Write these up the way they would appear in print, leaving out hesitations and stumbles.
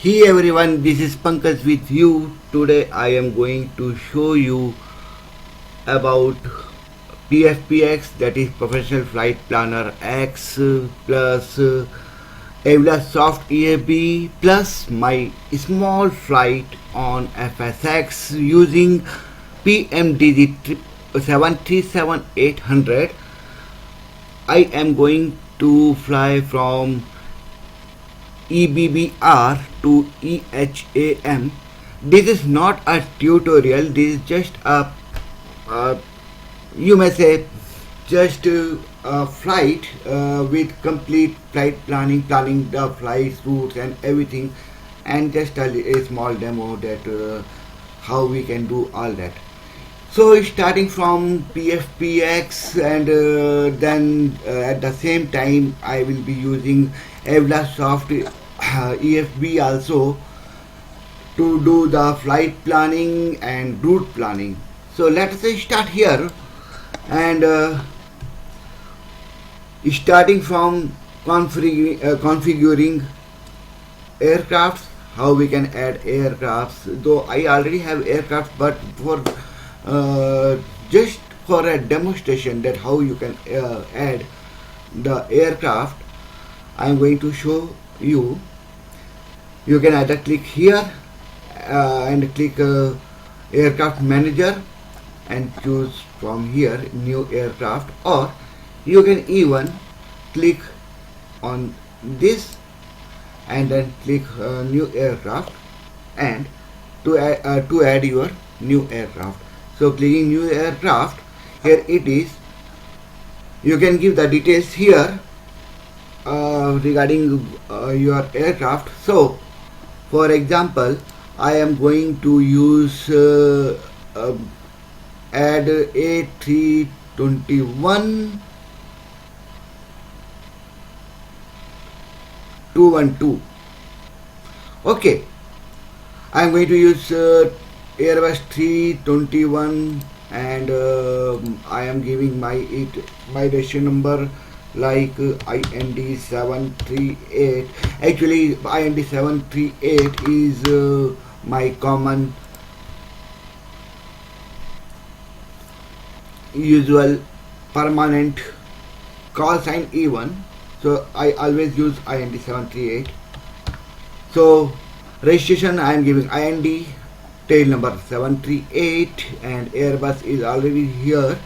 Hey everyone, this is Pankaj with you. Today I am going to show you about Pfpx, that is Professional Flight Planner X plus Aivlasoft EAB plus my small flight on FSX using PMDG 737800. I am going to fly from EBBR to EHAM. This is not a tutorial, this is just a you may say just a flight with complete flight planning the flights, routes and everything, and just a small demo that how we can do all that. So starting from Pfpx, and then at the same time I will be using Aivlasoft EFB also to do the flight planning and route planning. So let us start here, and starting from configuring aircrafts, how we can add aircrafts. Though I already have aircraft, but for just for a demonstration that how you can add the aircraft, I am going to show you. You can either click here and click aircraft manager and choose from here new aircraft, or you can even click on this and then click new aircraft and to add your new aircraft. So clicking new aircraft, here it is. You can give the details here regarding your aircraft. So for example, I am going to use add A321 212. Okay, I am going to use Airbus 321, and I am giving my registration number like IND 738. Actually IND 738 is my common usual permanent call sign even, so I always use IND 738. So registration I am giving IND, tail number 738, and Airbus is already here.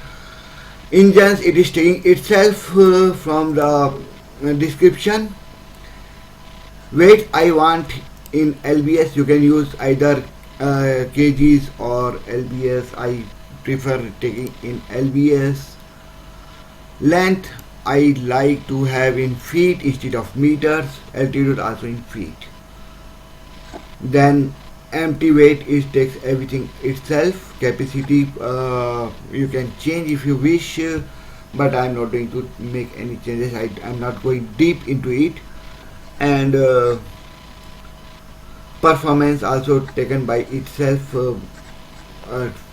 Engines, it is taking itself from the description. Weight I want in lbs, you can use either kgs or lbs. I prefer taking in lbs. Length I like to have in feet instead of meters. Altitude also in feet. Then empty weight is takes everything itself. Capacity you can change if you wish, but I am not going to make any changes. I am not going deep into it. And performance also taken by itself,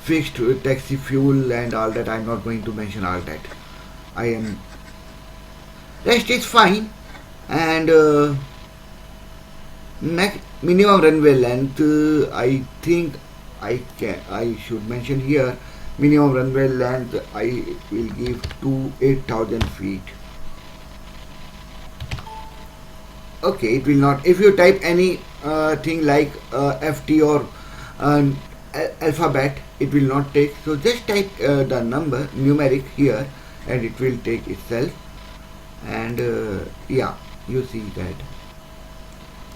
fixed taxi fuel and all that. I am not going to mention all that. I am rest is fine. And minimum runway length, I think I should mention here. Minimum runway length I will give to 8,000 feet. Okay, it will not, if you type any thing like FT or alphabet, it will not take. So just type the number numeric here and it will take itself. And yeah, you see that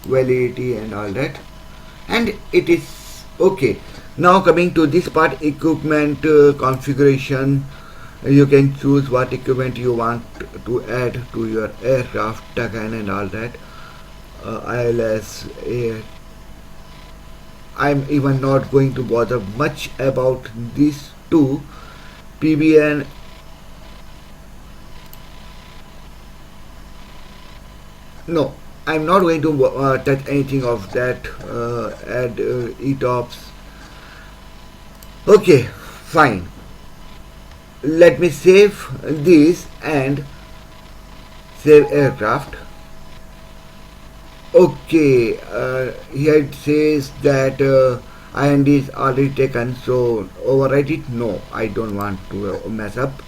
validity and all that, and it is okay. Now coming to this part, equipment configuration. You can choose what equipment you want to add to your aircraft, turbine and all that. ILS, I'm even not going to bother much about these two. PBN, no, I'm not going to touch anything of that. Add ETOPS. Okay, fine. Let me save this and save aircraft. Okay, here it says that IND is already taken, so overwrite it. No, I don't want to mess up.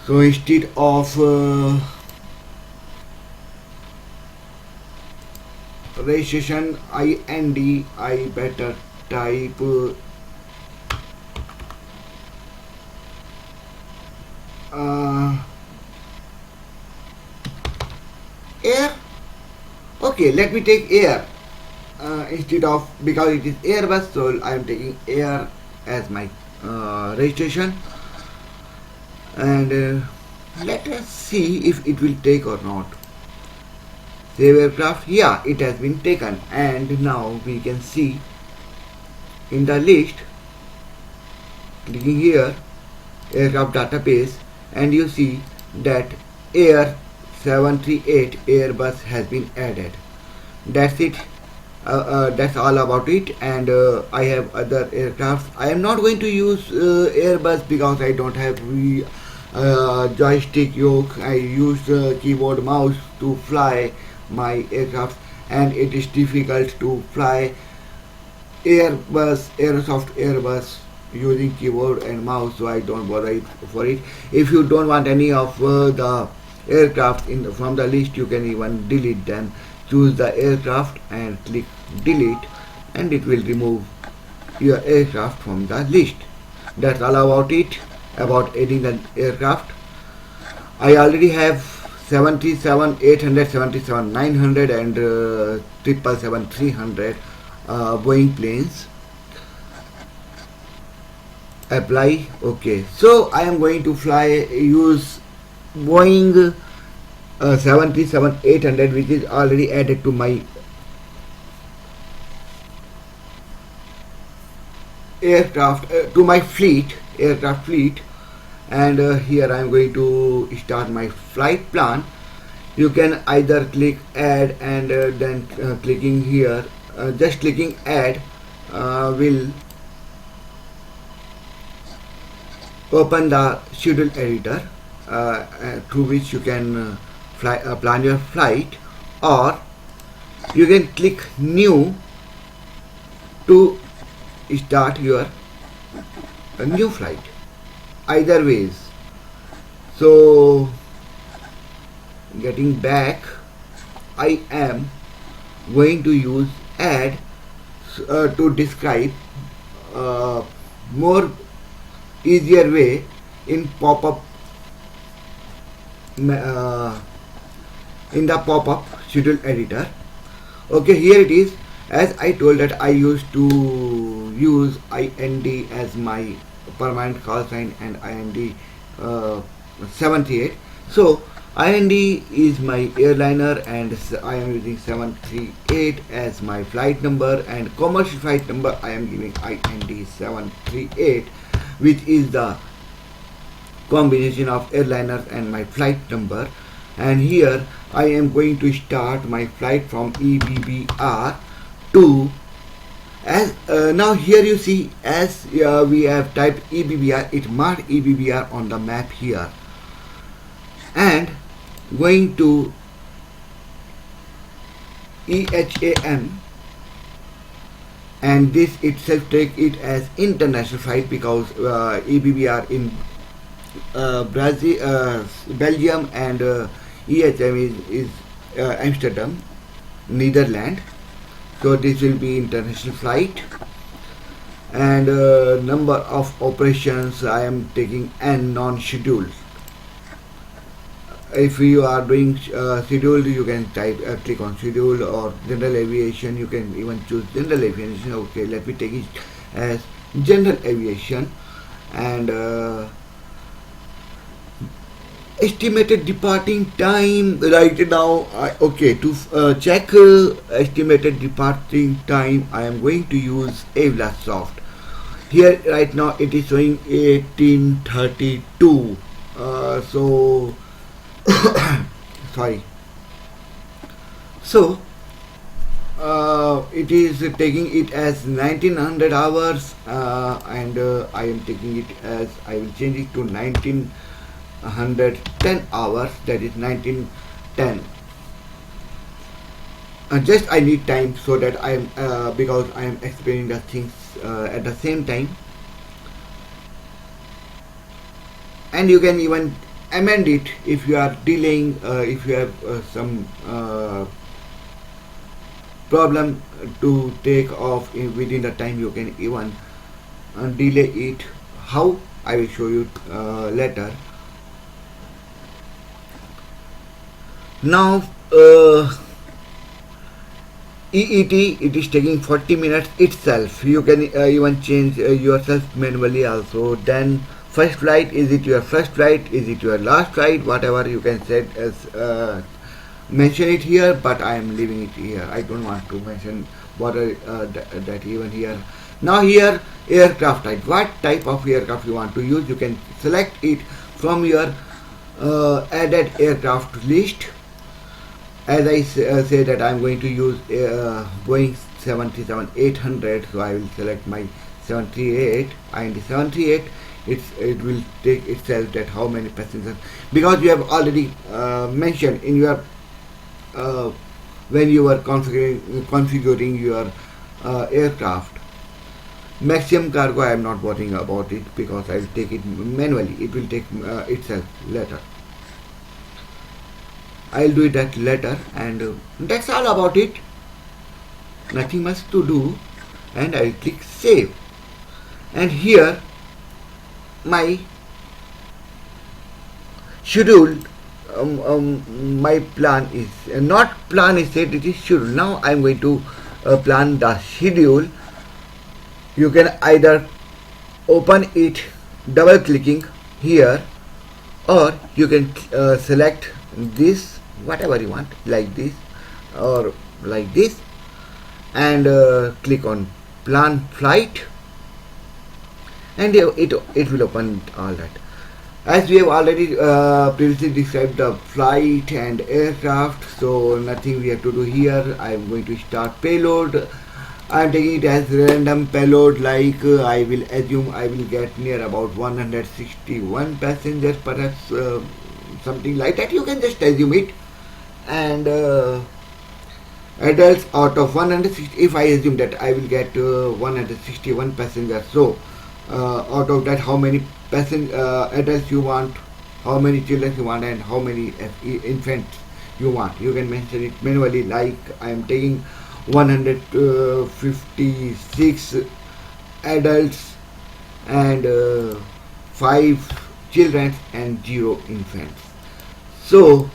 So instead of registration IND, I better type uh, air. Okay, let me take air instead of, because it is Airbus, so I am taking air as my registration, and let us see if it will take or not. Save aircraft. Yeah, it has been taken, and now we can see in the list, clicking here, aircraft database, and you see that Air 738 Airbus has been added. That's it. That's all about it, and I have other aircrafts. I am not going to use Airbus because I don't have joystick yoke. I use keyboard mouse to fly my aircraft, and it is difficult to fly Aerosoft Airbus using keyboard and mouse, so I don't bother for it. If you don't want any of the aircraft from the list, you can even delete them. Choose the aircraft and click delete, and it will remove your aircraft from the list. That's all about it, about adding an aircraft. I already have 77, 800, 77, 900 and 777, 300 Boeing planes. Apply. Okay, so I am going to use Boeing 77 800, which is already added to my aircraft, to my aircraft fleet, and here I am going to start my flight plan. You can either click add, and then clicking here, just clicking add will open the schedule editor through which you can plan your flight, or you can click new to start your new flight. Either ways. So getting back, I am going to use add to describe more easier way in pop-up in the pop-up schedule editor. Okay, here it is. As I told that I used to use IND as my permanent call sign, and IND 78. So IND is my airliner, and I am using 738 as my flight number, and commercial flight number I am giving IND 738, which is the combination of airliners and my flight number. And here I am going to start my flight from EBBR to, as now here you see, as we have typed EBBR, it marked EBBR on the map here, and going to EHAM, and this itself take it as international flight, because EBBR in Brazil, Belgium, and EHM is Amsterdam, Netherlands. So this will be international flight. And number of operations I am taking N non-scheduled. If you are doing scheduled, you can type click on schedule, or general aviation, you can even choose general aviation. Okay, let me take it as general aviation. And estimated departing time right now, okay, to check estimated departing time, I am going to use Aivlasoft. Here right now it is showing 1832, so sorry, so it is taking it as 1900 hours, and I am taking it as, I will change it to 1910 hours, that is 1910. just I need time so that I am because I am explaining the things at the same time, and you can even amend it if you are delaying, if you have some problem to take off within the time, you can even delay it. How? I will show you later. Now EET, it is taking 40 minutes itself. You can even change yourself manually also. Then first flight, is it your first flight, is it your last flight, whatever you can set as mention it here, but I am leaving it here. I don't want to mention what that even here. Now here, aircraft type. What type of aircraft you want to use, you can select it from your added aircraft list. As I say that I am going to use Boeing 737-800, so I will select my 738, and the 738, it will take itself that how many passengers, because you have already mentioned in your when you are configuring your aircraft. Maximum cargo, I am not worrying about it because I will take it manually. It will take itself later. I'll do that later, and that's all about it. Nothing much to do, and I'll click save. And here my schedule, my plan is not plan is set, it is schedule. Now I'm going to plan the schedule. You can either open it double clicking here, or you can select this, whatever you want, like this or like this, and click on plan flight, and it will open all that. As we have already previously described the flight and aircraft, so nothing we have to do here. I am going to start payload. I am taking it as random payload, like I will assume I will get near about 161 passengers, perhaps something like that. You can just assume it. And adults out of 160, if I assume that I will get 161 passengers, so out of that, how many adults you want, how many children you want, and how many infants you want, you can mention it manually. Like I am taking 156 adults and 5 children and 0 infants. So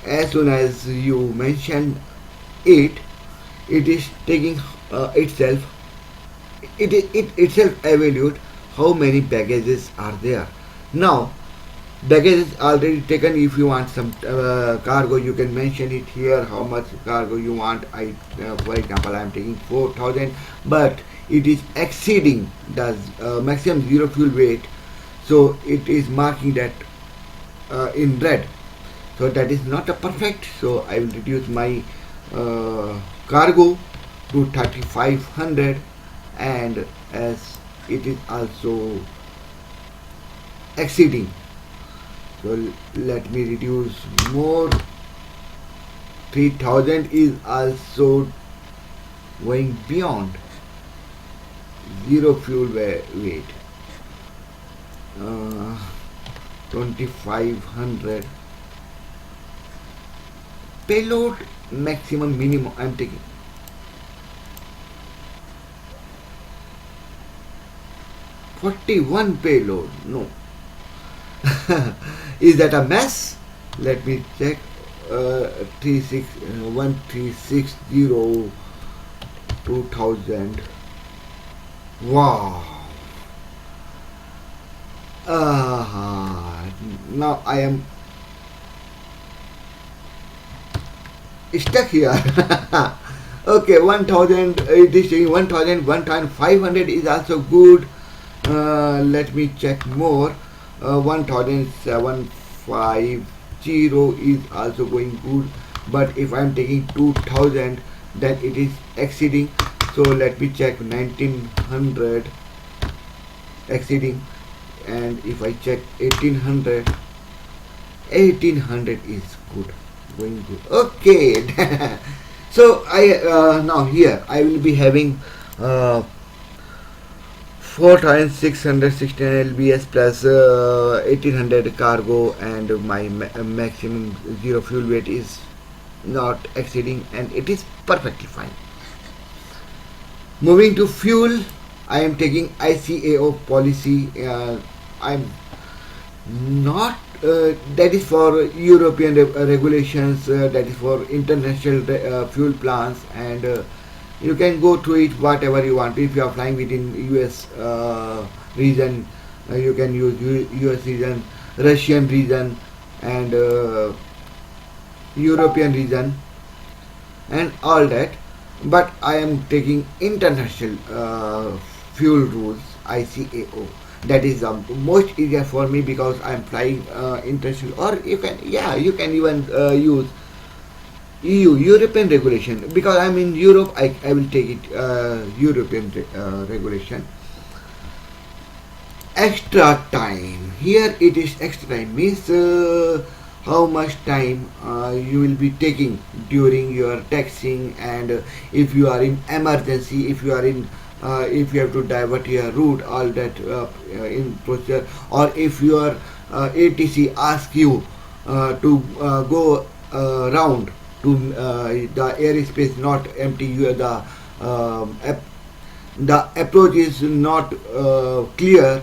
as soon as you mention it, it is taking itself evaluate how many baggages are there. Now baggage is already taken. If you want some cargo, you can mention it here, how much cargo you want. For example, I am taking 4,000, but it is exceeding the maximum zero fuel weight, so it is marking that in red. So that is not a perfect, so I will reduce my cargo to 3,500, and as it is also exceeding, so let me reduce more. 3,000 is also going beyond zero fuel weight. 2,500 payload maximum minimum I am taking. $41 payload. No. Is that a mess? Let me check. 1360 2000. Wow. Now I am stuck here. Okay, 1000, it is saying 1000, 1500 is also good. Let me check more. 1750 is also going good, but if I am taking 2000, then it is exceeding. So let me check. 1900 exceeding, and if I check 1800 is good, going good. Okay. So I now here I will be having uh, 4616 lbs plus 1800 cargo, and my maximum zero fuel weight is not exceeding, and it is perfectly fine. Moving to fuel, I am taking ICAO policy. I'm not that is for European regulations, that is for international fuel plans, and you can go through it whatever you want. If you are flying within US region, you can use US region, Russian region, and European region, and all that. But I am taking international fuel rules, ICAO. That is the most easier for me because I am flying international. Or you can, yeah, you can even use EU, European regulation, because I'm in Europe. I will take it European regulation. Extra time, here it is extra time means how much time you will be taking during your taxiing, and if you are in emergency, if you are in if you have to divert your route, all that in procedure, or if your ATC ask you to go round to the airspace not empty, you the approach is not clear,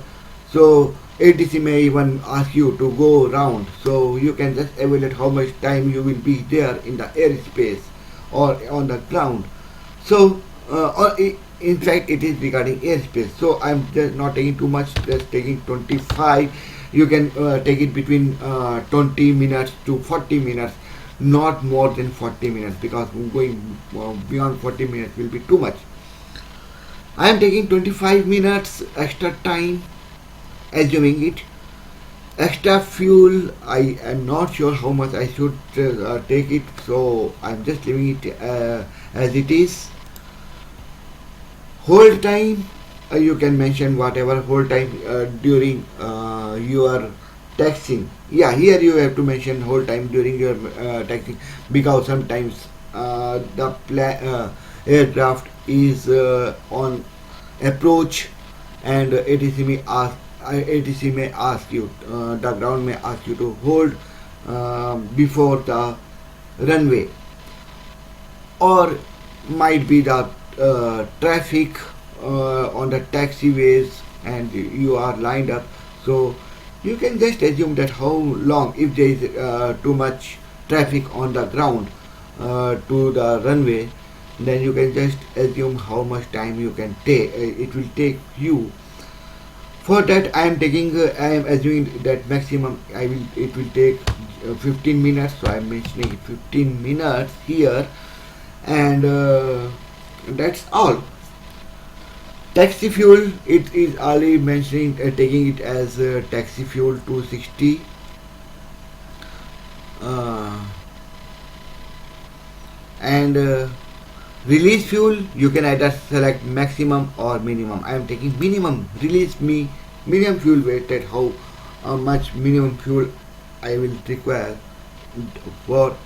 so ATC may even ask you to go round, so you can just evaluate how much time you will be there in the airspace or on the ground. So in fact it is regarding airspace, so I'm just not taking too much, just taking 25. You can take it between 20 minutes to 40 minutes, not more than 40 minutes, because going beyond 40 minutes will be too much. I am taking 25 minutes extra time, assuming it. Extra fuel, I am not sure how much I should take it, so I'm just leaving it as it is. Hold time, you can mention whatever hold time during your taxing. Yeah, here you have to mention hold time during your taxing, because sometimes the aircraft is on approach, and ATC may ask you, the ground may ask you to hold before the runway, or might be the traffic on the taxiways and you are lined up, so you can just assume that how long, if there is too much traffic on the ground to the runway, then you can just assume how much time you can take, it will take you. For that I am taking I am assuming that maximum it will take 15 minutes, so I am mentioning 15 minutes here, and that's all. Taxi fuel, it is already mentioning taking it as taxi fuel 260. And release fuel, you can either select maximum or minimum. I am taking minimum. Release me minimum fuel weight, that how much minimum fuel I will require for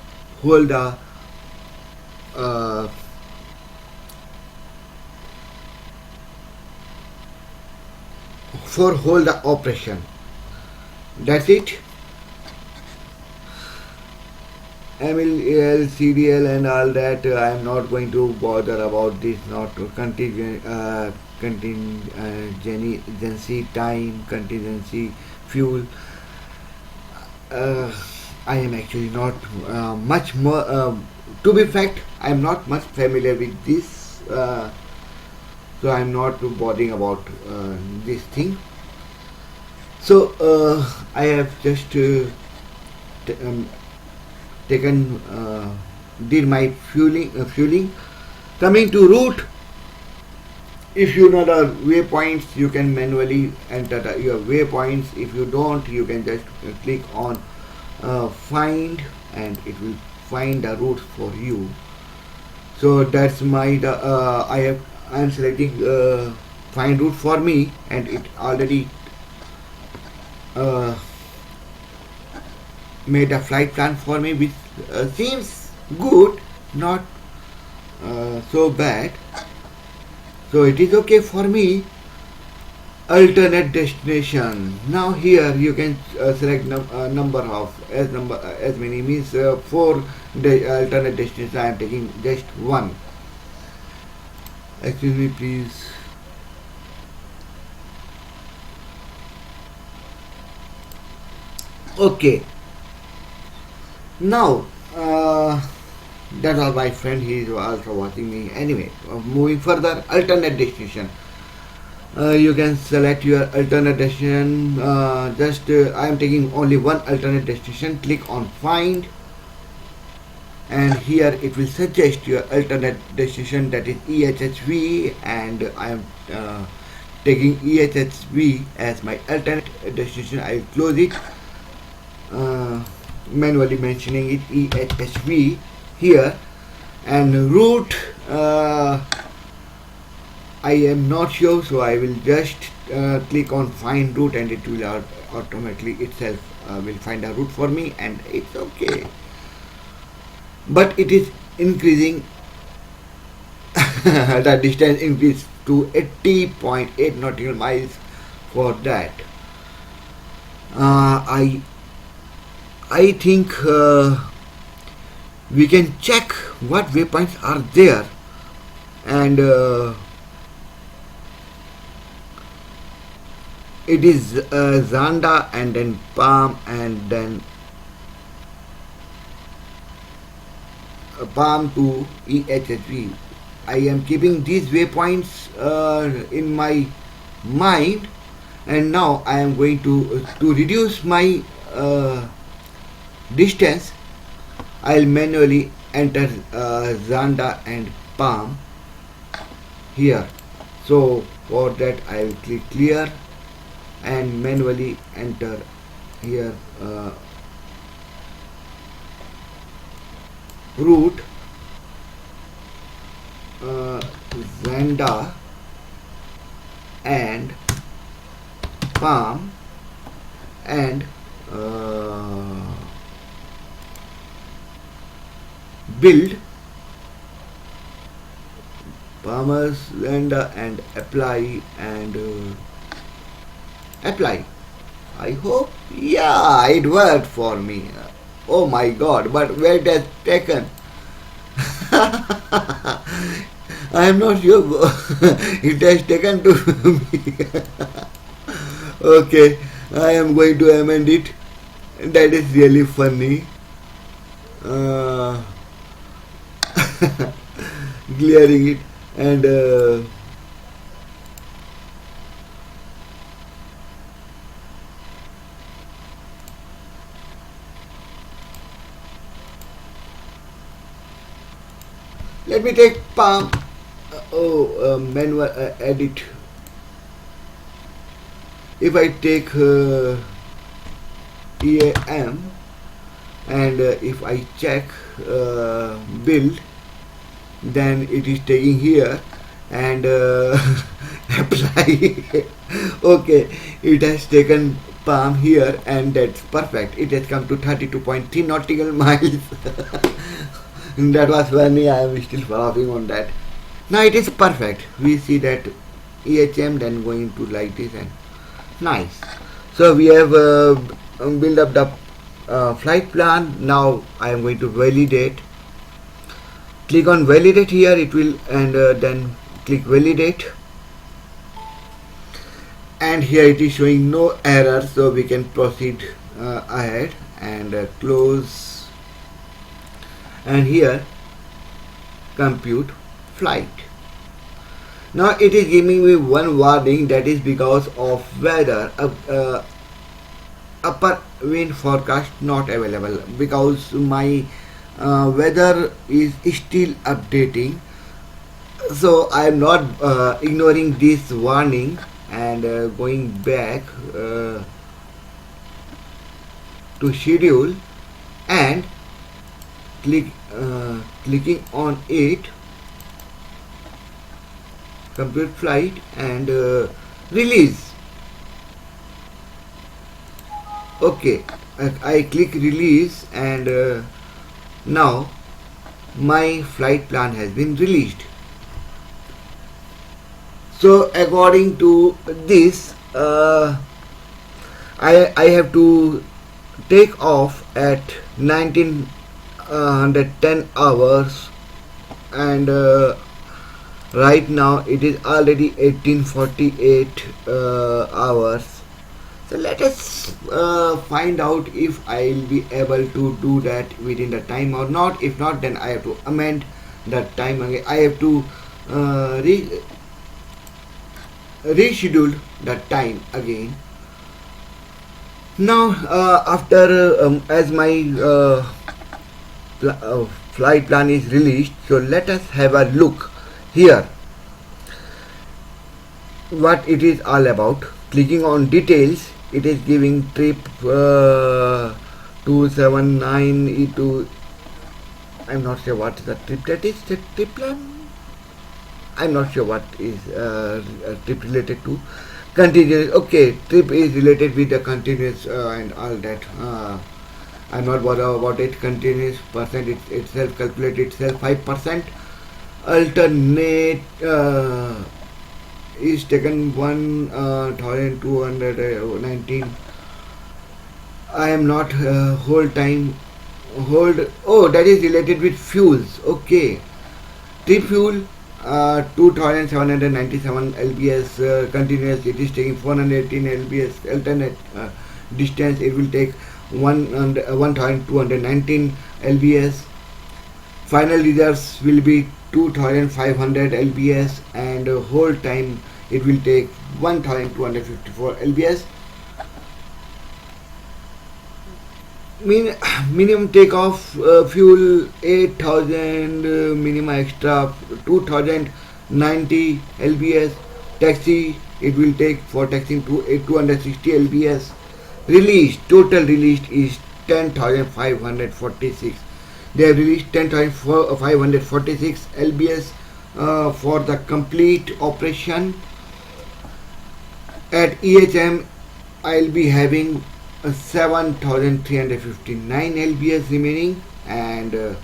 hold the operation. That's it. ML, CDL and all that, I am not going to bother about this, not contingency time, contingency fuel. I am actually not much more, to be fact, I am not much familiar with this, so I am not bothering about this thing. So I have just taken did my fueling. Coming to route, if you know the waypoints, you can manually enter your waypoints. If you don't, you can just click on find, and it will find the route for you. So that's my I am selecting find route for me, and it already made a flight plan for me, which seems good, not so bad. So it is okay for me. Alternate destination. Now here you can select number of as many means four alternate destinations. I am taking just one. Excuse me, please. Okay. Now that was my friend. He is also watching me. Anyway, moving further. Alternate destination. You can select your alternate destination. I am taking only one alternate destination. Click on find, and here it will suggest your alternate destination, that is EHHV, and I am taking EHHV as my alternate destination. I will close it, manually mentioning it EHHV here, and route. I am not sure, so I will just click on find route, and it will automatically itself will find a route for me, and it's okay. But it is increasing. The distance increased to 80.8 nautical miles for that. I think we can check what waypoints are there, and it is Zanda, and then Palm, and then Palm to EHHV. I am keeping these waypoints in my mind, and now I am going to reduce my distance. I'll manually enter Zanda and Palm here. So for that I will click clear and manually enter here route Zanda and Palm, and build Palmer's Zanda, and apply, and apply. I hope, yeah, it worked for me. Oh my god, but where it has taken? I am not sure. It has taken to me. Okay, I am going to amend it. That is really funny. Clearing it, and let me take Palm. Manual edit. If I take EAM, and if I check build, then it is taking here, and apply. Okay, it has taken Palm here, and that's perfect. It has come to 32.3 nautical miles. That was funny. I am still laughing on that. Now it is perfect. We see that EHM, then going to like this, and nice. So we have built up the flight plan. Now I am going to validate. Click on validate here. It will, and then click validate. And here it is showing no error, so we can proceed ahead, and close. And here compute flight. Now it is giving me one warning, that is because of weather. Upper wind forecast not available, because my weather is still updating. So I am not ignoring this warning, and going back to schedule, and clicking on it, complete flight, and release. Okay, I click release, and now my flight plan has been released. So according to this, I have to take off at 1910 hours, and right now it is already 1848 hours. So let us find out if I will be able to do that within the time or not. If not, then I have to amend that time again. I have to reschedule that time again. Now after as my flight plan is released, so let us have a look here what it is all about. Clicking on details, it is giving trip 279 to, I'm not sure what the trip, that is the trip plan. I'm not sure what is trip related to. Continuous, okay, trip is related with the continuous and all that. I'm not bothered about it. Continuous percent, it itself calculate itself 5%. Alternate is taken 1219. I am not whole time hold. Oh, that is related with fuels. Okay, trip fuel 2797 lbs continuous, it is taking 418 lbs. Alternate distance, it will take 1219 lbs. Final reserves will be 2500 lbs, and whole time it will take 1254 lbs. Minimum takeoff fuel 8000, minimum extra 2090 lbs. Taxi, it will take for taxing to 260 lbs. Released, total released is 10,546. They have released 10,546 lbs for the complete operation. At EHM, I'll be having 7,359 lbs remaining, and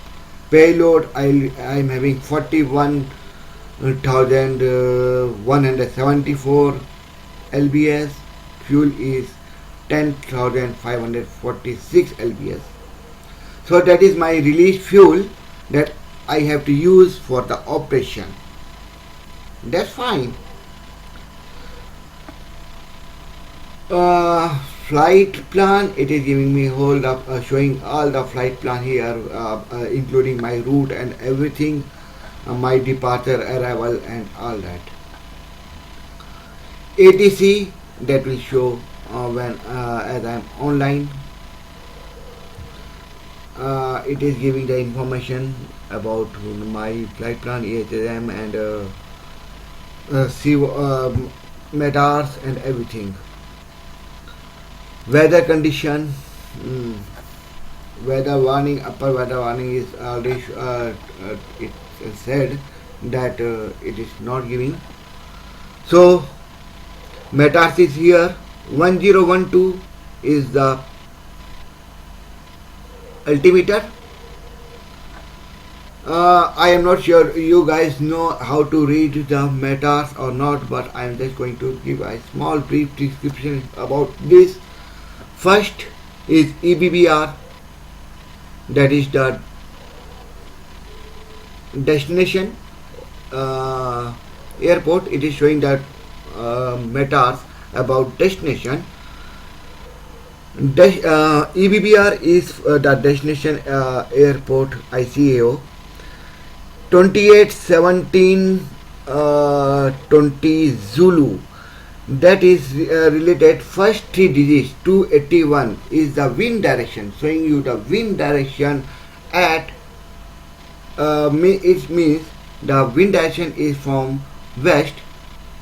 payload I'm having 41,174 lbs. Fuel is 10,546 lbs. So that is my released fuel that I have to use for the operation. That's fine. Flight plan, it is giving me hold up, showing all the flight plan here, including my route and everything, my departure, arrival and all that. ATC, that will show when as I am online. It is giving the information about my flight plan, EHM and MEDARs and everything. Weather condition, weather warning, upper weather warning is already it said that it is not giving. So MEDARs is here. 1012 is the altimeter. I am not sure you guys know how to read the MEDARs or not, but I am just going to give a small brief description about this. First is EBBR, that is the destination airport. It is showing that MEDARs about destination. EBBR is the destination airport ICAO. 2817 20 Zulu, that is related. First three digits 281 is the wind direction, showing you the wind direction at it means the wind direction is from west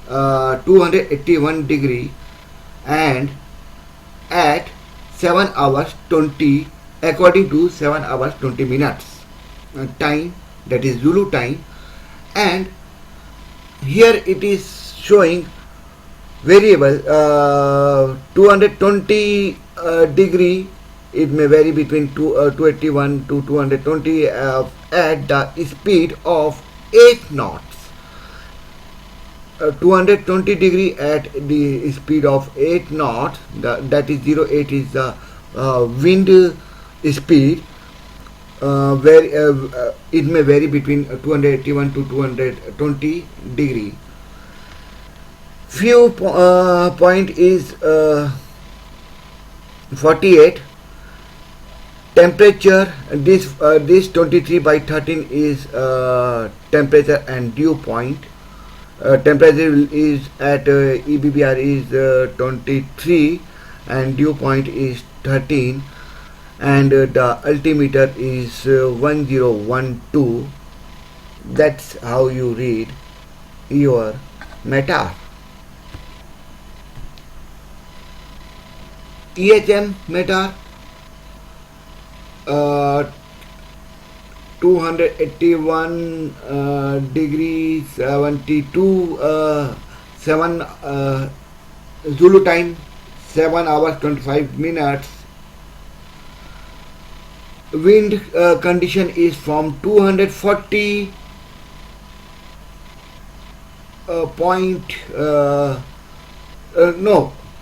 281 degree, and at 7 hours 20 according to 7 hours 20 minutes time, that is Zulu time. And here it is showing variable 220 degree It may vary between 281 to 220 at the speed of 8 knots. 220 degree at the speed of 8 knots, that is 08 is the wind speed, where it may vary between 281 to 220 degree. Few point is 48. Temperature, this 23 by 13 is temperature and dew point. Temperature is at EBBR is 23 and dew point is 13, and the altimeter is 1012. That's how you read your METAR. EHM METAR, 281 degrees 72 7 Zulu time, 7 hours 25 minutes. Wind condition is from 240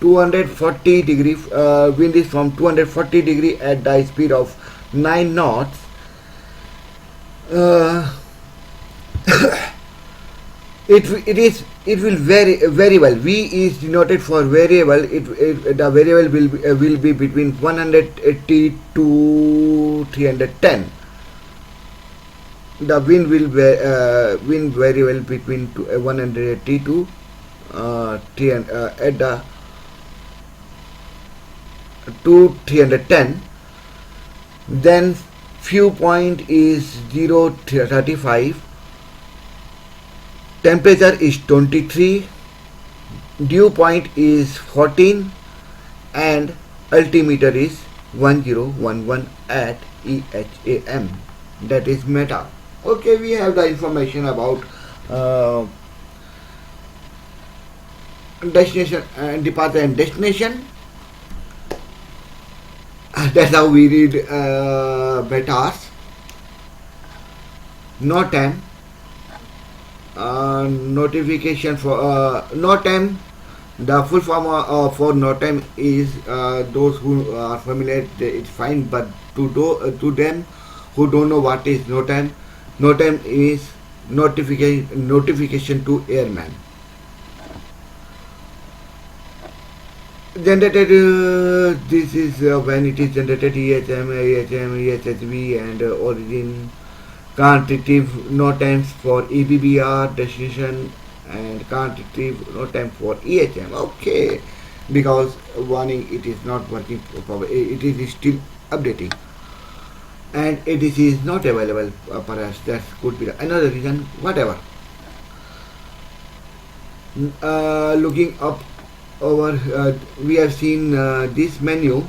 240 degree. Wind is from 240 degree at the speed of 9 knots. It will vary very well. V is denoted for variable. The variable will be between 180 to 310. The wind will wind very well between 180 to 300 at the to 310. Then few point is 035. Temperature is 23, dew point is 14, and altimeter is 1011 at EHAM. That is METAR. Okay, we have the information about destination and departure and destination. That's how we read METARs. NOTAM. Notification for NOTAM. The full form for NOTAM is, those who are familiar, it's fine, but to them who don't know what is NOTAM, NOTAM is notification to airman. Generated, this is when it is generated: EHM, EHSV, and origin. Can't retrieve NOTAMs for EBBR destination, and can't retrieve NOTAM for EHM. Okay, because warning, it is not working properly. It is still updating, and ADC is not available. Perhaps that could be another reason. Whatever. Looking up over, we have seen this menu.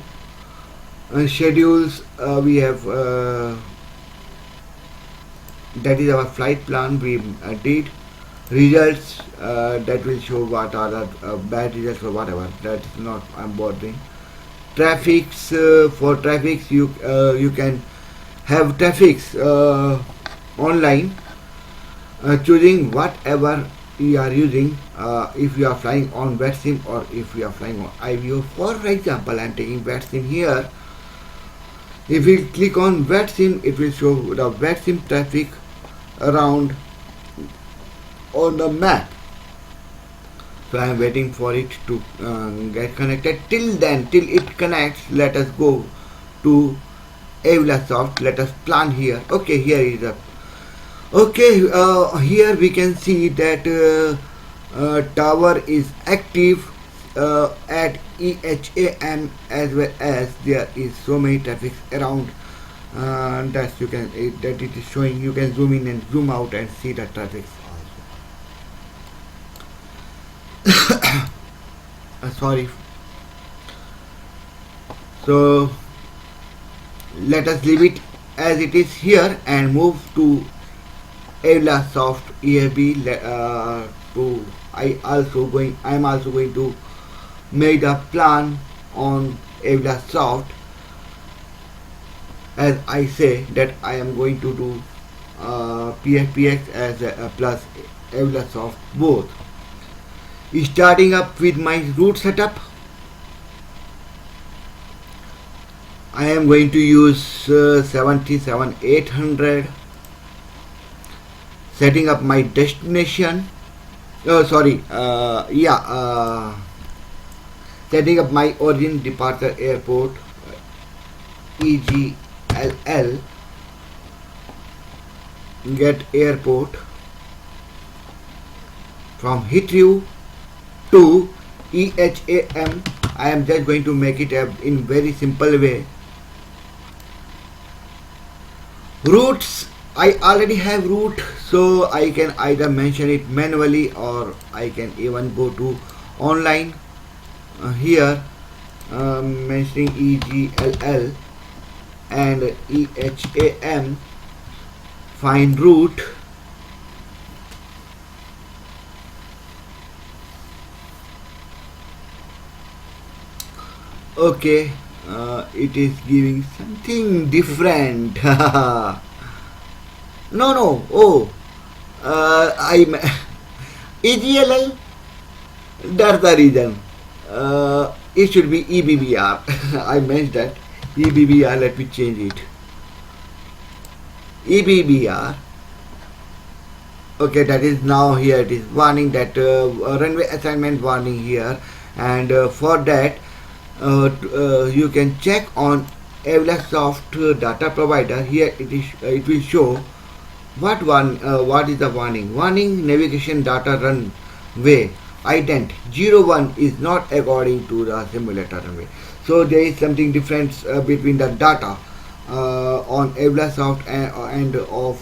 Schedules. We have. That is our flight plan we did. Results, that will show what are the bad results or whatever. That's not bothering. Traffics, for traffics you can have traffics online, choosing whatever you are using. If you are flying on VATSIM or if you are flying on IVO. For example, I am taking VATSIM here. If we click on VATSIM, it will show the VATSIM traffic around on the map. So I am waiting for it to get connected. Till then, till it connects, let us go to Aivlasoft. Let us plan here. Okay, here is a. Okay, here we can see that tower is active at EHAM, as well as there is so many traffic around. That you can that it is showing. You can zoom in and zoom out and see the traffic also. Sorry. So let us leave it as it is here and move to Aivlasoft EFB. I am also going to make a plan on Aivlasoft. as I say that I am going to do Pfpx as a plus Aivlasoft both. Starting up with my root setup, I am going to use 77800. Setting up my destination. Setting up my origin departure airport EGLL. Get airport from Heathrow to EHAM. I am just going to make it in very simple way. Routes, I already have route, so I can either mention it manually or I can even go to online here mentioning EGLL and EHAM, find route. Okay, it is giving something different. No, oh, I'm EGLL, that's the reason. It should be EBBR. I meant that. EBBR, let me change it. EBBR. Okay, that is now here. It is warning that runway assignment warning here, and for that you can check on Aivlasoft data provider. Here it will show what is the warning. Warning: navigation data runway ident 01 is not according to the simulator runway. So there is something different between the data on Aivlasoft and of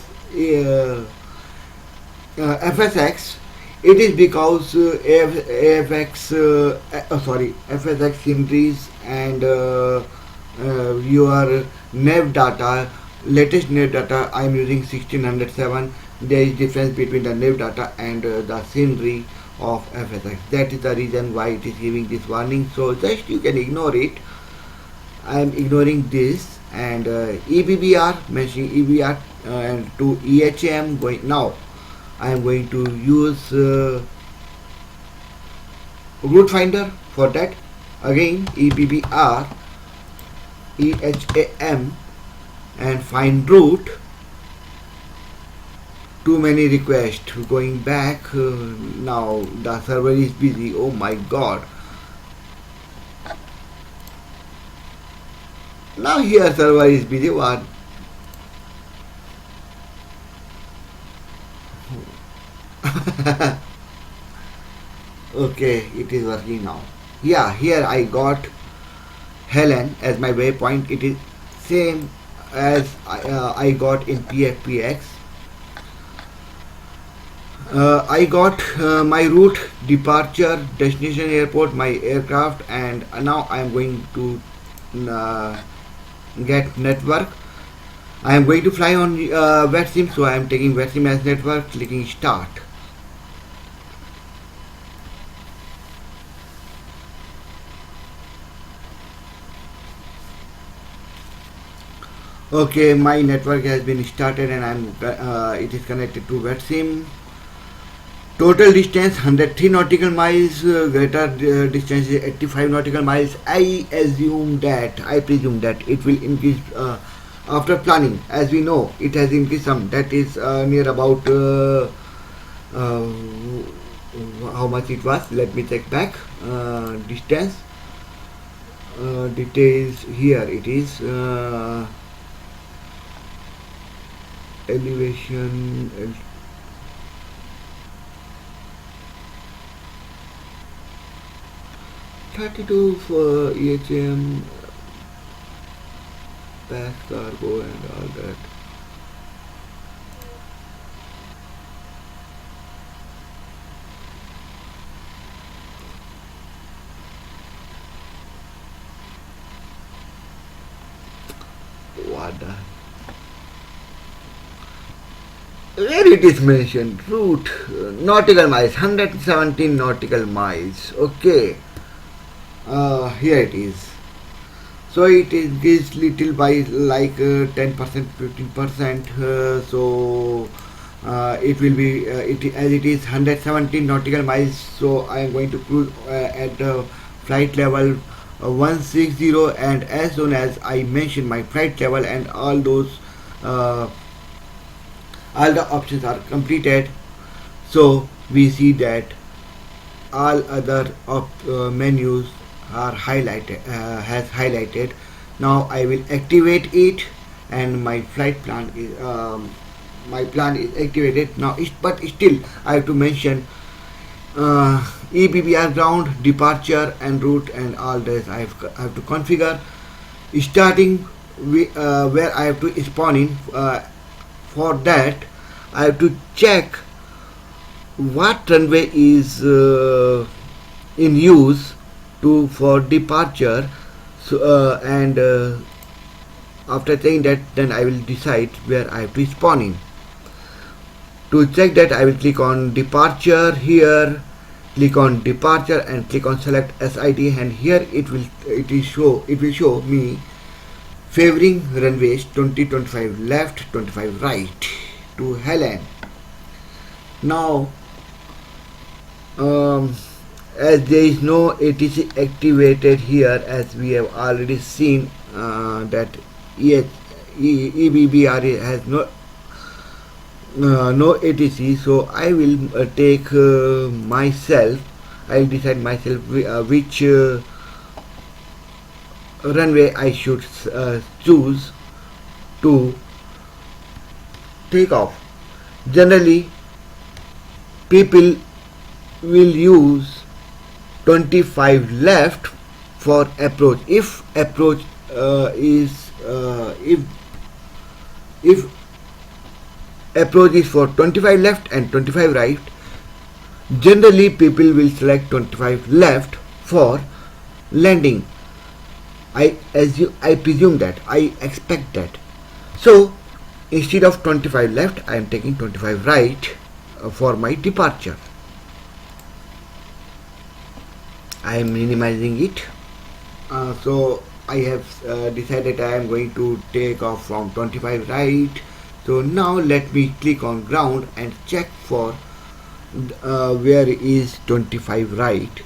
FSX. It is because FSX symmetries and your nav data, latest nav data, I am using 1607. There is difference between the nav data and the scenery of FSX. That is the reason why it is giving this warning. So just you can ignore it. I am ignoring this, and EBBR, mentioning EBR and to EHAM going now. I am going to use route finder for that. Again EBBR EHAM and find route. Too many requests. Going back now, the server is busy. Oh my god. Now here server is busy. What? Okay, it is working now. Yeah, here I got Helen as my waypoint. It is same as I got in Pfpx. I got my route, departure, destination airport, my aircraft, and now I am going to get network. I am going to fly on VetSim, so I am taking VetSim as network, clicking start. Okay, my network has been started and it is connected to VetSim. Total distance 103 nautical miles, greater distance is 85 nautical miles. I presume that it will increase after planning. As we know, it has increased some. That is near about how much it was. Let me check back. Distance details here. It is elevation. 32 for EHM, pass cargo and all that. What the? Where it is mentioned, route, nautical miles, 117 nautical miles. Okay. Here it is. So it is little by like 10%, 15%. So it will be as it is 117 nautical miles. So I am going to cruise at the flight level 160, and as soon as I mention my flight level and uh, all the options are completed, so we see that all other menus are highlighted, has highlighted. Now I will activate it, and my plan is activated now. But still I have to mention EBBR ground, departure and route, and all this I have to configure. Starting where I have to spawn in. For that I have to check what runway is in use to for departure. So and after saying that, then I will decide where I have to spawn in. To check that, I will click on departure here, click on departure and click on select SID, and here it will show me favoring runways 20, 25 left, 25 right to Helen. Now as there is no ATC activated here, as we have already seen that EBBR has no ATC, so I will take myself. I will decide myself which runway I should choose to take off. Generally, people will use 25 left for approach. If approach if approach is for 25 left and 25 right, generally people will select 25 left for landing. I presume that, I expect that. So instead of 25 left, I am taking 25 right for my departure. I am minimizing it. So I have decided I am going to take off from 25 right. So now let me click on ground and check for where is 25 right,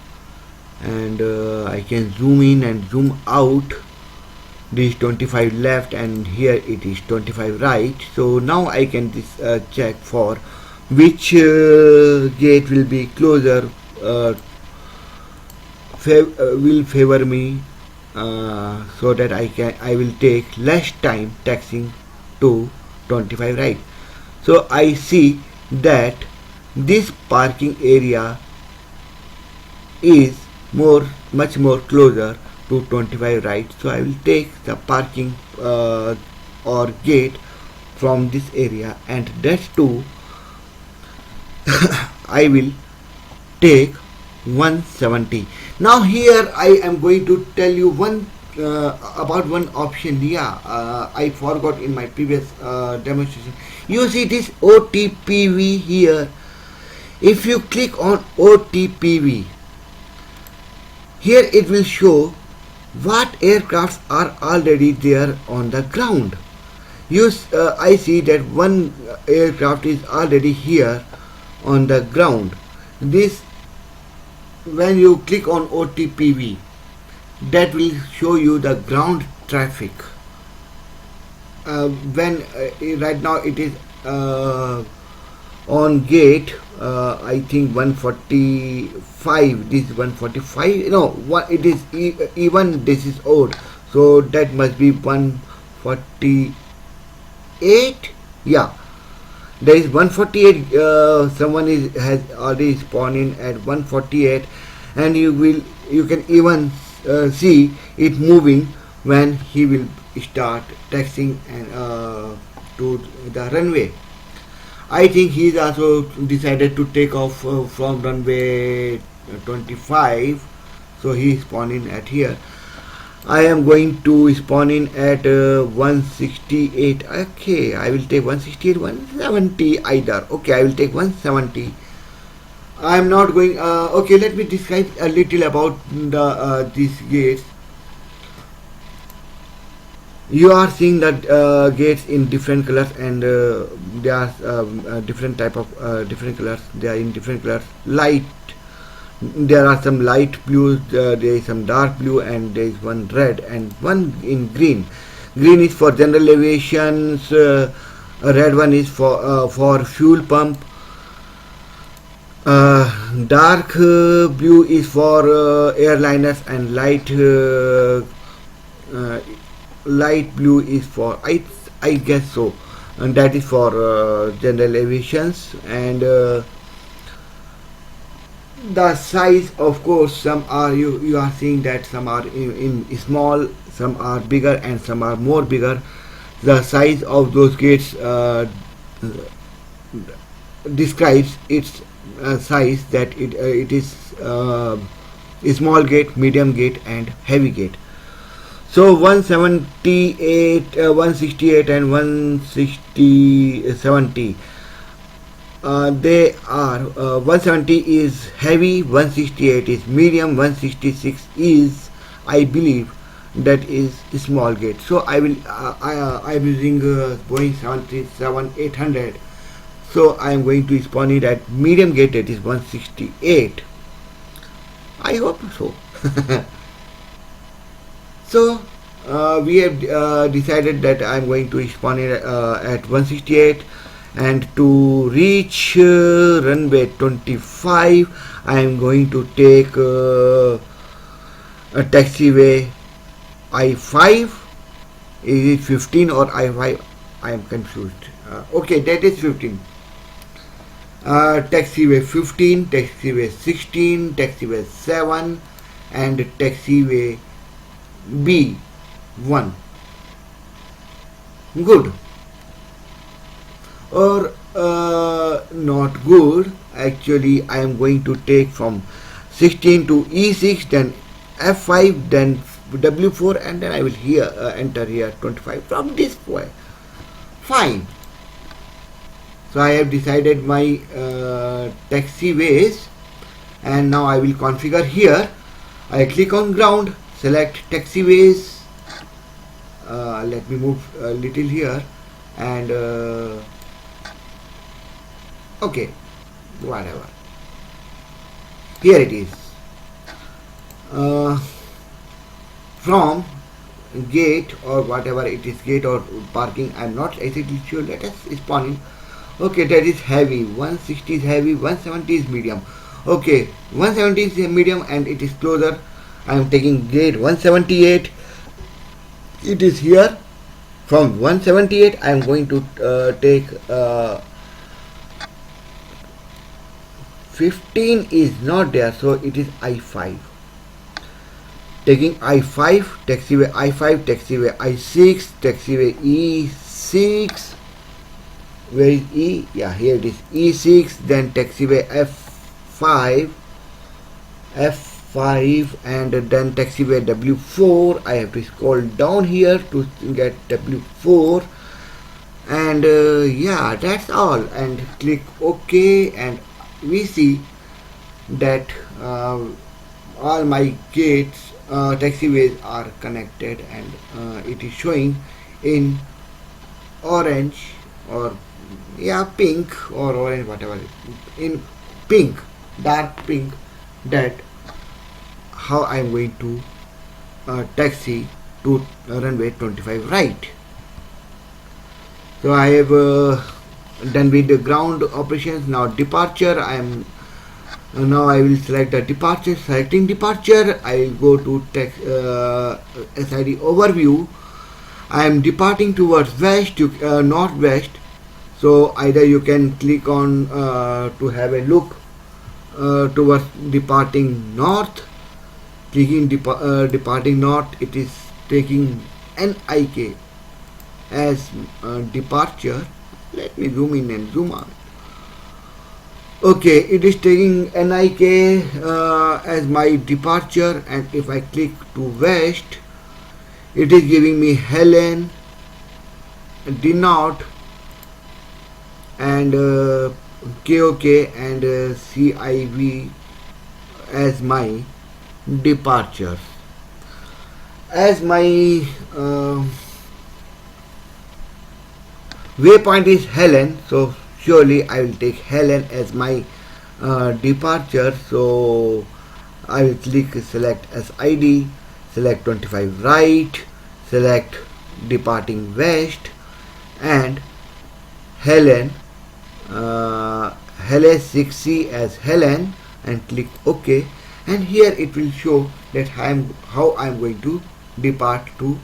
and I can zoom in and zoom out. This 25 left, and here it is 25 right. So now I can check for which gate will be closer, will favor me, so that I will take less time taxing to 25 right. So I see that this parking area is much more closer to 25 right, so I will take the parking or gate from this area, and that's too I will take 170. Now here I am going to tell you about one option. I forgot in my previous demonstration. You see this OTPV here. If you click on OTPV, here it will show what aircrafts are already there on the ground. I see that one aircraft is already here on the ground. This, when you click on OTPV, that will show you the ground traffic. Right now it is on gate I think 145. This is 145. No, it is even this is odd, so that must be 148. Yeah, there is 148. Someone has already spawned in at 148, and you can even see it moving when he will start taxiing and to the runway. I think he is also decided to take off from runway 25, so he is spawning at here. I am going to spawn in at 168. Okay, I will take 168, 170 either. Okay, I will take 170. I am not going. Okay, let me describe a little about these gates. You are seeing that gates in different colors, and they are different type of different colors. They are in different colors. Light. There are some light blues. There is some dark blue, and there is one red and one in green. Green is for general aviations. A red one is for fuel pump. Dark blue is for airliners, and uh, light blue is for I guess so, and that is for general aviations. And the size, of course, some are you are seeing that some are in small, some are bigger, and some are more bigger. The size of those gates describes its size, that it is small gate, medium gate, and heavy gate. So 178, 168, and 170, they are 170 is heavy, 168 is medium, 166 is, I believe, that is small gate. So I'm using Boeing 737-800. So I am going to spawn it at medium gate, that is 168. I hope so. So we have decided that I am going to spawn it at 168, and to reach runway 25 I am going to take a taxiway I5. Is it 15 or I5? I am confused. Okay, that is 15. Taxiway 15, taxiway 16, taxiway 7, and taxiway B1. Good. Or not good. Actually, I am going to take from 16 to E6, then F5, then W4, and then I will enter here 25 from this way. Fine. So I have decided my taxiways, and now I will configure here. I click on ground, select taxiways. Let me move a little here, and okay, whatever. Here it is. From gate, or whatever it is, gate or parking, I am not exactly sure. Let us spawn in. Okay, that is heavy. 160 is heavy, 170 is medium. Okay, 170 is medium, and it is closer. I am taking gate 178. It is here. From 178 I am going to take 15 is not there, so it is I5. Taking I5, taxiway I5, taxiway I6, taxiway E6. Where is E? Yeah, here it is, E6. Then taxiway F5, and then taxiway W4. I have to scroll down here to get W4, and yeah, that's all. And click OK, and we see that all my gates, taxiways are connected, and it is showing in orange, or yeah, pink or orange, whatever, in pink, dark pink, that how I am going to taxi to runway 25 right. So I have done with the ground operations. Now departure, now I will select the departure. Selecting departure, I will go to SID overview. I am departing towards west, northwest. So either you can click on to have a look towards departing north. Clicking departing north, it is taking NIK as departure. Let me zoom in and zoom out. Okay, it is taking NIK as my departure, and if I click to west, it is giving me Helen, Denote, and KOK and CIV as my departures. As my Waypoint is Helen, so surely I will take Helen as my departure. So I will click select SID, select 25 right, select departing west, and Helen, Helen 6C as Helen, and click OK. And here it will show that how I am going to depart to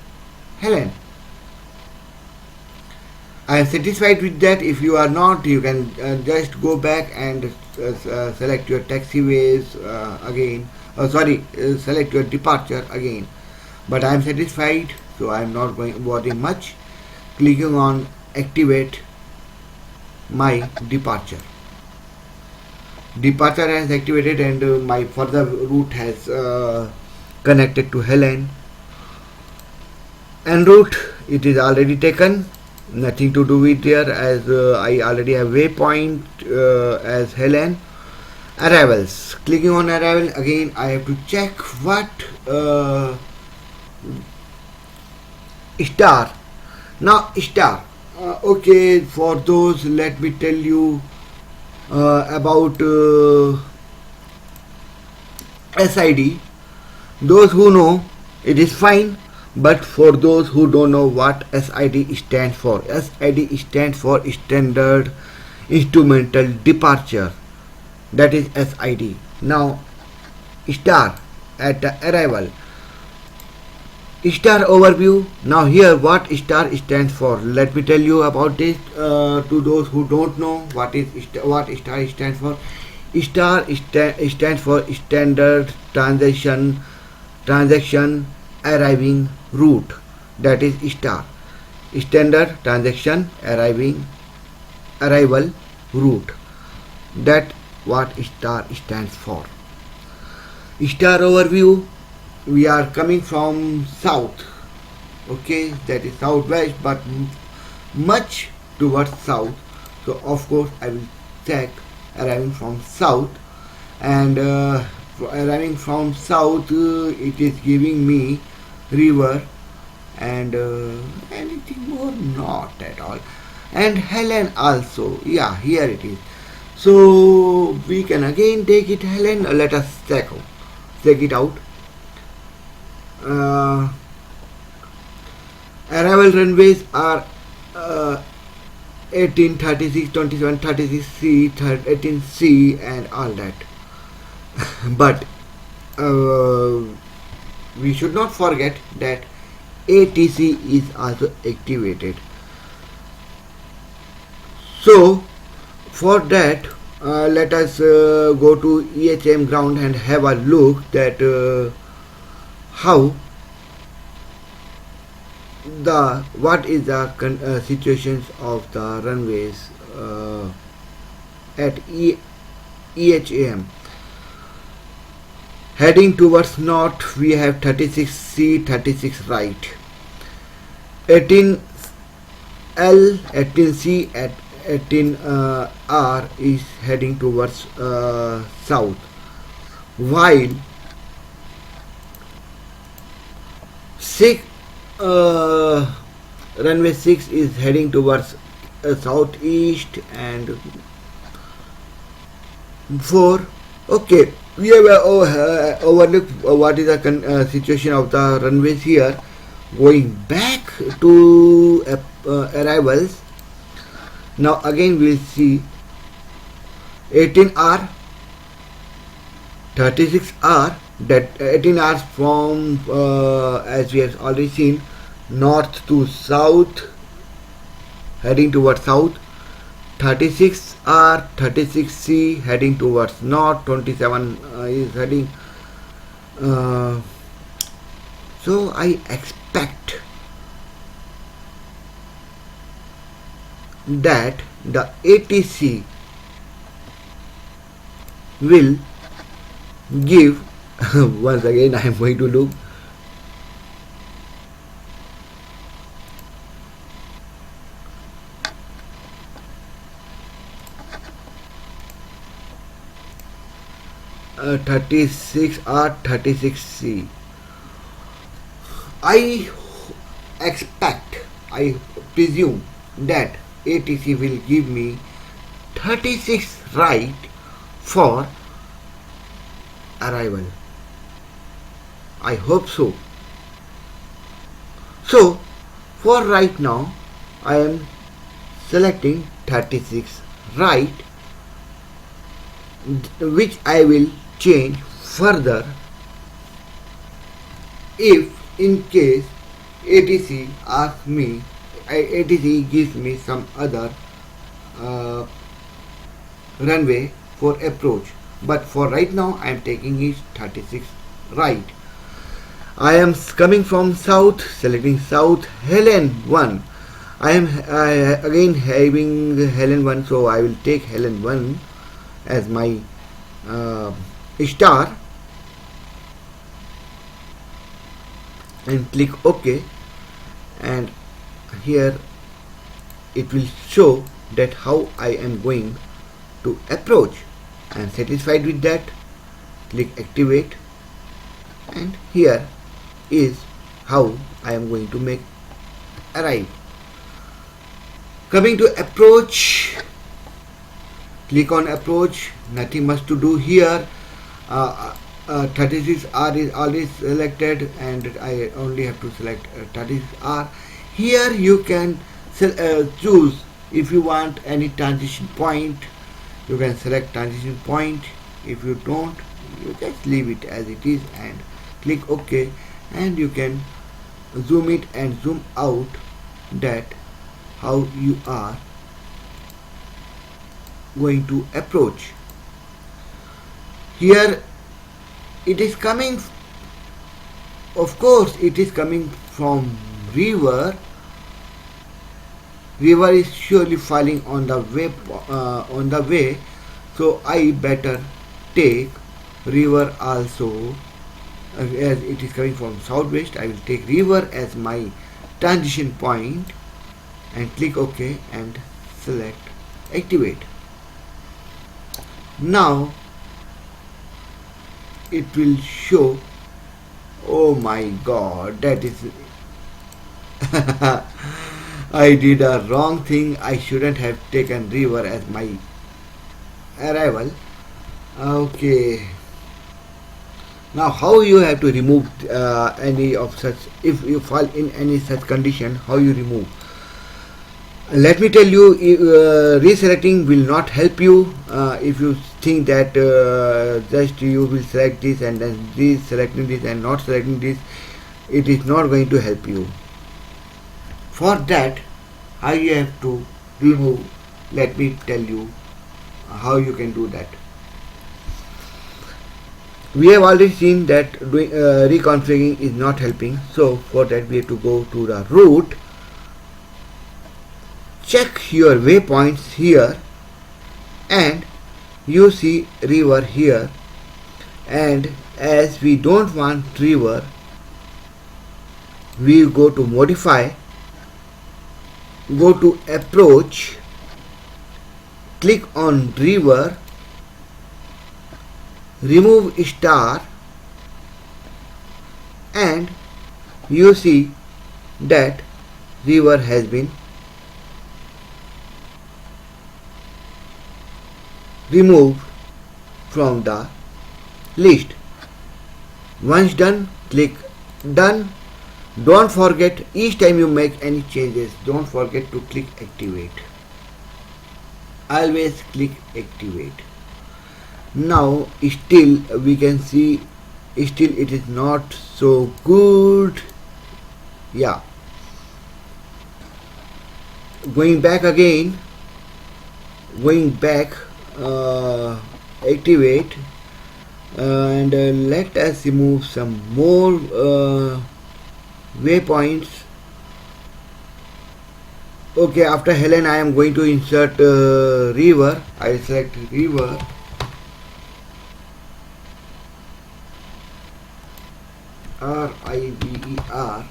Helen. I am satisfied with that. If you are not, you can just go back and select your taxiways again. Select your departure again. But I am satisfied, so I am not going bothering much. Clicking on activate my departure. Departure has activated, and my further route has connected to Helen. En route, it is already taken. Nothing to do with there, as I already have waypoint as Helen. Arrivals. Clicking on arrival again, I have to check what star. Now star. Okay, for those, let me tell you about SID. Those who know, it is fine. But for those who don't know what SID stands for, SID stands for Standard Instrumental Departure. That is SID. Now, star at the arrival. Star overview. Now here what star stands for. Let me tell you about this to those who don't know what star stands for. Star stands for Standard Transaction Arriving Route. That is star. Standard Transaction Arrival Route. That what star stands for. Star overview. We are coming from south. Okay, that is southwest, but much towards south. So of course I will check arriving from south, and arriving from south, it is giving me river and anything more, not at all. And Helen also, yeah, here it is. So we can again take it Helen. Let us check it out. Arrival runways are 18, 36, 27, 36C, 18C, and all that. But we should not forget that ATC is also activated. So for that, let us go to EHM ground and have a look that how what is the situations of the runways at EHM. Heading towards north, we have 36C, 36 right, 18L, 18C, at 18R is heading towards south, while runway 6 is heading towards southeast, and 4. Okay, we have overlooked what is the situation of the runways here. Going back to arrivals, now again we will see 18R, 36R, that 18 hours from as we have already seen, north to south, heading towards south. 36R, 36C heading towards north. 27 is heading. So I expect that the ATC will give once again I am going to look. Uh, 36 or 36C. I presume that ATC will give me 36 right for arrival. I hope so. So for right now I am selecting 36 right, which I will change further if in case ATC gives me some other uh, runway for approach, but for right now I am taking it 36 right. I am coming from south, selecting south, Helen 1. I am again having Helen 1, so I will take Helen 1 as my star and click OK, and here it will show that how I am going to approach. I am satisfied with that. Click activate, and here is how I am going to make arrive. Coming to approach, click on approach. Nothing much to do here. 36R is already selected and I only have to select 36R. Here you can choose if you want any transition point. You can select transition point. If you don't, you just leave it as it is and click OK, and you can zoom it and zoom out that how you are going to approach. Here it is coming, of course it is coming from river. River is surely falling on the way, so I better take river also. As it is coming from southwest, I will take river as my transition point and click OK and select activate. Now it will show, oh my god, that is I did a wrong thing. I shouldn't have taken river as my arrival. Okay, now how you have to remove any of such, if you fall in any such condition, how you remove. Let me tell you, reselecting will not help you. If you think that just you will select this and then this, selecting this and not selecting this, it is not going to help you. For that, how you have to remove, let me tell you how you can do that. We have already seen that reconfiguring is not helping, so for that we have to go to the route, check your waypoints here, and you see river here, and as we don't want river, we go to modify, go to approach, click on river, remove star, and you see that river has been removed from the list. Once done, click done. Don't forget, each time you make any changes, don't forget to click activate. Always click activate. Now still we can see, still it is not so good. Yeah, going back again, going back, activate, and let us remove some more waypoints. Okay, after Helen I am going to insert river. I will select river, RIVER,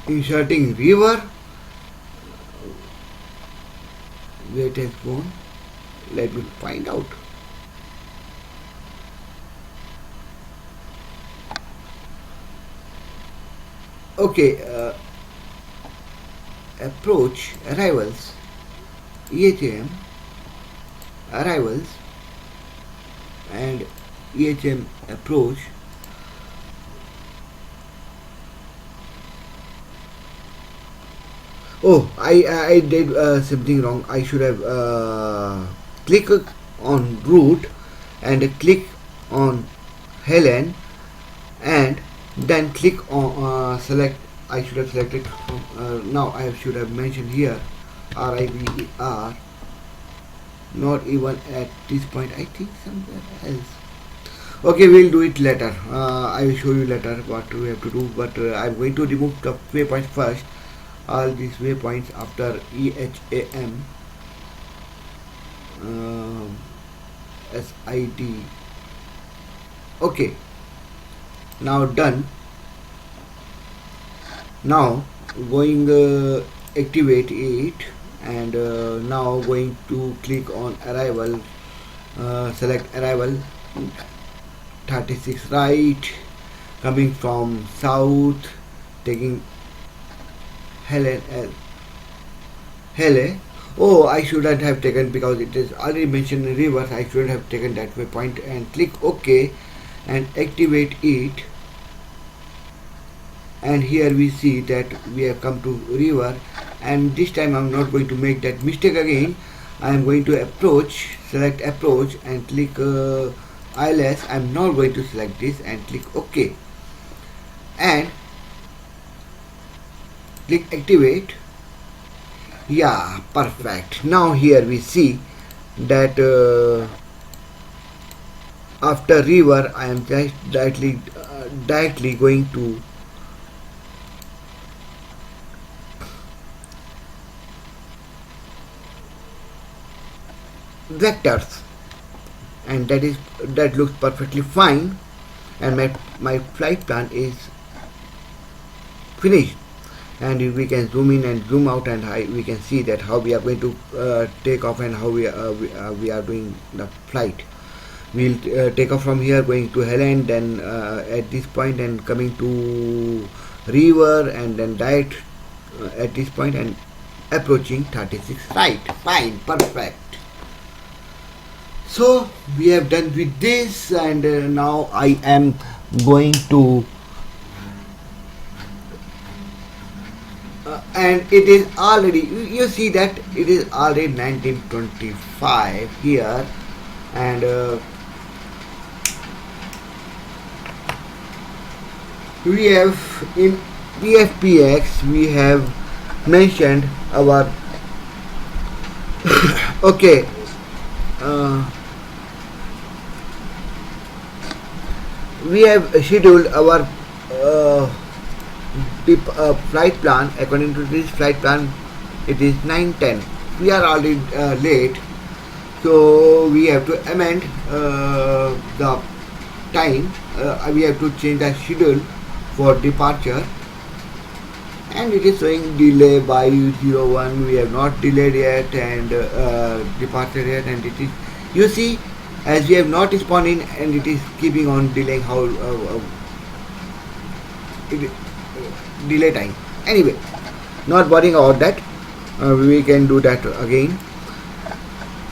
inserting river. Where it has gone, let me find out. Okay, approach arrivals, EHM arrivals and EHM approach. Oh, I did something wrong. I should have click on root and click on Helen and then click on select. I should have selected from, now I should have mentioned here RIVER, not even at this point. I think somewhere else. Okay, we'll do it later. I will show you later what we have to do, but I'm going to remove the waypoints first. All these waypoints after EHAM SID. Okay, now done. Now going activate it, and now going to click on arrival, select arrival 36 right, coming from south, taking Hele. Oh, I shouldn't have taken, because it is already mentioned in reverse. I shouldn't have taken that waypoint, and click OK and activate it. And here we see that we have come to river, and this time I'm not going to make that mistake again. I am going to approach, select approach and click ILS. I'm not going to select this and click OK and click activate. Yeah, perfect. Now here we see that after river I am just directly going to vectors, and that looks perfectly fine, and my flight plan is finished. And if we can zoom in and zoom out, and we can see that how we are going to take off and how we are doing the flight. We'll take off from here, going to Helen, then at this point, and coming to river, and then direct at this point and approaching 36 right. Fine, perfect. So we have done with this, and now I am going to and it is already, you see that it is already 1925 here, and we have in Pfpx we have mentioned our okay, we have scheduled our flight plan. According to this flight plan, it is 9:10. We are already late, so we have to amend the time. We have to change the schedule for departure, and it is showing delay by 01. We have not delayed yet, and departure yet, and it is, you see, as we have not responded, and it is keeping on delaying. How delay time. Anyway, not worrying about that. We can do that again,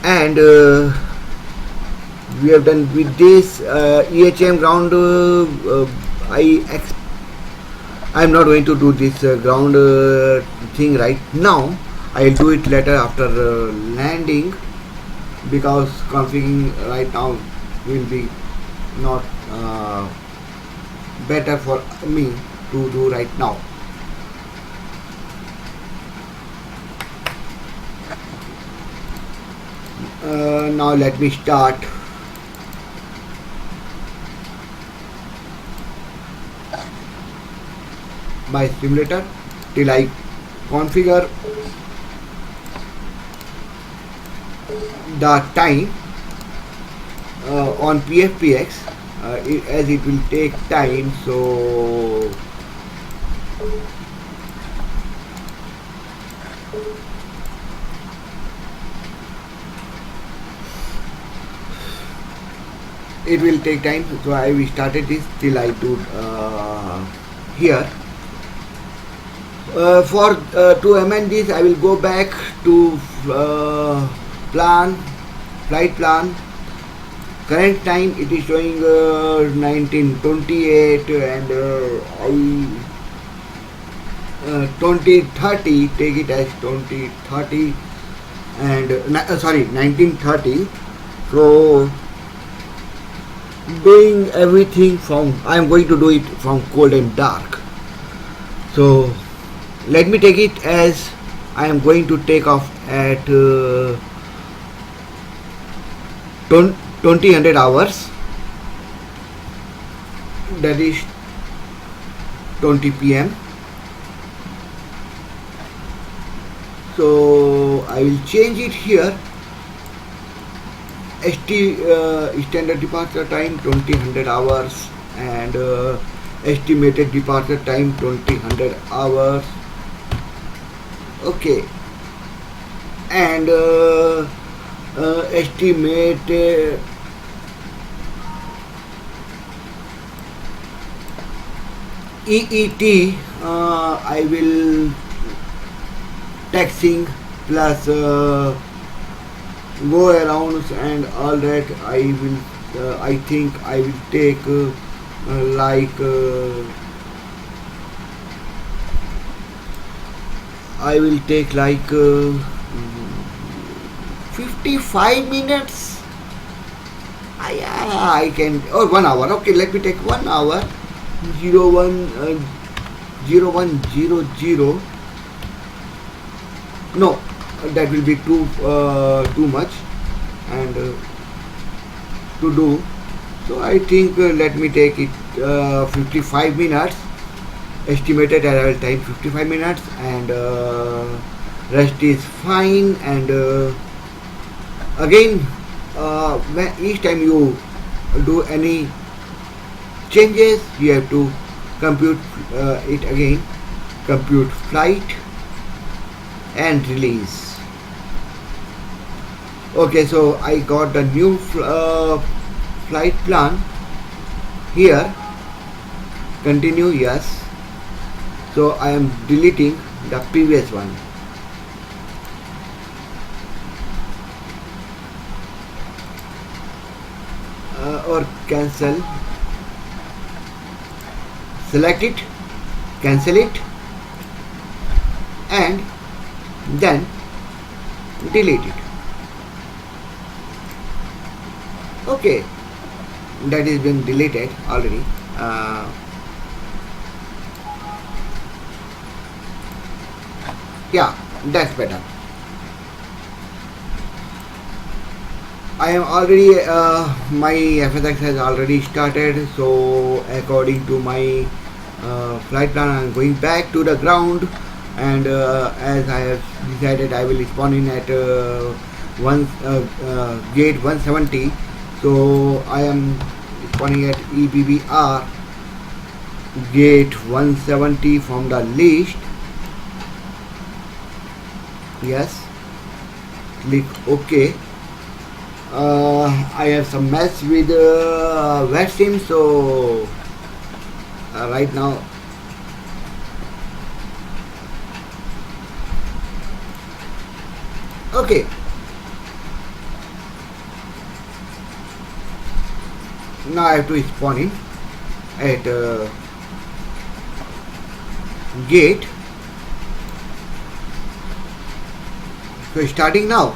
and we have done with this EHM ground. I'm not going to do this ground thing right now. I'll do it later after landing, because configuring right now will be not better for me to do right now. Now let me start. My simulator till I configure the time on Pfpx, as it will take time, so it will take time. So I will started this till I do here. To amend this, I will go back to plan flight plan. Current time it is showing 1928, and I 2030, take it as 2030, and sorry, 1930. So doing everything from, I am going to do it from cold and dark. So let me take it as I am going to take off at 2000 hours, that is 20 p.m. So I will change it here. Standard departure time 2000 hours, and estimated departure time 2000 hours. Okay, and estimated EET, I will taxing plus go arounds and all that. I will I think I will take like I will take like 55 minutes. I can, or 1 hour. Okay, let me take 1 hour. 0100. No, that will be too much and to do. So I think let me take it 55 minutes. Estimated arrival time 55 minutes, and rest is fine. And again, when each time you do any changes, you have to compute it again. Compute flight and release. Okay, so I got the new flight plan here. Continue, yes. So I am deleting the previous one. Or cancel. Select it, cancel it, and then delete it. Okay, that is been deleted already. Yeah, that's better. I am already my Pfpx has already started, so according to my flight plan, I am going back to the ground, and as I have decided, I will spawn in at gate 170. So I am spawning at EBBR gate 170 from the list. Yes, click OK. I have some mess with vaccine, so right now okay. Now I have to spawn in at gate. So starting now.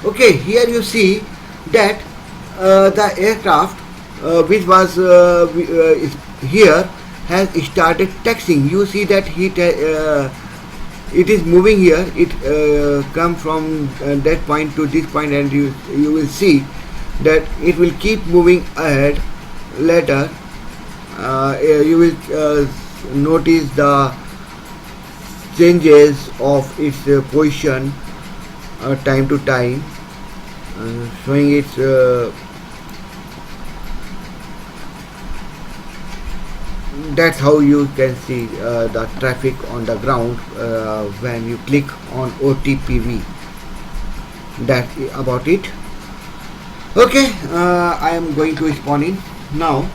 Okay, here you see that the aircraft which was here has started taxiing. You see that it is moving here. It come from that point to this point, and you will see that it will keep moving ahead. Later you will notice the changes of its position time to time, showing its that's how you can see the traffic on the ground when you click on OTPV. That's about it. Okay, I am going to spawn in now.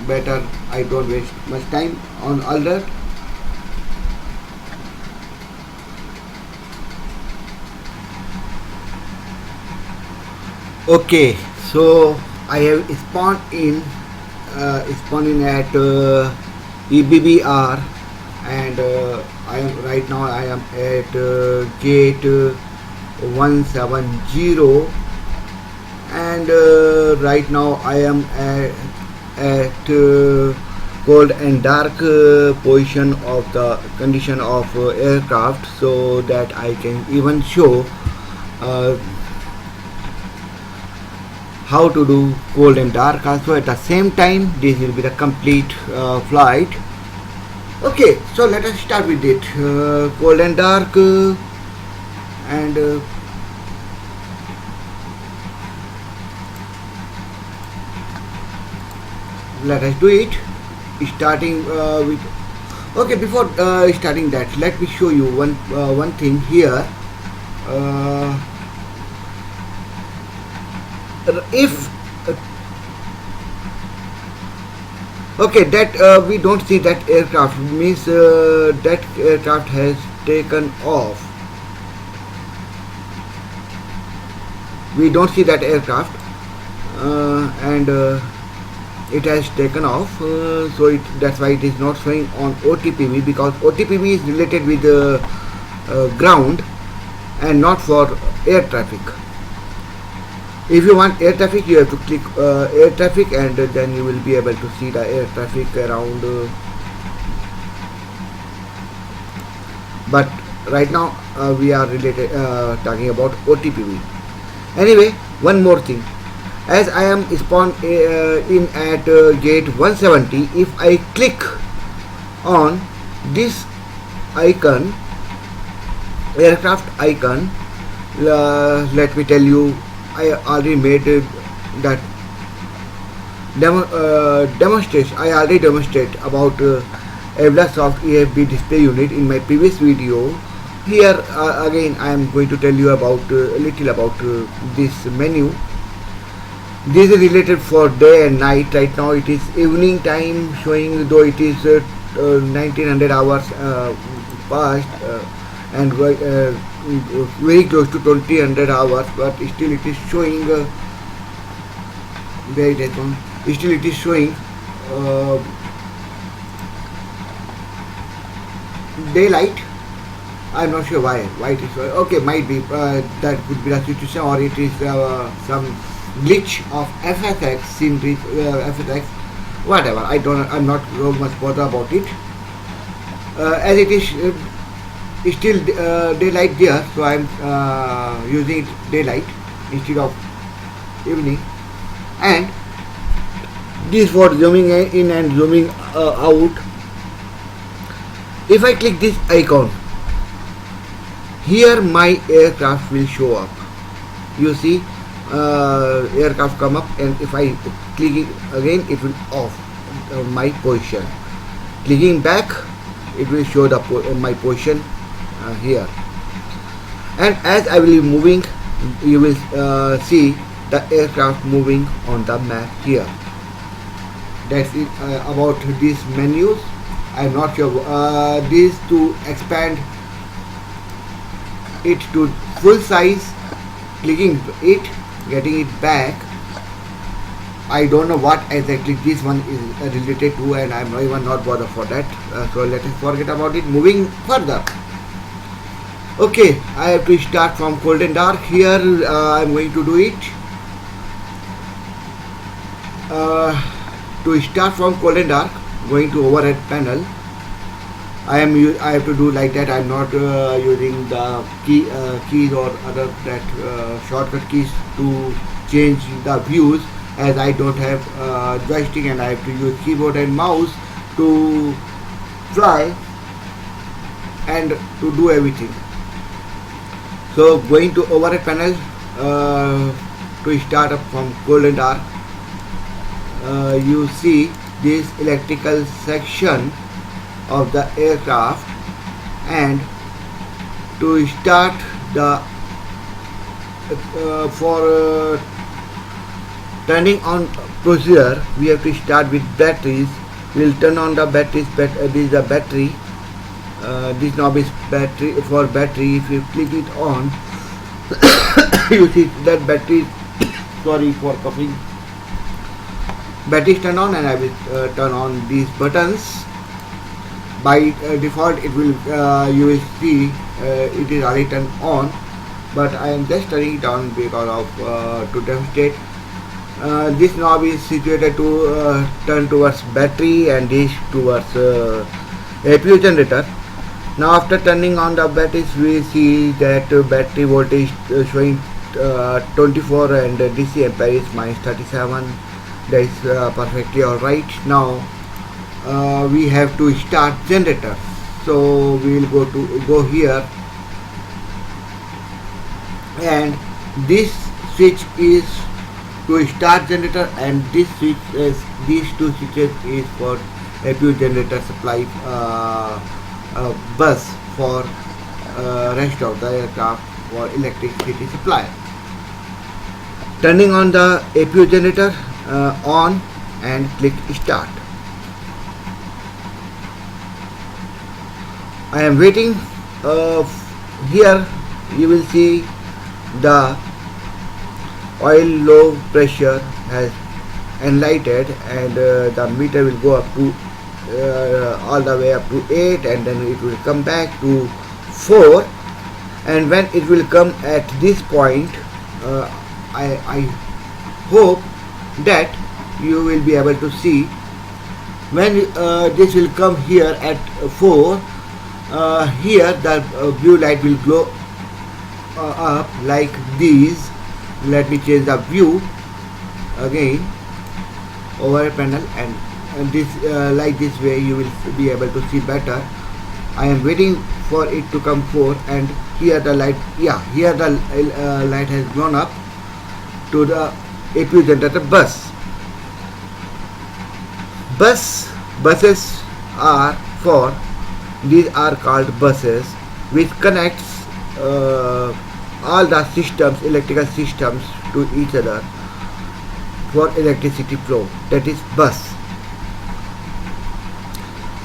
better I don't waste much time on all that. Okay, so I have spawned in at EBBR, and I am at gate 170, and right now I am at cold and dark position of the condition of aircraft, so that I can even show uh, how to do cold and dark also at the same time. This will be the complete flight. Okay, so let us start with it. Cold and dark, and let us do it, starting with. Okay, before starting that, let me show you one thing here. uh, if okay, that we don't see that aircraft, means that aircraft has taken off. We don't see that aircraft, and it has taken off, so that's why it is not showing on OTPV, because OTPV is related with the ground and not for air traffic. If you want air traffic, you have to click air traffic, and then you will be able to see the air traffic around. But right now we are talking about OTPV. Anyway, one more thing. As I am spawned in at gate 170, if I click on this icon, aircraft icon, let me tell you, I already made that demonstration. I already demonstrate about Aivlasoft EFB display unit in my previous video. Here again I am going to tell you about a little about this menu. This is related for day and night. Right now it is evening time showing, though it is 1900 hours past, and very close to 2000 hours, but still it is showing where it is on. Still it is showing daylight. I'm not sure why it is okay. Might be that could be the situation, or it is some glitch of Pfpx scenery, Pfpx, whatever. I'm not so much bothered about it, as it is still daylight there, so I'm using it daylight instead of evening. And this for zooming in and zooming out. If I click this icon, here my aircraft will show up. You see aircraft come up, and if I click it again, it will off my position. Clicking back, it will show the my position here. And as I will be moving, you will see the aircraft moving on the map here. That's it about these menus. I'm not sure this to expand it to full size, clicking it, getting it back. I don't know what exactly this one is related to, and I'm even not bothered for that, so let us forget about it. Moving further. Okay, I have to start from cold and dark. Here I'm going to do it. To start from cold and dark, going to overhead panel. I have to do like that. I'm not using the keys or other that shortcut keys to change the views, as I don't have joystick, and I have to use keyboard and mouse to fly and to do everything. So going to overhead panel, to start up from cold and dark, you see this electrical section of the aircraft, and to start the Turning on procedure, we have to start with batteries. We'll turn on the batteries. This is the battery. This knob is battery for battery. If you click it on, you see that battery. Sorry for coughing. Battery is turned on, and I will turn on these buttons. By default, it will you will see it is already turned on, but I am just turning it on because of to demonstrate. This knob is situated to turn towards battery, and this towards APU generator. Now after turning on the batteries, we see that battery voltage showing 24 and DC ampere is minus 37. That is perfectly alright. Now we have to start generator. So we will go here, and this switch is to start generator, and this switch is, these two switches is for APU generator supply bus for rest of the aircraft for electricity supply. Turning on the APU generator on, and click start. I am waiting. Here you will see the oil low pressure has enlightened, and the meter will go up to all the way up to 8, and then it will come back to 4, and when it will come at this point, I hope that you will be able to see when this will come here at 4. Here the blue light will glow up like these. Let me change the view again over panel, and this like this way you will be able to see better. I am waiting for it to come 4, and here the light, here the light has gone up to the APU generator bus. Buses are for, these are called buses, which connects all the systems, electrical systems to each other for electricity flow. That is bus.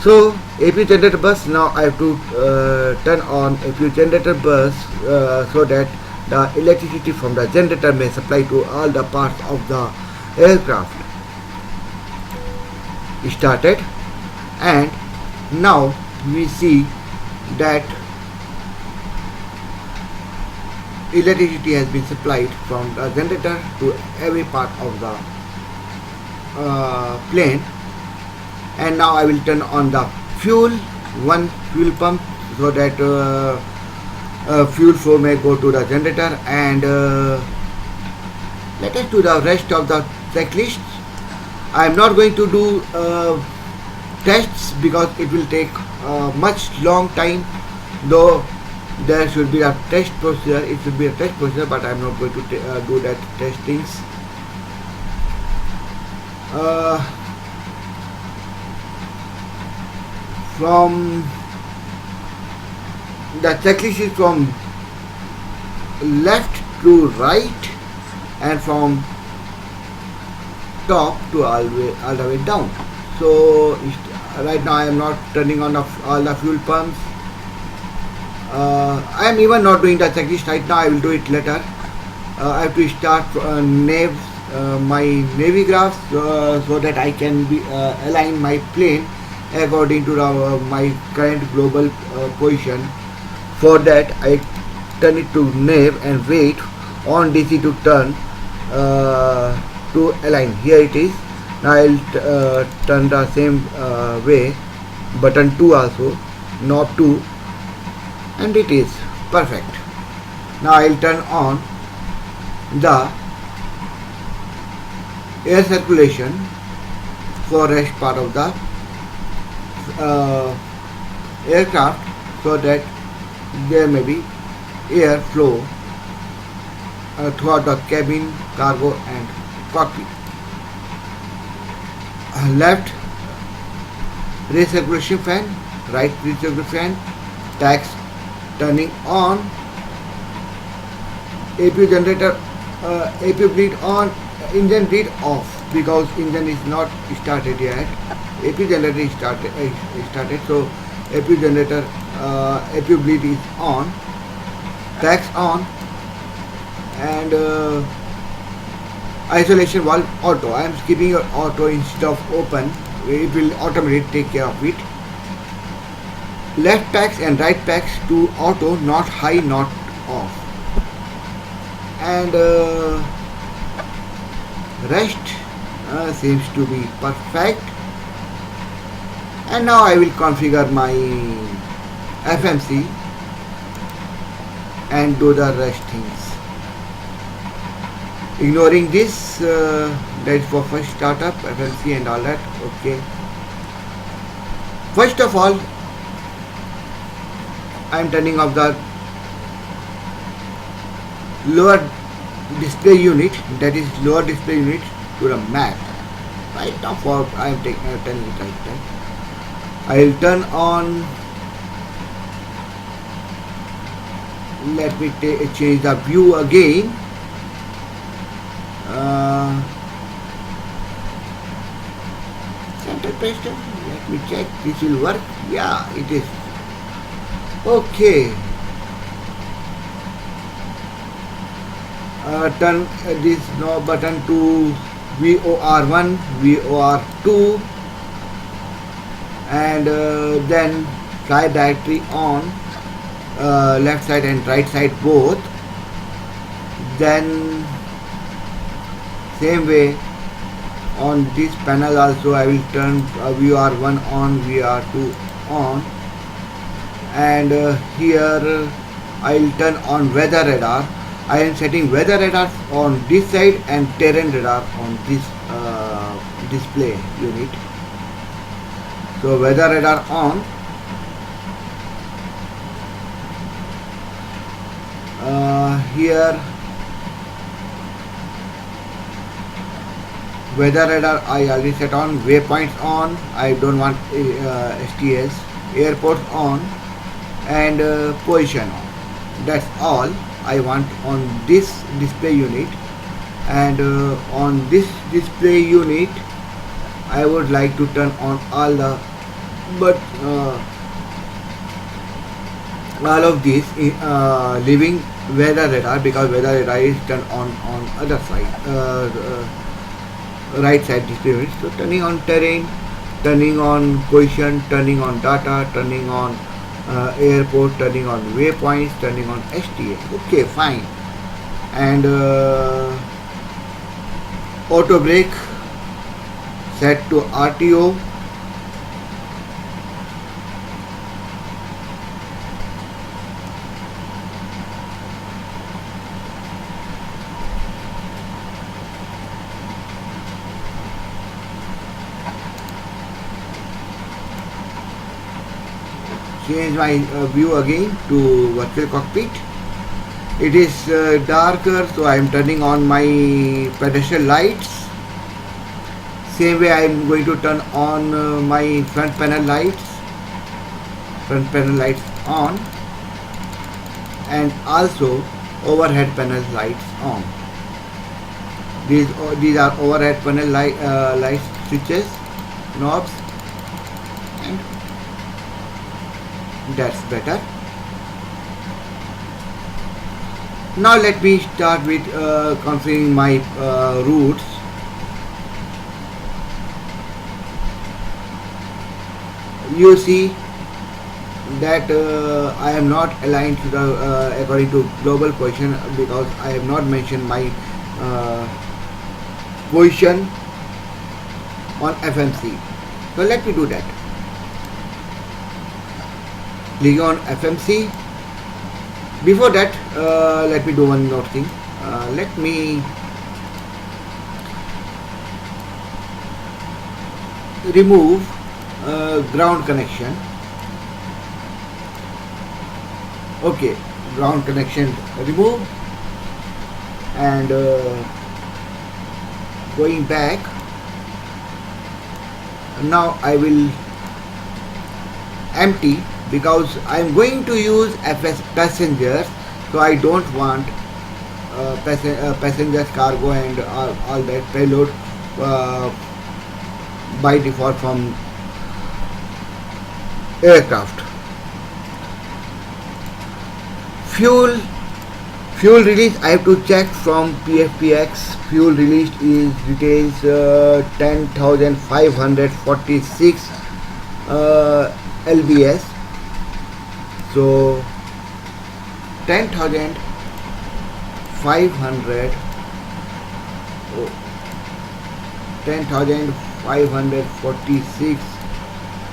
So APU generator bus, now I have to turn on APU generator bus so that the electricity from the generator may supply to all the parts of the aircraft. Started, and now we see that electricity has been supplied from the generator to every part of the plane. And now I will turn on the one fuel pump, so that fuel flow may go to the generator, and let us do the rest of the checklist. I am not going to do tests because it will take much long time, though there should be a test procedure. It should be a test procedure, but I am not going to do that testings. From the checklist is from left to right, and from top to all the way down. So right now I am not turning on all the fuel pumps. I am even not doing the checklist right now. I will do it later. I have to start my navy graphs so that I can align my plane according to my current global position. For that, I turn it to nav and wait on DC to turn to align. Here it is. Now I will turn the same way, button 2 also, knob 2, and it is perfect. Now I will turn on the air circulation for rest part of the aircraft, so that there may be air flow throughout the cabin, cargo and cockpit. Left recirculation fan, right recirculation fan, tax turning on, APU generator, APU bleed on, engine read off because engine is not started yet. AP generator is started, so AP generator AP bleed is on, packs on, and isolation valve auto. I am skipping your auto instead of open. It will automatically take care of it. Left packs and right packs to auto, not high, not off. And rest seems to be perfect. And now I will configure my FMC and do the rest things. Ignoring this, that is for first startup, FMC and all that. Okay. First of all, I am turning off the lower display unit, that is lower display unit, to the max. Right now, for I am turning it right there. I will turn on. Let me change the view again. Center pressure. Let me check. This will work. Yeah, it is. Okay. Turn this knob button to VOR1, VOR2, and then try directory on left side and right side both. Then same way on this panel also I will turn VOR1 on, VOR2 on, and here I will turn on weather radar. I am setting weather radar on this side and terrain radar on this display unit. So weather radar on. Here weather radar I already set on, waypoints on, I don't want STS, airports on, and position on. That's all I want on this display unit. And on this display unit I would like to turn on all the all of these leaving weather radar, because weather radar is turned on other side, right side display unit. So turning on terrain, turning on position, turning on data, turning on airport, turning on waypoints, turning on STA. Okay, fine. And auto brake set to RTO. Change my view again to virtual cockpit. It is darker, so I am turning on my pedestrian lights. Same way I am going to turn on my front panel lights. Front panel lights on, and also overhead panel lights on. These are overhead panel light switches, knobs, and that's better. Now let me start with configuring my routes. You see that I am not aligned to the according to global position, because I have not mentioned my position on FMC. So let me do that. Click on FMC. Before that, let me do one more thing. Let me remove ground connection. Okay, ground connection removed, and going back. Now I will empty, because I am going to use FS passengers, so I don't want passengers, cargo, and all that payload uh, by default from aircraft. Fuel fuel release, I have to check from Pfpx. Fuel released is details 10,546 lbs. So 10,500 10,546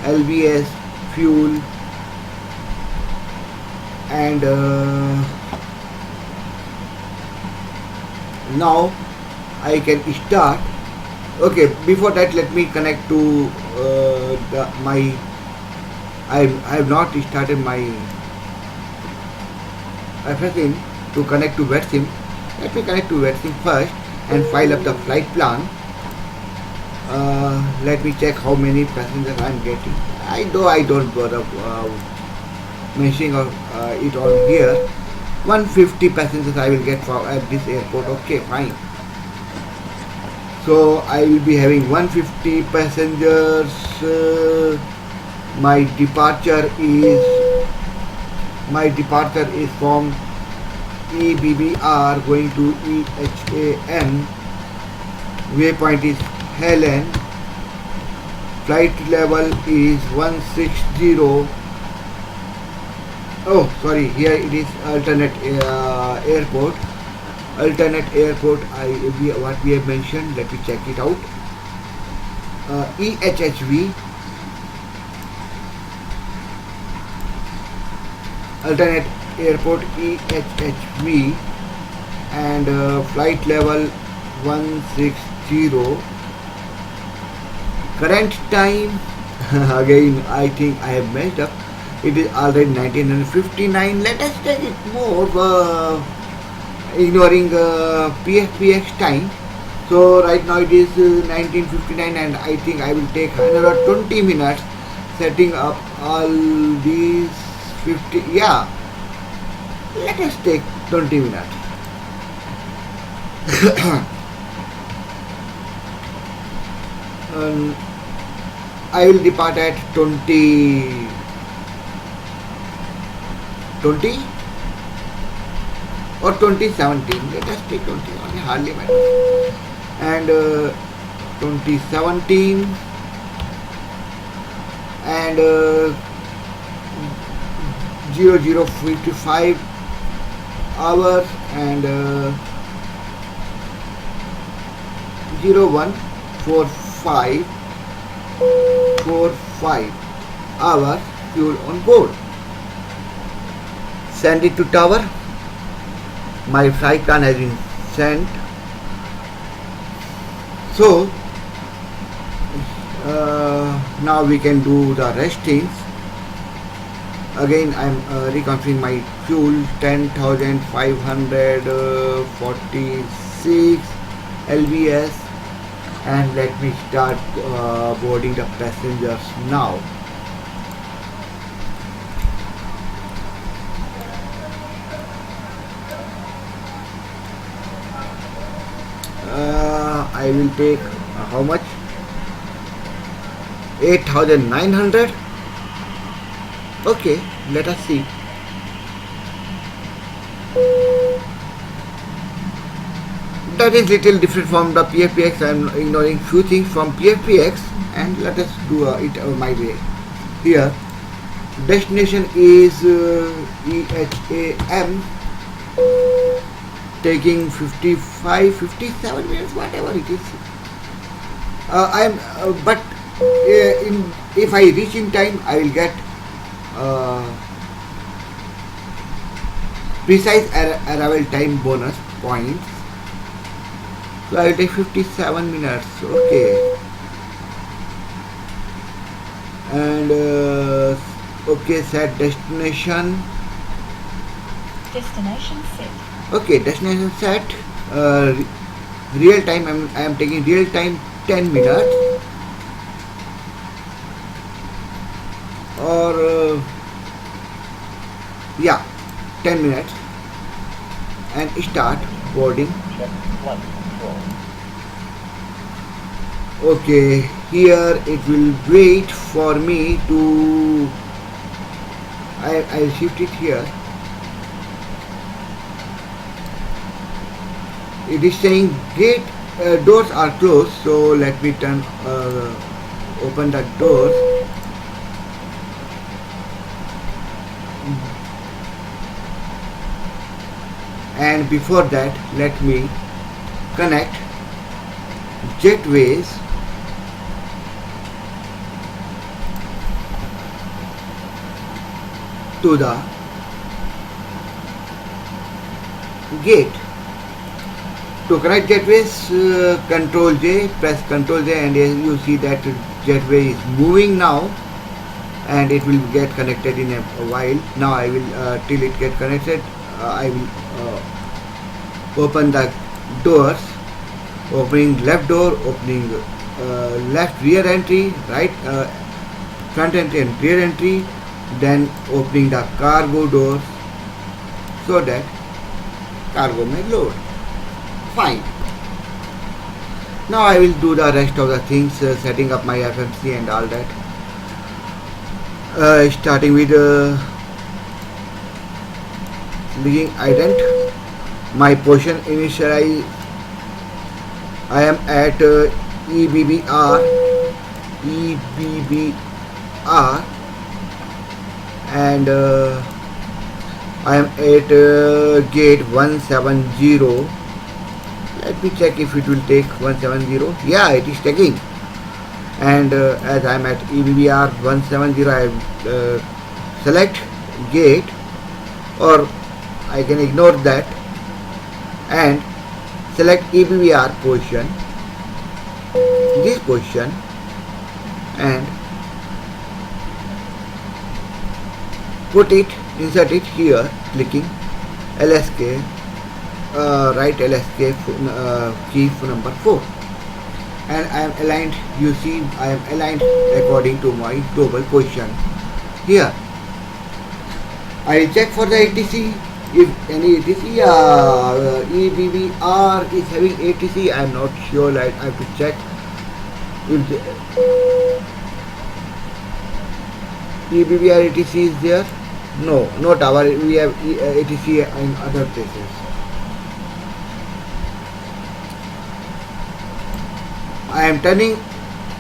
lbs fuel, and now I can start. Okay, before that let me connect to my I have not started my FSIM to connect to VetSim. Let me connect to VetSim first and file up the flight plan. Let me check how many passengers I am getting. I don't bother mentioning it on here. 150 passengers I will get at this airport. Okay, fine. So I will be having 150 passengers. My departure is from EBBR going to EHAM. Waypoint is Helen. Flight level is 160. Oh, sorry, here it is alternate airport. Alternate airport, what we have mentioned, let me check it out. EHHV. Alternate airport EHHV, and flight level 160. Current time, again I think I have messed up. It is already 1959. Let us take it more, ignoring Pfpx time. So right now it is 1959, and I think I will take another 20 minutes setting up all these 50. Yeah, let us take 20 minutes. I will depart at 20 or 2017. Let us take 20, only hardly matters. And 2017 and 0055 hours and 0145 hours fuel on board. Send it to tower. My flight plan has been sent. So now we can do the restings. Again I am reconfirming my fuel, 10,546 lbs, and let me start boarding the passengers now. I will take how much? 8,900. Okay, let us see. That is little different from the Pfpx. I am ignoring few things from Pfpx, and let us do it my way. Here, destination is EHAM. Taking 57 minutes, whatever it is. If I reach in time, I will get precise arrival time bonus points. So I will take 57 minutes. Okay. And okay, set destination. Destination set. Okay, destination set. Real time, I am taking real time 10 minutes, or yeah, 10 minutes, and start. boarding. Check flight control. Okay, here it will wait for me to. I'll shift it here. It is saying gate doors are closed, so let me open the doors. And before that, let me connect jetways to the gate. To connect gateways, Control J, press Control J, and you see that gateway is moving now, and it will get connected in a while. Now I will till it get connected. I will open the doors. Opening left door, opening left rear entry, right front entry and rear entry, then opening the cargo doors so that cargo may load. Fine. Now I will do the rest of the things, setting up my FMC and all that. Starting with leading ident. My position initially I am at EBBR, and I am at gate 170. Let me check if it will take 170. Yeah, it is taking. And as I am at EBBR 170, I select gate, or I can ignore that and select EBBR position, this position, and insert it here, clicking LSK, right LSK key for number 4, and I am aligned. You see, I am aligned according to my global position. Here I will check for the ATC. If any ATC, EBBR is having ATC, I am not sure. I have to check if the EBBR ATC is there. No, no tower. We have ATC in other places. I am turning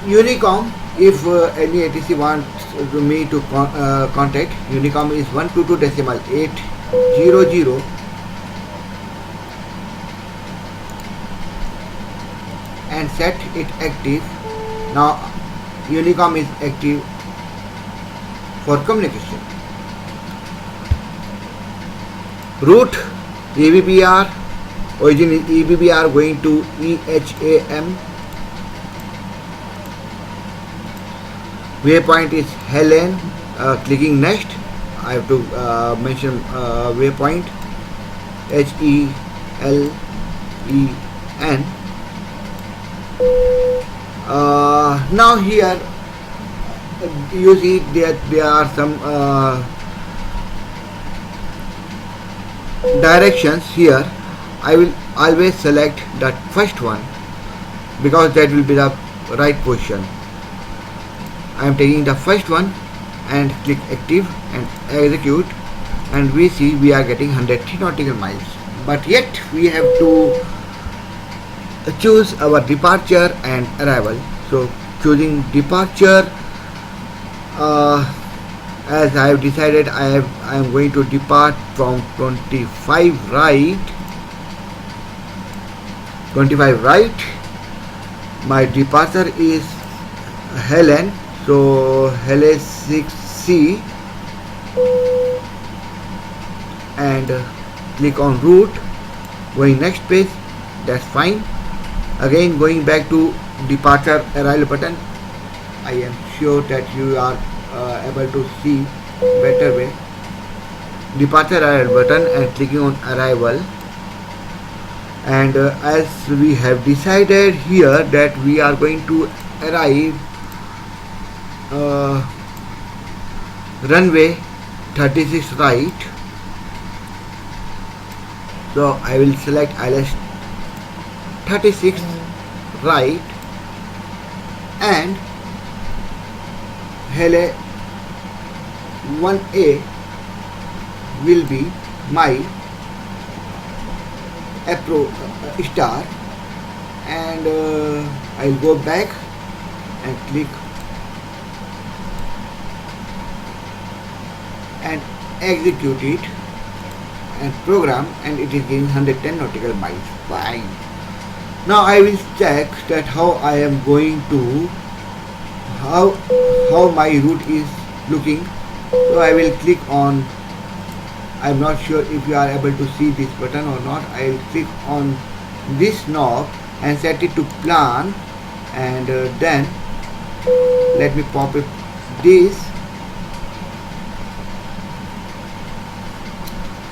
Unicom. If any ATC wants me to contact, Unicom is 122.800, and set it active. Now Unicom is active for communication. Route EBBR, origin is EBBR going to EHAM. Waypoint is Helen. Clicking next, I have to mention waypoint, HELEN. Now here you see that there are some directions here. I will always select that first one because that will be the right position. I am taking the first one and click active and execute, and we see we are getting 103 nautical miles. But yet we have to choose our departure and arrival. So choosing departure, as I have decided, I am going to depart from 25 right. My departure is Helen. So Helen 6C, and click on route, going next page. That's fine. Again going back to departure arrival button. I am sure that you are able to see better way. Departure arrival button and clicking on arrival, and as we have decided here that we are going to arrive runway 36 right. So I will select ILS 36 right, and Hele 1A will be my star, and I'll go back and click and execute it and program, and it is giving 110 nautical miles. Fine. Now I will check that how I am going to how my route is looking. So I will click on, I'm not sure if you are able to see this button or not. I will click on this knob and set it to plan, and then let me pop it this,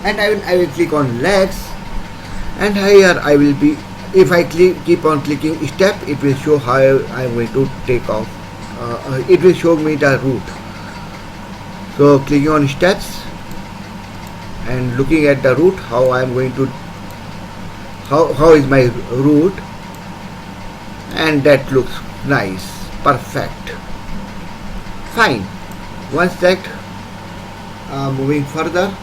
and I will click on legs, and here I will be, if I keep on clicking step, it will show how I am going to take off. It will show me the route. So clicking on steps and looking at the route, how I am going to, how is my route, and that looks nice, perfect, fine. Once that, moving further,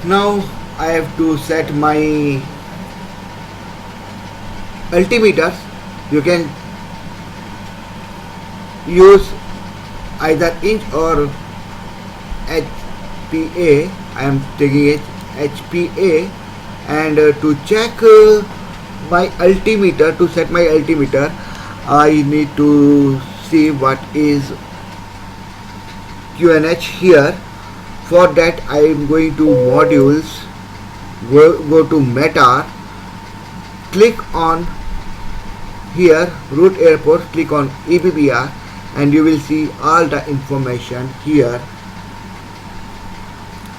now I have to set my altimeters. You can use either inch or HPA. I am taking it HPA, and to check my altimeter, to set my altimeter, I need to see what is QNH here. For that I am going to modules, go to meta, click on here route airport, click on EBBR, and you will see all the information here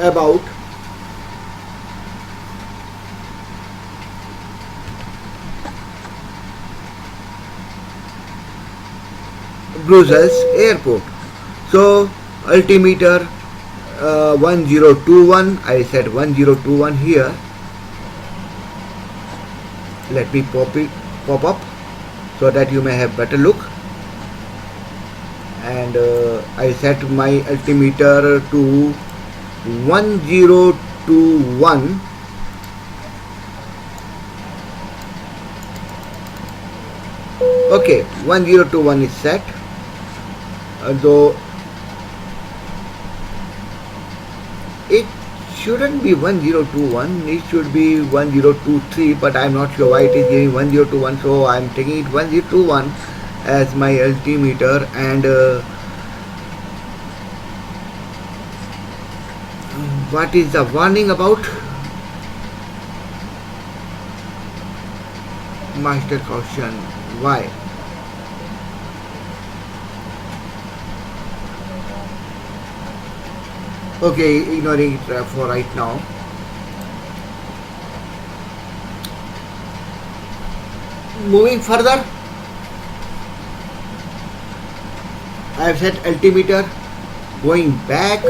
about Brussels airport. So altimeter 1021, I said 1021 here. Let me pop up so that you may have better look, and I set my altimeter to 1021. Okay, 1021 is set, though it shouldn't be 1021, it should be 1023, but I'm not sure why it is giving 1021, so I'm taking it 1021 as my altimeter. And what is the warning about? Master caution. Why? Okay, ignoring it for right now. Moving further, I have set altimeter, going back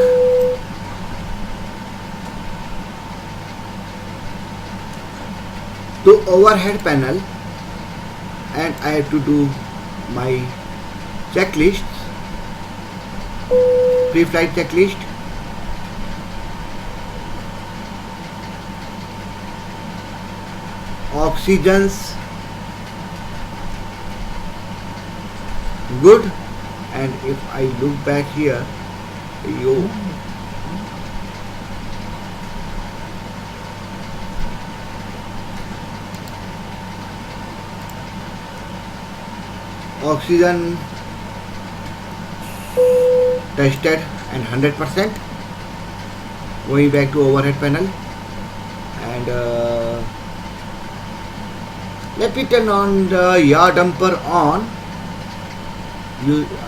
to overhead panel, and I have to do my checklists, pre-flight checklist. Oxygens good, and if I look back here, oxygen tested and 100%. Going back to overhead panel, and let me turn on the yaw dumper on.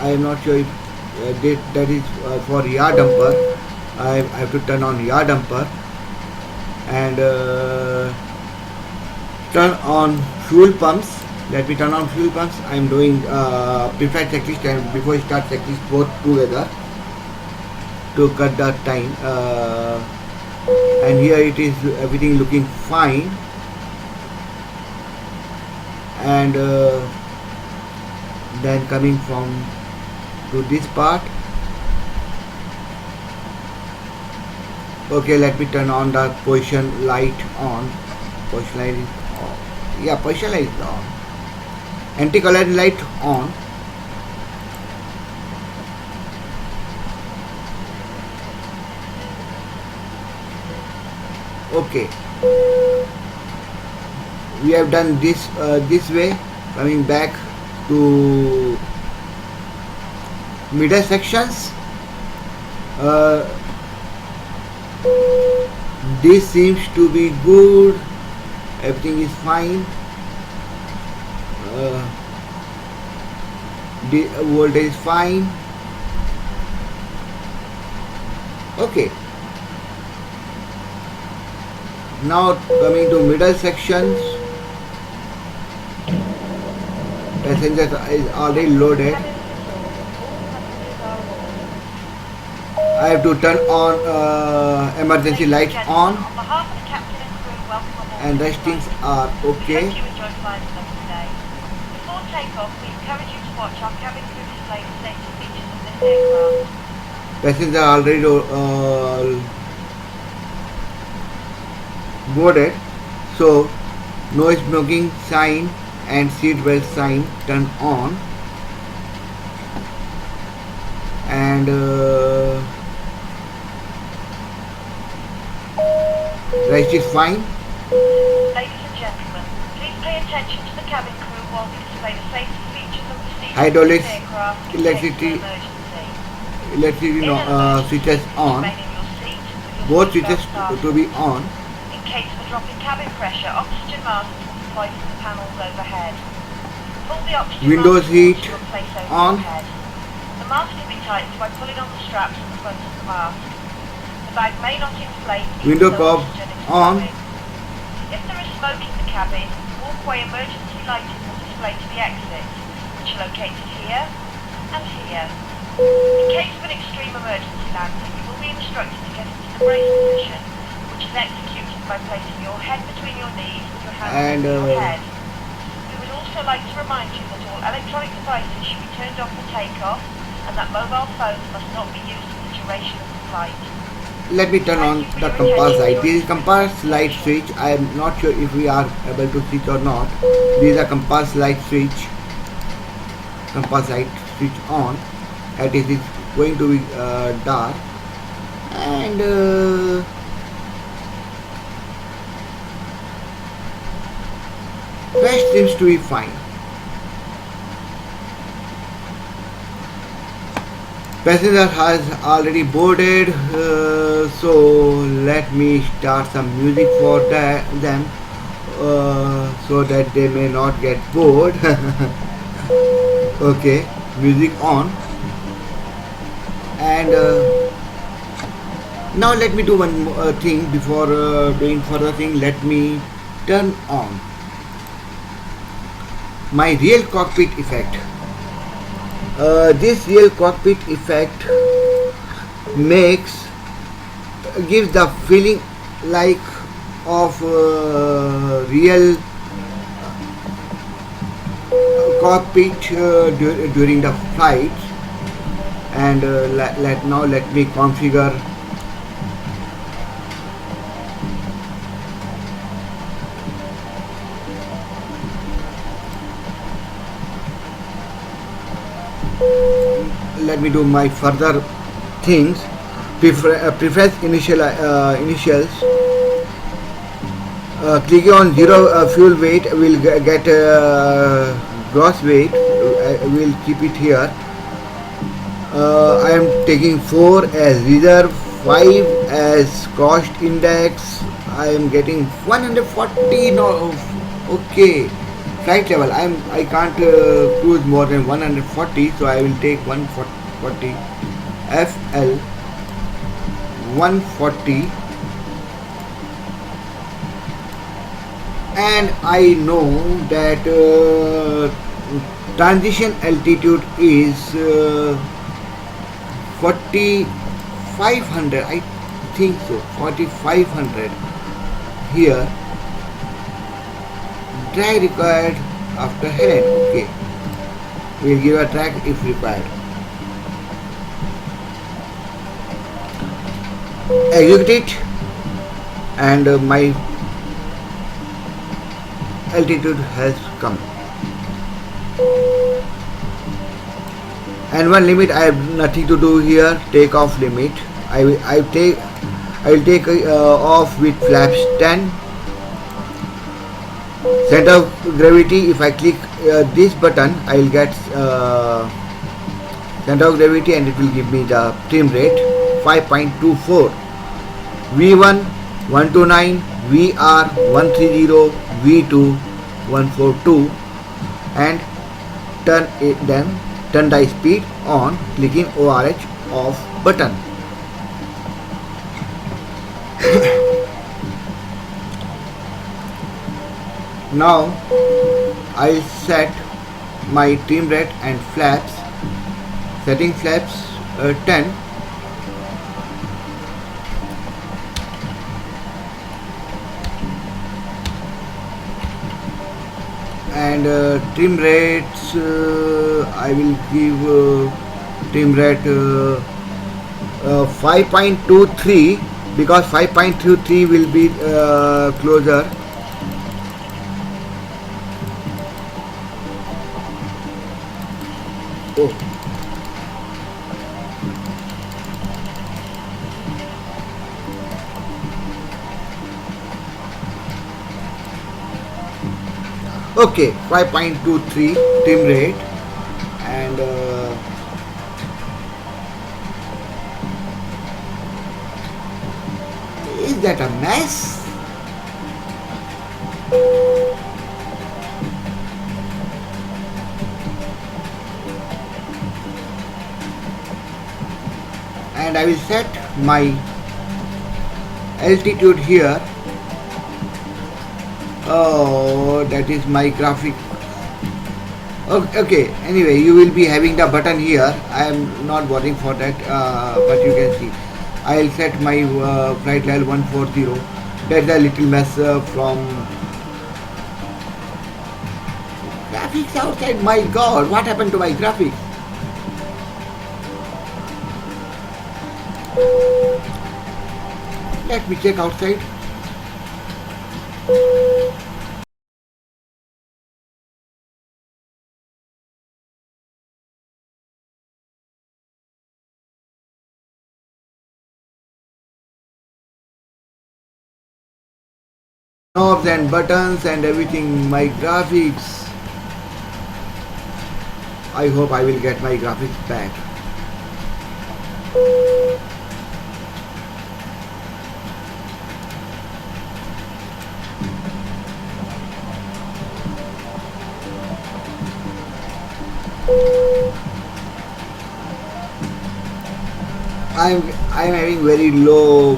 I am not sure if that is for yaw dumper. I have to turn on yaw dumper, and turn on fuel pumps. Let me turn on fuel pumps. I am doing pre-flight checklist, and before I start checklist both together. to cut the time. And here it is everything looking fine, and then coming from to this part. Okay, let me turn on the position light on. Position light is on. Yeah, position light is on. Anti-color light on. Okay, we have done this way. Coming back to middle sections, this seems to be good, everything is fine, the voltage is fine. Okay, now coming to middle sections, passenger is already loaded. I have to turn on emergency lights on, and rest things are okay. Before takeoff, we encourage you to watch our cabin crew display the safety features of this aircraft. Passengers are already boarded, so no smoking sign and seat belt sign turn on, and rest is fine. Ladies and gentlemen, please pay attention to the cabin crew while we display the safety features and procedures Hydraulics, of this aircraft in case of electricity, an emergency. electricity In an emergency, switches on. remain in your seat with your Both seatbelt switches to be on. In case of a drop in cabin pressure, oxygen masks will be supplied from the panels overhead. Pull the oxygen Windows mask heat to a place over on. your head. The mask can be tightened by pulling on the straps at the front of the mask. The bag may not inflate even Window though pop oxygen is on. flowing. If there is smoke in the cabin, walkway emergency lighting will display to the exits, which are located here and here. In case of an extreme emergency landing, you will be instructed to get into the brace position, which is executed by placing your head between your knees with your hands And, over your head. We would also like to remind you that all electronic devices should be turned off for takeoff, and that mobile phones must not be used for the duration of the flight. Let me turn on the compass light. This is compass light switch. I am not sure if we are able to switch or not. This is a compass light switch. Compass light switch on. That is, it's going to be dark, and rest seems to be fine. Passenger has already boarded, so let me start some music for them, so that they may not get bored. Okay, music on, and now let me do one more thing before doing further thing. Let me turn on my real cockpit effect. This real cockpit effect gives the feeling like of real cockpit during the flight. And now let me configure let me do my further things. Preference initials. Clicking on zero fuel weight will get gross weight. I will keep it here. I am taking 4 as reserve, 5 as cost index. I am getting 140 now. Okay, flight level. I can't cruise more than 140, so I will take 140 FL 140, and I know that transition altitude is 45 4500, I think so, 4500 here. Drag required after Helen. Okay, we'll give a drag if required. Execute it, and my altitude has come. And one limit I have nothing to do here. Takeoff limit. I will take off with flaps 10. Center of gravity. If I click this button, I will get center of gravity, and it will give me the trim rate 5.24. V1 129, VR 130, V2 142, and turn the speed on clicking ORH off button. Now I'll set my trim rate and flaps. Setting flaps 10. And trim rates, I will give trim rate 5.23, because 5.23 will be closer. Oh. Okay, 5.23 trim rate, and is that a mess? And I will set my altitude here. Oh, that is my graphic. Okay, anyway, you will be having the button here. I am not bothering for that, but you can see I will set my flight level 140. That's a little mess from graphics outside. My god, what happened to my graphics? Let me check outside. Knobs and buttons and everything, my graphics. I hope I will get my graphics back. I'm having very low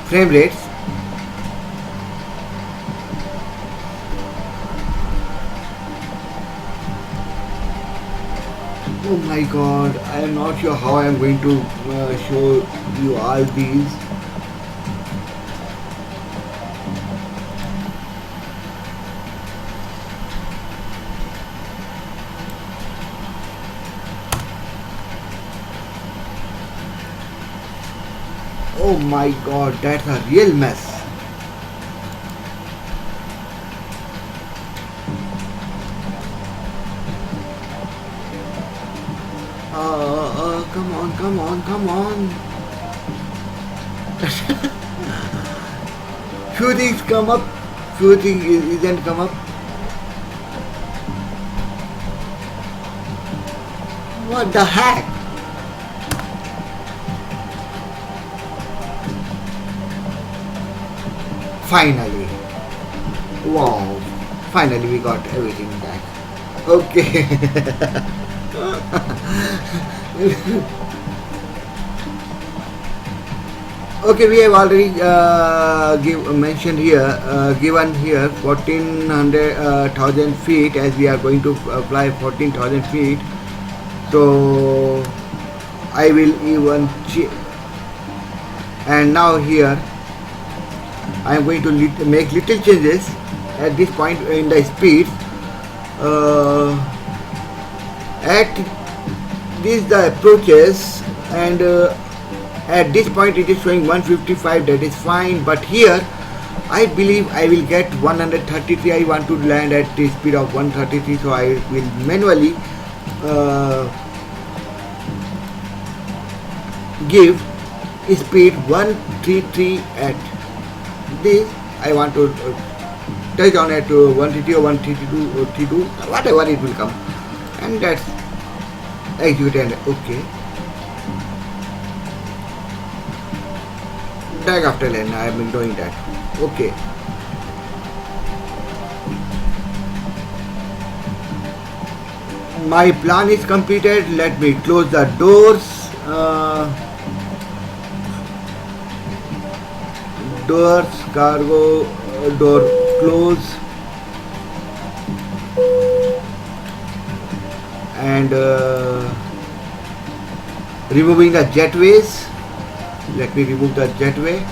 frame rates. Oh my god, I am not sure how I am going to show you all these. Oh my god, that's a real mess. Come on. Few things come up, few things isn't come up. What the heck? Finally. Wow. Finally we got everything back. Okay. Okay, we have already mentioned here, given here 14,000 feet, as we are going to fly 14,000 feet. So I will even and now here I am going to make little changes at this point in the speed. At these the approaches, and at this point it is showing 155, that is fine, but here I believe I will get 133. I want to land at the speed of 133, so I will manually give speed 133 at this. I want to touch on at 130 or 132 or 32, whatever it will come, and that's execute and okay. Tag after line, I have been doing that. Okay. My plan is completed. Let me close the doors. Doors, cargo, door close, and removing the jetways. Let me remove the jetway.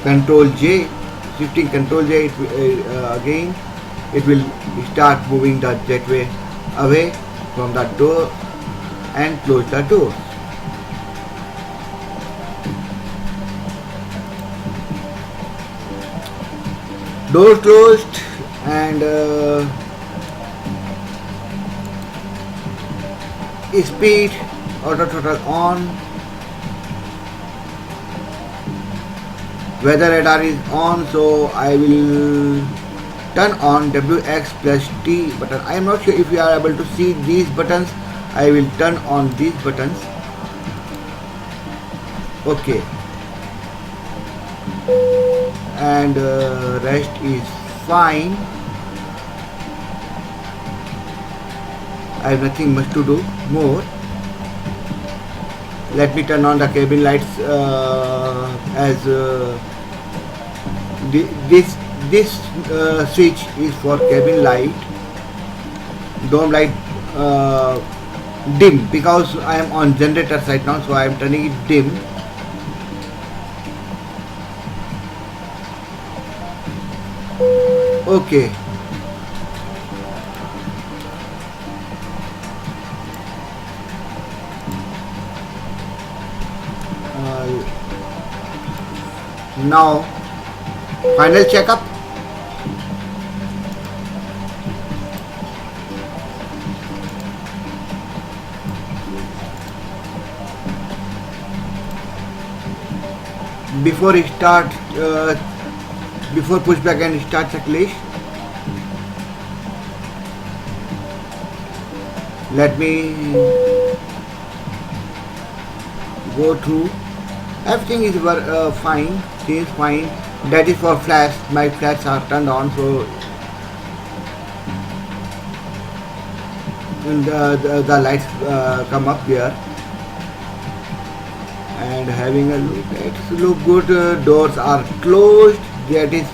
Control J, shifting Control J, again it will start moving the jetway away from the door and close the door. Door closed, and speed auto throttle on. Weather radar is on, so I will turn on WX plus T button. I am not sure if you are able to see these buttons. I will turn on these buttons. Okay, and rest is fine. I have nothing much to do more. Let me turn on the cabin lights as this switch is for cabin light. Dome light dim, because I am on generator side now, so I am turning it dim. Okay. Now final checkup. Before start, before pushback and start checklist, let me go through. Everything is fine, seems fine. That is for flash. My flashes are turned on, so the lights come up here. And having a look, it look good. Doors are closed. That is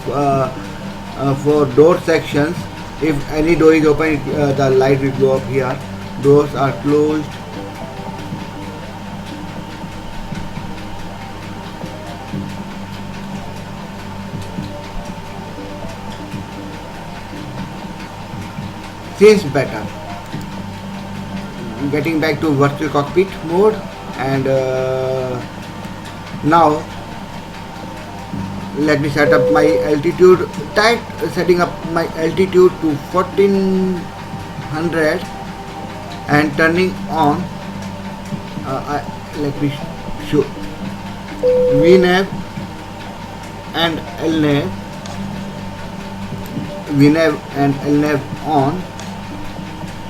for door sections. If any door is open, the light will go up here. Doors are closed. Seems better. Getting back to virtual cockpit mode, and now let me set up my altitude. Setting up my altitude to 1400 and turning on. Let me show VNAV and LNAV. VNAV and LNAV on.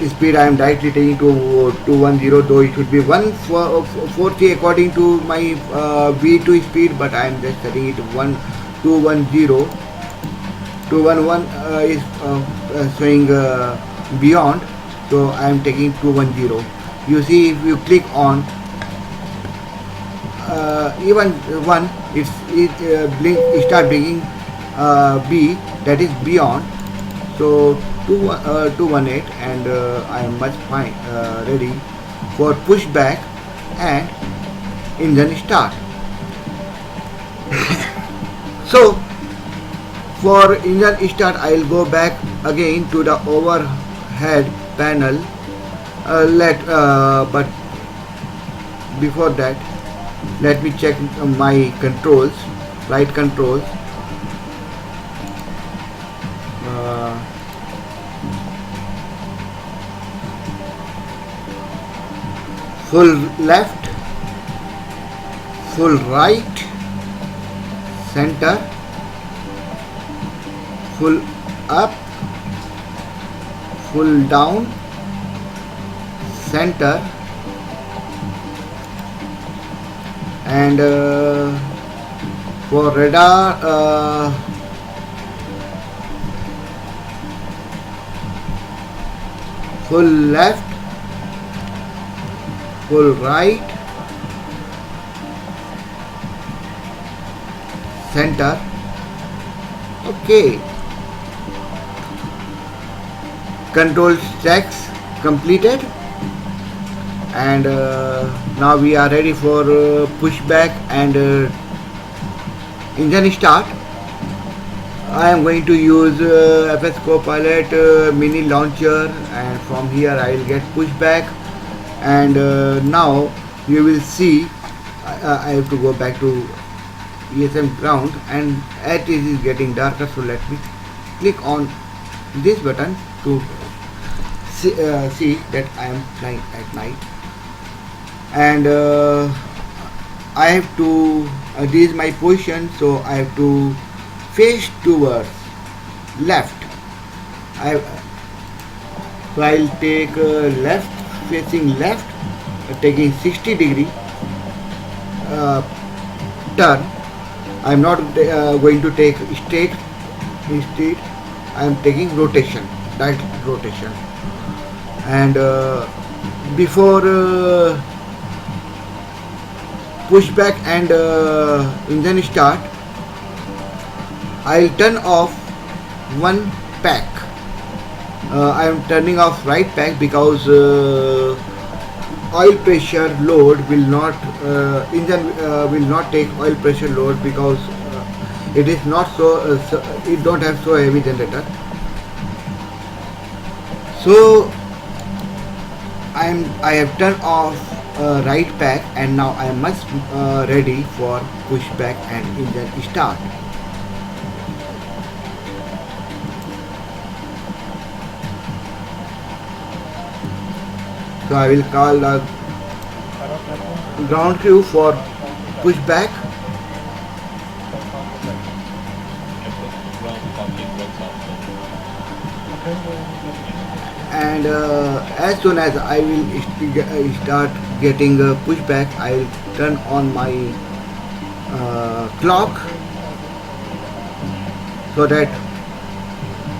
Speed I am directly taking to 210, though it should be 140 according to my V2 speed, but I am just setting it 210. 211 is showing beyond, so I am taking 210. You see, if you click on even one, it start blinking B, that is beyond. So 218, and I am much fine ready for pushback and engine start. So for engine start, I will go back again to the overhead panel. But before that, let me check my controls, flight controls. Full left, full right, center, full up, full down, center, and for radar, full left, full right, center. Okay, control checks completed, and now we are ready for pushback and engine start. I am going to use FS Copilot mini launcher, and from here I will get pushback. And now you will see I have to go back to ESM ground, and as it is getting darker, so let me click on this button to see that I am flying at night. And I have to this is my position, so I have to face towards left. So I will take left, facing left, taking 60-degree turn. I am not going to take straight. Instead, I am taking rotation, right rotation. And before pushback and engine start, I will turn off one pack. I am turning off right pack because oil pressure load will not engine will not take oil pressure load, because it is not it don't have so heavy generator. So I have turned off right pack, and now I am much ready for pushback and engine start. So I will call the ground crew for pushback. And as soon as I will start getting pushback, I will turn on my clock so that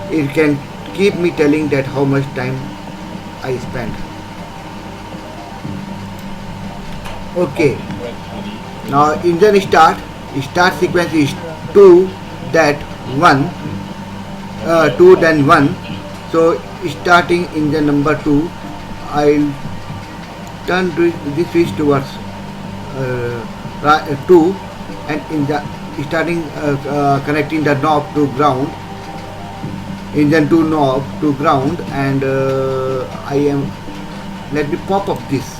it can keep me telling that how much time I spent. Okay, now engine start sequence is 2 that 1 2 then 1. So starting engine number 2, I'll turn this switch towards 2, and in the starting connecting the knob to ground, engine 2 knob to ground, and let me pop up this.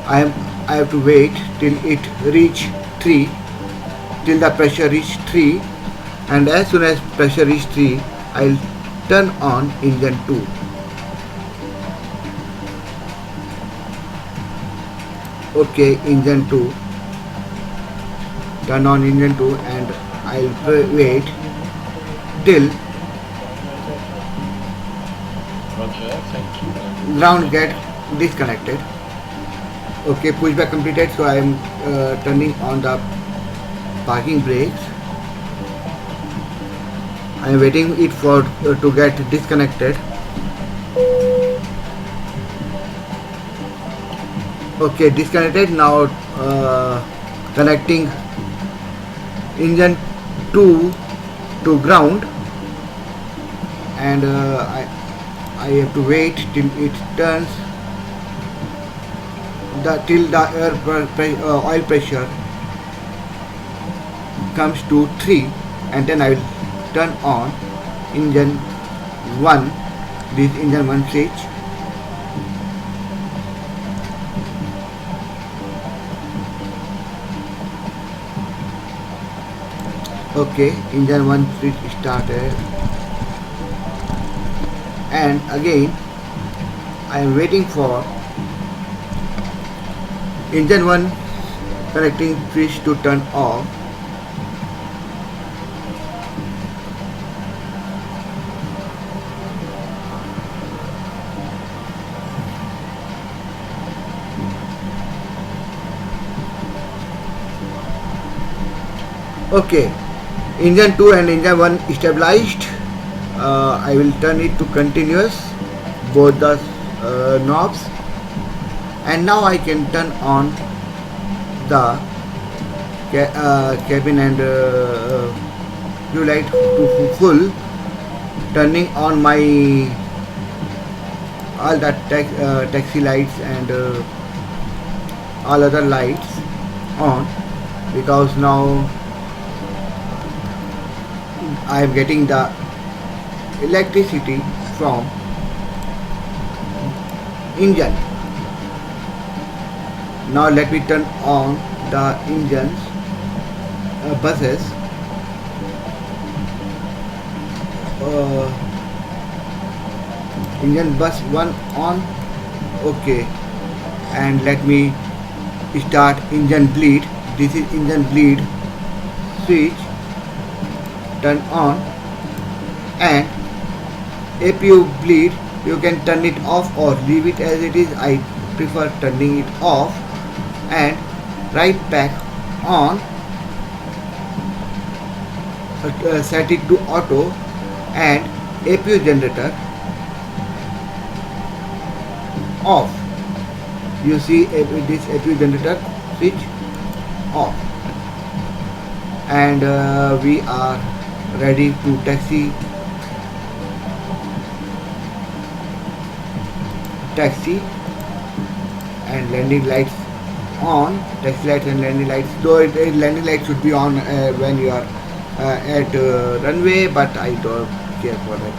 I have to wait till it reach 3, till the pressure reach 3, and as soon as pressure reach 3, I'll turn on engine 2. Okay, engine 2. Turn on engine 2, and I'll wait till ground get disconnected. Okay, pushback completed, so I am turning on the parking brakes. I am waiting it for to get disconnected. Okay, disconnected. Now connecting engine 2 to ground, and I have to wait till it turns till the oil pressure comes to 3, and then I will turn on engine 1, this engine 1 switch. Okay, engine 1 switch started, and again I am waiting for engine 1 connecting switch to turn off. Okay, engine 2 and engine 1 stabilized. I will turn it to continuous, both the knobs, and now I can turn on the cabin and fuel light to full, turning on my all the taxi lights and all other lights on, because now I am getting the electricity from engine. Now let me turn on the engines buses. Engine bus 1 on. Okay, and let me start engine bleed. This is engine bleed switch, turn on, and APU bleed, you can turn it off or leave it as it is. I prefer turning it off, and right back on, set it to auto, and APU generator off. You see this APU generator switch off, and we are ready to taxi and landing lights on. Taxi lights and landing lights, though landing lights should be on when you are at runway, but I don't care for that.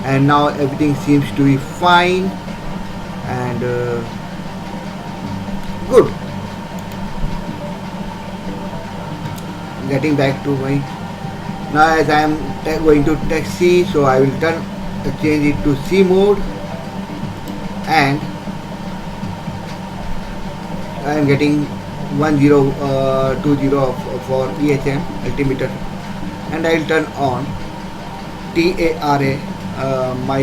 And now everything seems to be fine and good. Getting back to my, now as I am going to taxi, so I will change it to C mode, and I am getting 1020 for EHM altimeter, and I will turn on TARA, my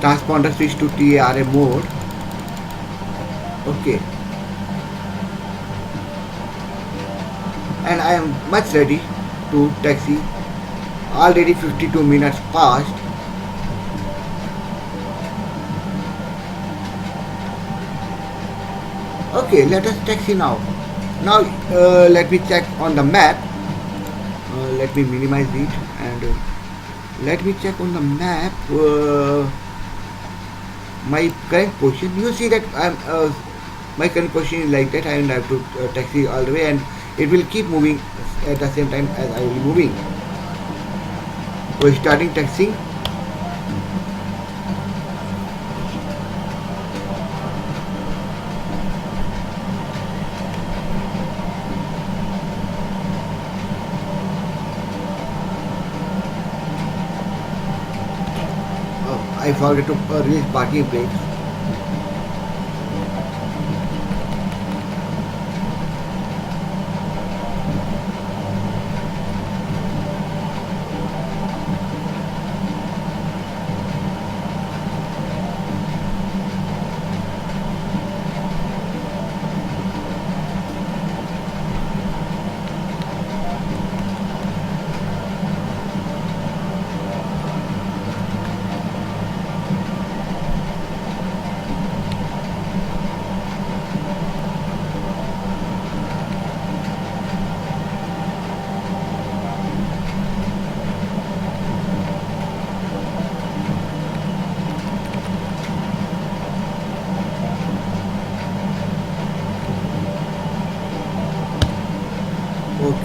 transponder switch to TARA mode. Okay, and I am much ready to taxi. Already 52 minutes passed. Okay, let us taxi now. Now let me check on the map. Let me minimize it, and let me check on the map my current position. You see that my current position is like that. I will have to taxi all the way, and it will keep moving at the same time as I will be moving. So starting taxiing. I forgot to release parking brakes.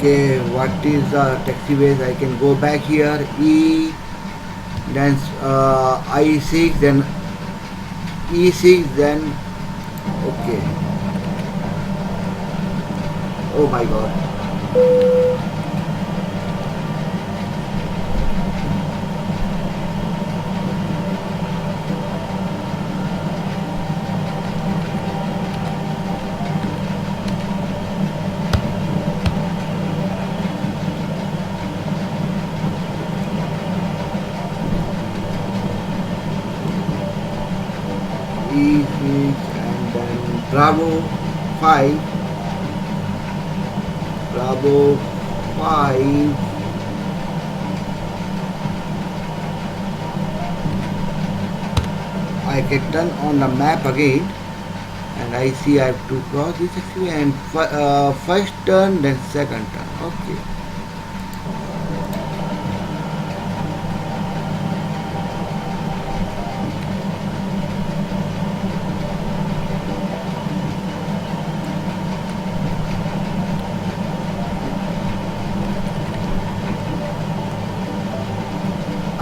Okay, what is the taxiways? I can go back here. E, then I6, then E6, then okay. Oh my god. E6 and then Bravo 5, Bravo 5. I can turn on the map again and I see I have to cross this actually and first turn then second turn. Okay.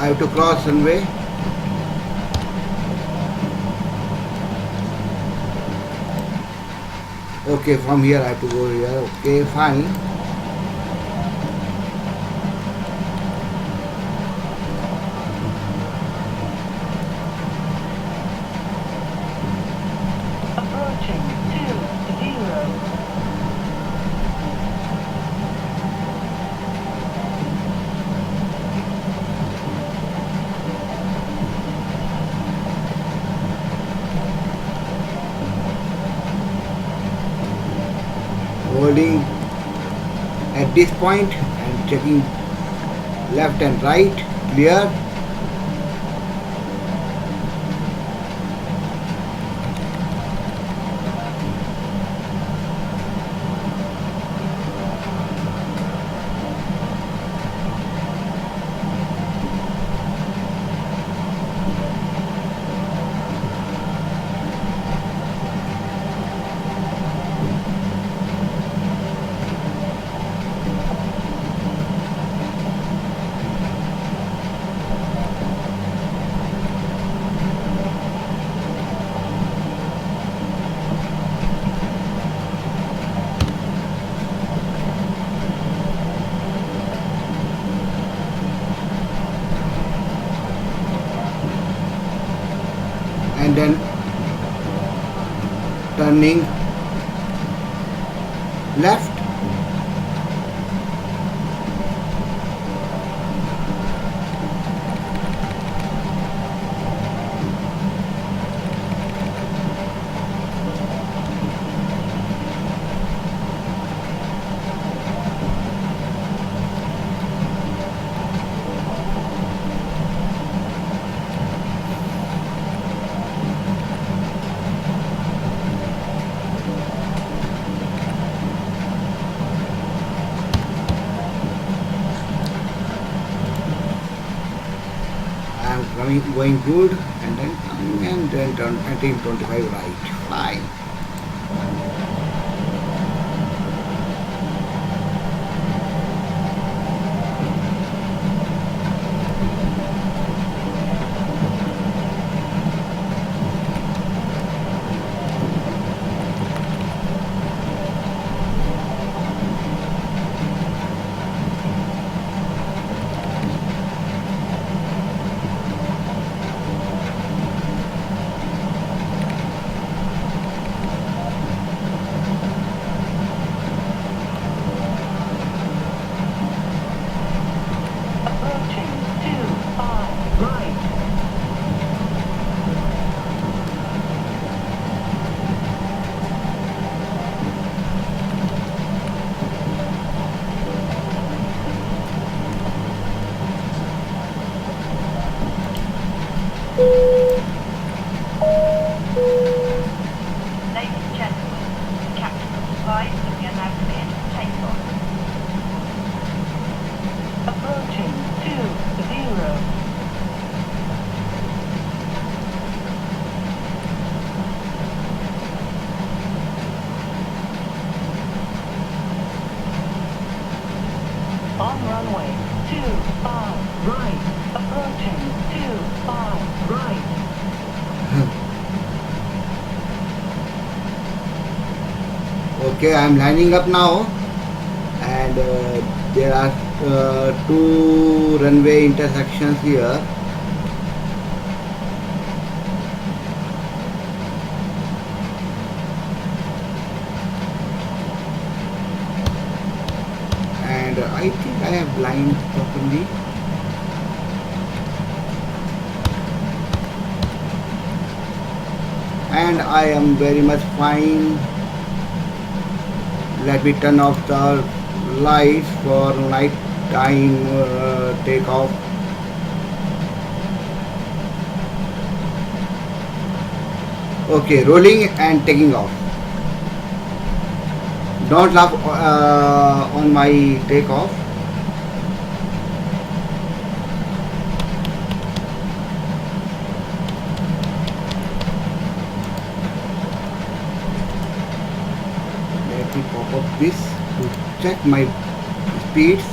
I have to cross runway. Okay, from here I have to go here. Okay, fine. Approaching 20. Holding at this point and checking left and right. Clear. And then turning left. I'm going good and then coming and then turn 1925 right. Fine. Okay, I'm lining up now, and there are two runway intersections here. And I think I have lined properly. And I am very much fine. Let me turn off the lights for night time takeoff. Okay, rolling and taking off. Don't laugh on my takeoff. Let me pop up this to check my speeds.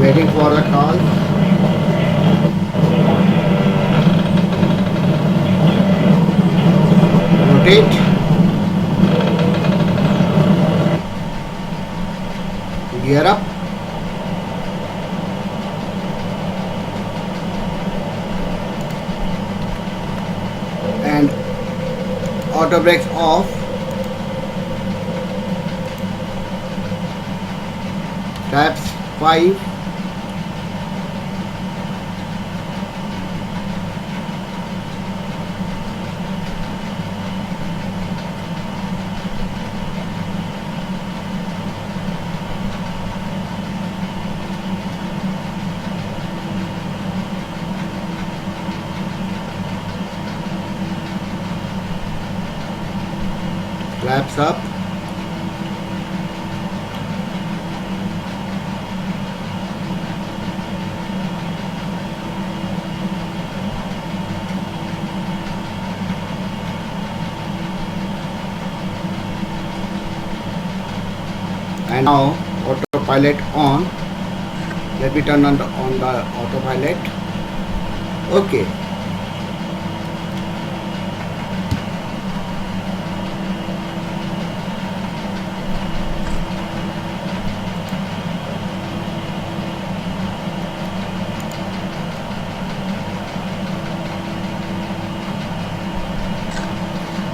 Waiting for the call. Rotate. Gear up. And auto brakes off. Taps 5. Flaps up. And now autopilot on. Let me turn on the autopilot. Okay.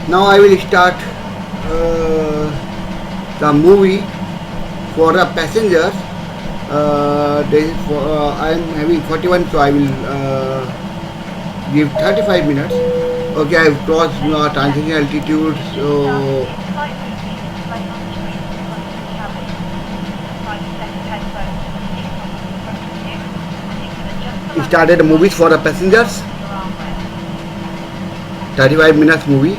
Now I will start the movie for the passengers. I am having 41, so I will give 35 minutes. Okay, I have crossed transition altitude, so started the movies for the passengers. 35 minutes movie.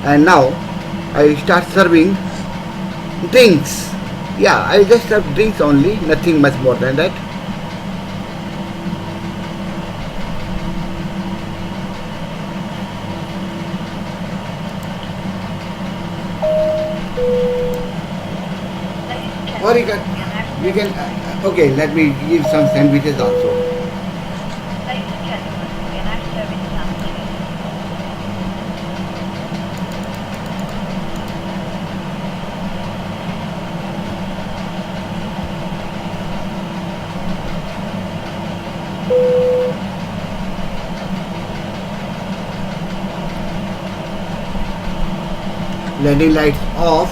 And now I start serving drinks. Yeah, I just serve drinks only, nothing much more than that. Or you can okay, let me give some sandwiches also. Ladies and gentlemen, we are now serving sandwiches. Landing lights off.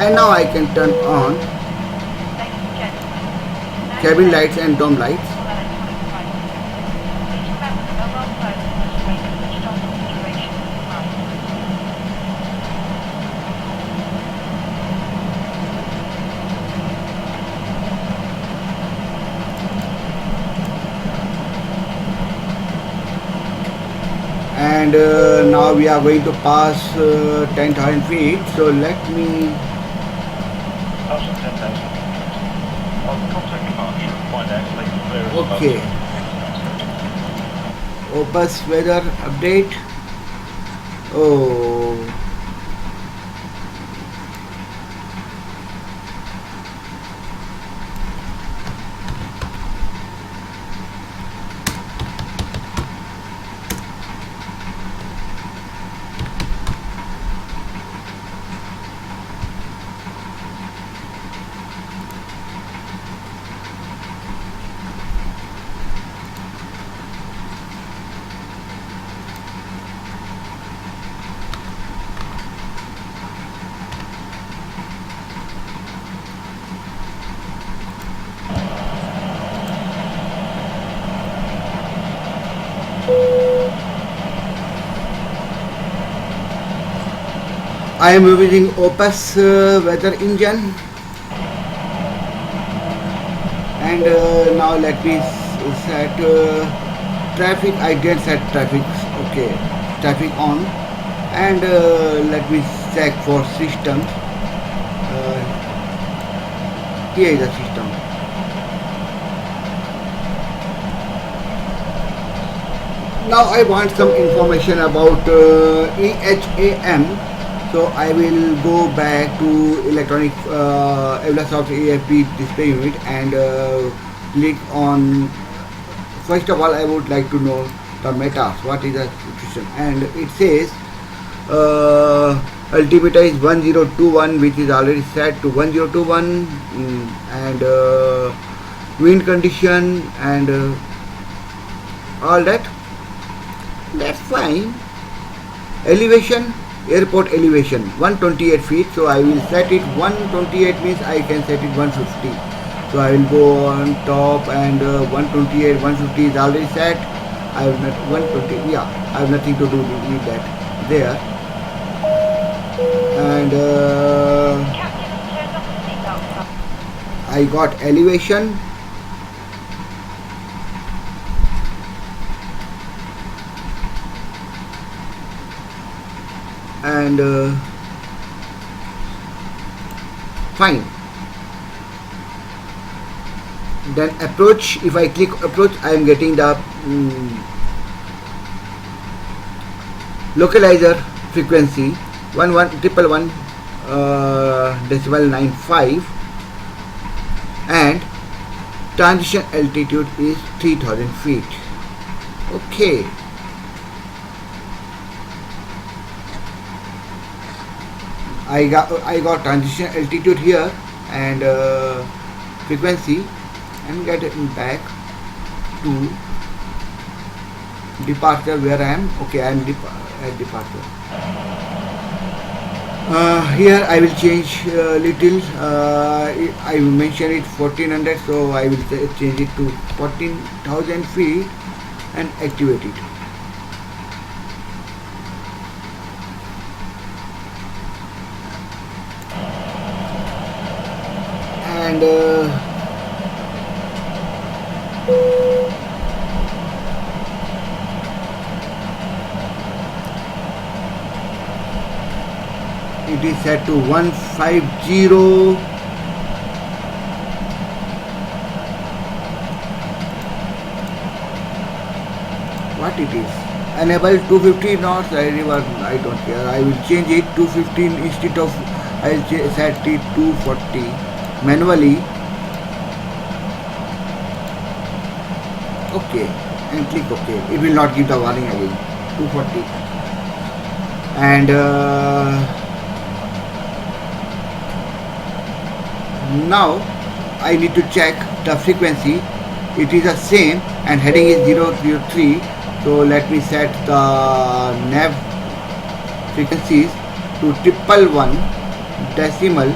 And now I can turn on Ladies and gentlemen, cabin lights and dome lights. all electronic devices and now we are going to pass 10,000 feet. So let me. Passing 10,000 feet. I'll contact departure and find out if they can clear us above Okay. 26,000. Opus weather update. Oh. I am using Opus weather engine, and now let me set traffic. I did set traffic. Okay, traffic on, and let me check for systems. Here is the system. Now I want some information about EHAM. So I will go back to electronic Aivlasoft AFP display unit and click on. First of all, I would like to know the metas. What is the situation? And it says altimeter is 1021, which is already set to 1021, and wind condition and all that. That's fine. Elevation. Airport elevation 128 feet, so I will set it 128 means I can set it 150, so I will go on top and 128 150 is already set. I have not 120, yeah, I have nothing to do with that there. And Captain has turned off the seatbelt. I got elevation, and fine. Then approach. If I click approach, I am getting the localizer frequency 11111 decimal 95, and transition altitude is 3000 feet. Okay. I got transition altitude here and frequency, and get it back to departure where I am. Okay, I am at departure. Here I will change little. I mentioned it 1400, so I will change it to 14,000 feet and activate it. And it is set to 150. What it is? Enable 250 knots. I don't care. I will change it 215 instead of. I will set it 240 manually. Okay, and click OK. It will not give the warning again. 240. And now I need to check the frequency. It is the same, and heading is 003. So let me set the nav frequencies to 111 decimal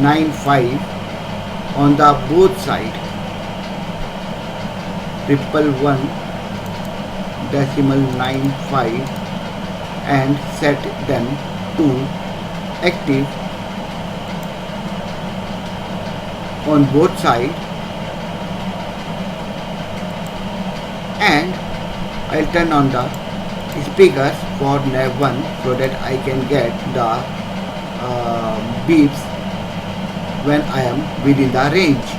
95 on the both side. 111 decimal 95, and set them to active on both sides, and I'll turn on the speakers for nav 1 so that I can get the beeps when I am within the range.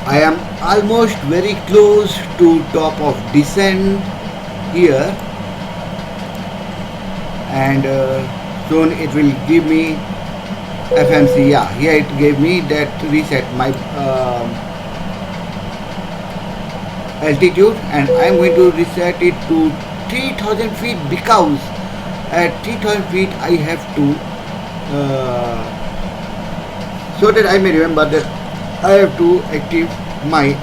I am almost very close to top of descent here, and soon it will give me FMC. Yeah, here it gave me that reset my altitude, and I'm going to reset it to 3000 feet because at 3000 feet I have to so that I may remember that I have to active my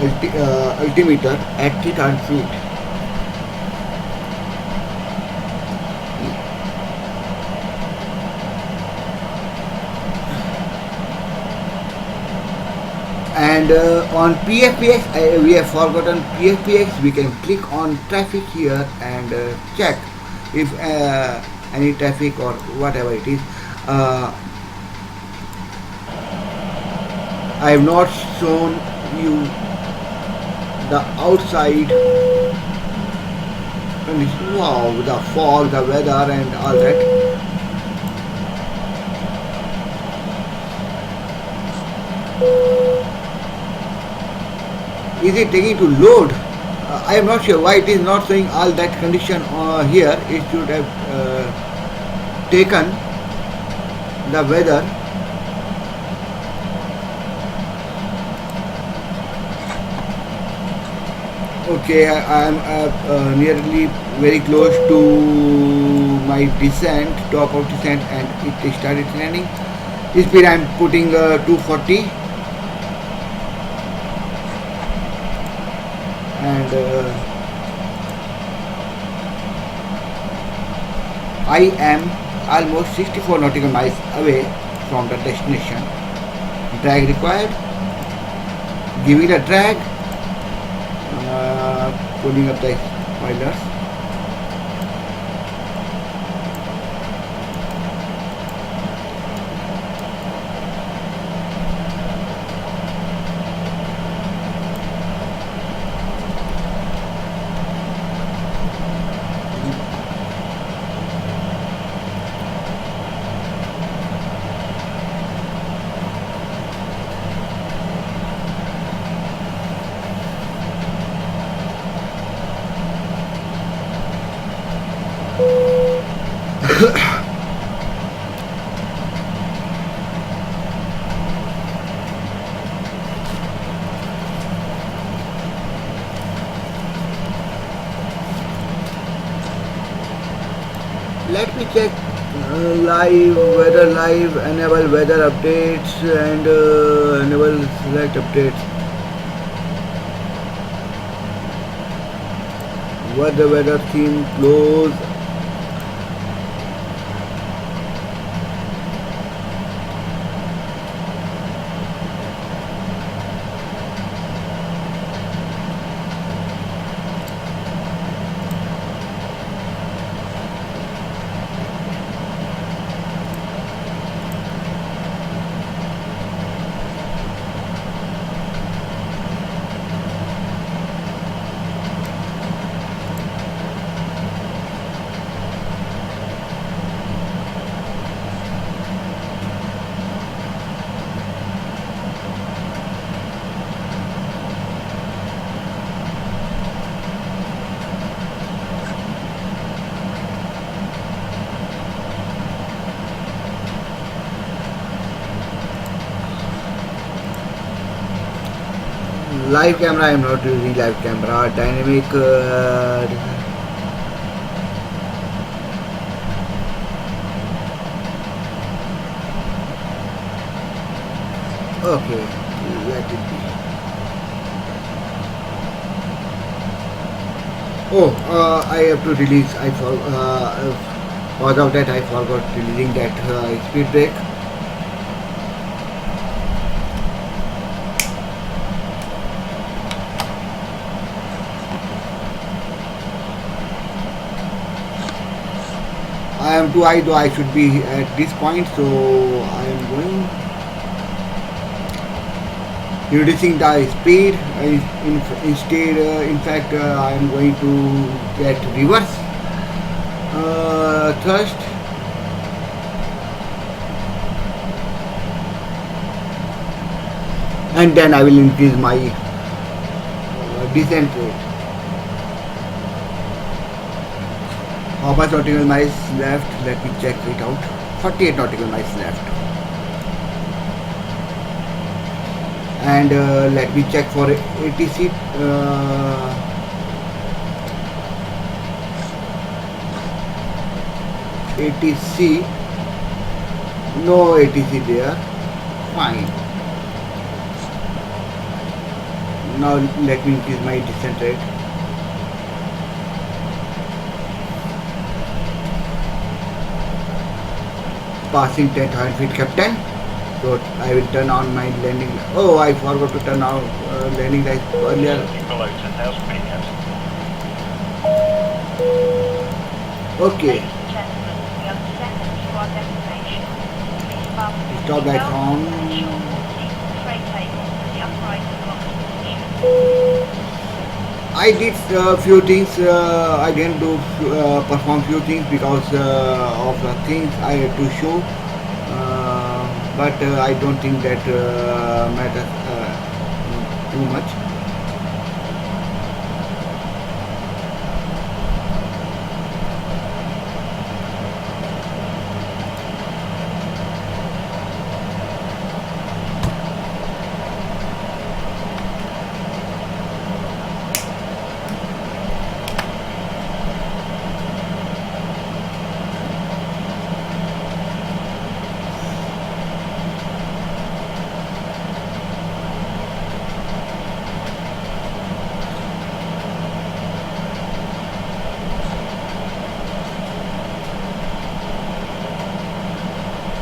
altimeter at 3000 feet. And on Pfpx, we have forgotten Pfpx. We can click on traffic here and check if any traffic or whatever it is. I have not shown you the outside condition. Wow, the fog, the weather, and all that. Is it taking to load? I am not sure why it is not showing all that condition here. It should have taken the weather. Okay, I am nearly very close to my descent, top of descent, and it started landing. Speed I am putting 240. And I am almost 64 nautical miles away from the destination. Drag required. Give it a drag. Pulling up the spoilers. Let me check live, weather live, enable weather updates and enable select updates. What the weather theme close. Live camera, I am not using live camera. Dynamic. Okay, let it be. Oh, I have to release. Because of that, I forgot releasing that speed brake. I am too high, though I should be at this point, so I am going. reducing the speed. Instead, in fact, I am going to get reverse thrust, and then I will increase my descent rate. How much nautical miles left? Let me check it out. 48 nautical miles left. And let me check for ATC. ATC. No ATC there. Fine. Now let me increase my descent rate. Passing 10,000 feet, Captain. So I will turn on my landing. Oh, I forgot to turn on landing lights earlier. Below 10,000 feet, Captain. Okay. Ladies and gentlemen, we are descending to our destination. Please fasten your Stop lights seatbelt on. and ensure all seats and tray tables in the upright and locked position. I did few things. I didn't do perform few things because of the things I had to show. But I don't think that matters too much.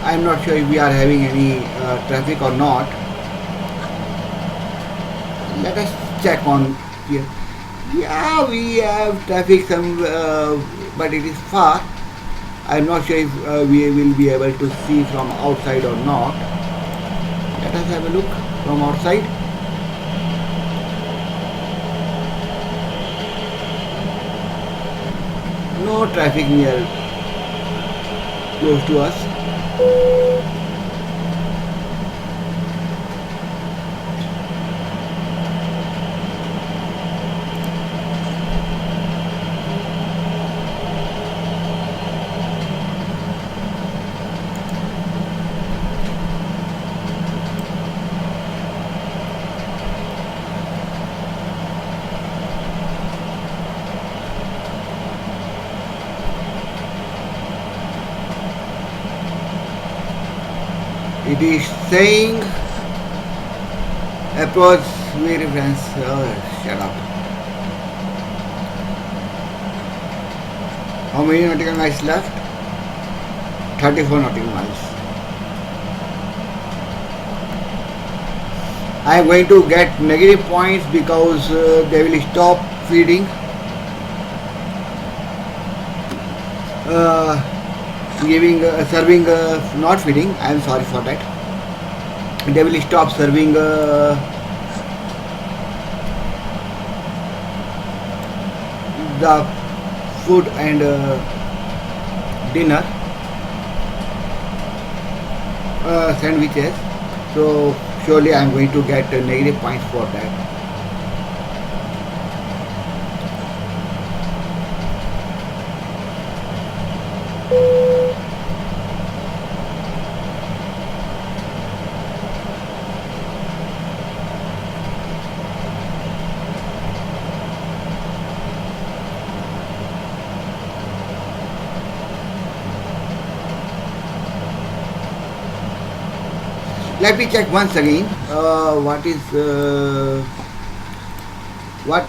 I'm not sure if we are having any traffic or not. Let us check on here. Yeah, we have traffic some, but it is far. I'm not sure if we will be able to see from outside or not. Let us have a look from outside. No traffic near close to us. It is saying approach reference. Oh, shut up. How many nautical miles left? 34 nautical miles. I am going to get negative points because they will stop feeding. Giving serving not feeding. I am sorry for that. They will stop serving the food and dinner sandwiches. So surely I am going to get negative points for that. Let me check once again. What is what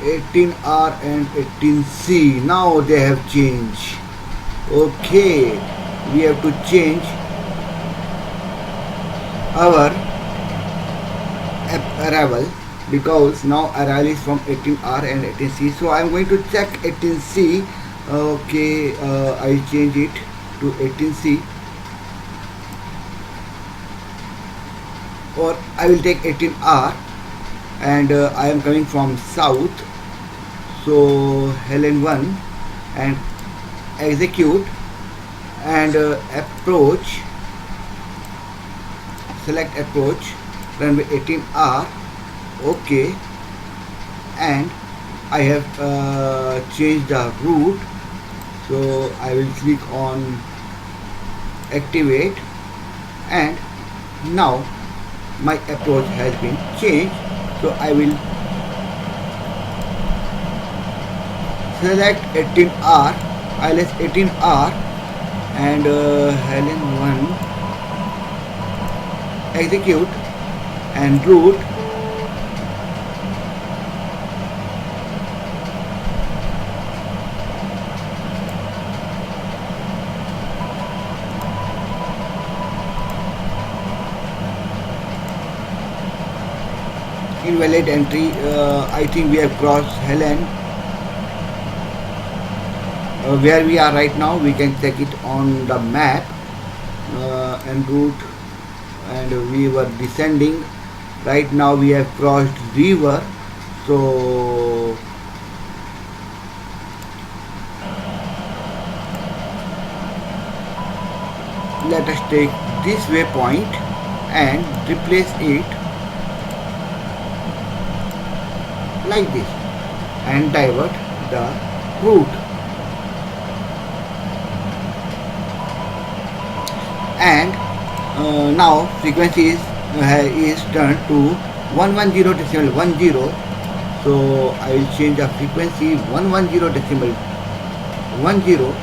18R and 18C? Now they have changed. Okay, we have to change our arrival because now arrival is from 18R and 18C. So I am going to check 18C. Okay, I change it to 18C. or I will take 18R, and I am coming from south, so Helen 1, and execute, and approach, select approach, runway 18R, OK, and I have changed the route, so I will click on activate, and now my approach has been changed, so I will select 18R, ILS 18R, and Helen 1, execute, and route, invalid entry. I think we have crossed Helen. Where we are right now, we can check it on the map, and route, and we were descending. Right now we have crossed river, so let us take this waypoint and replace it like this and divert the route, and now frequency is turned to 110.10, so I will change the frequency 110.10, 110.10.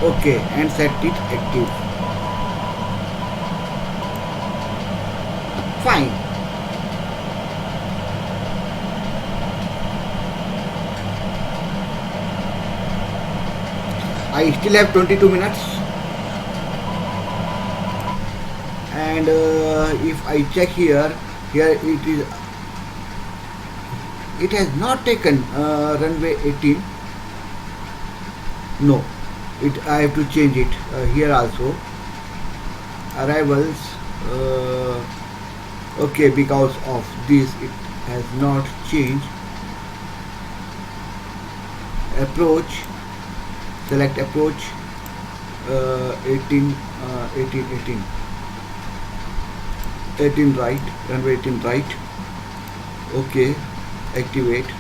OK, and set it active. Fine. I still have 22 minutes, and if I check here it has not taken runway 18. No, I have to change it here also. Arrivals, okay, because of this it has not changed. Approach, select approach, 18 right, runway 18 right. OK, activate,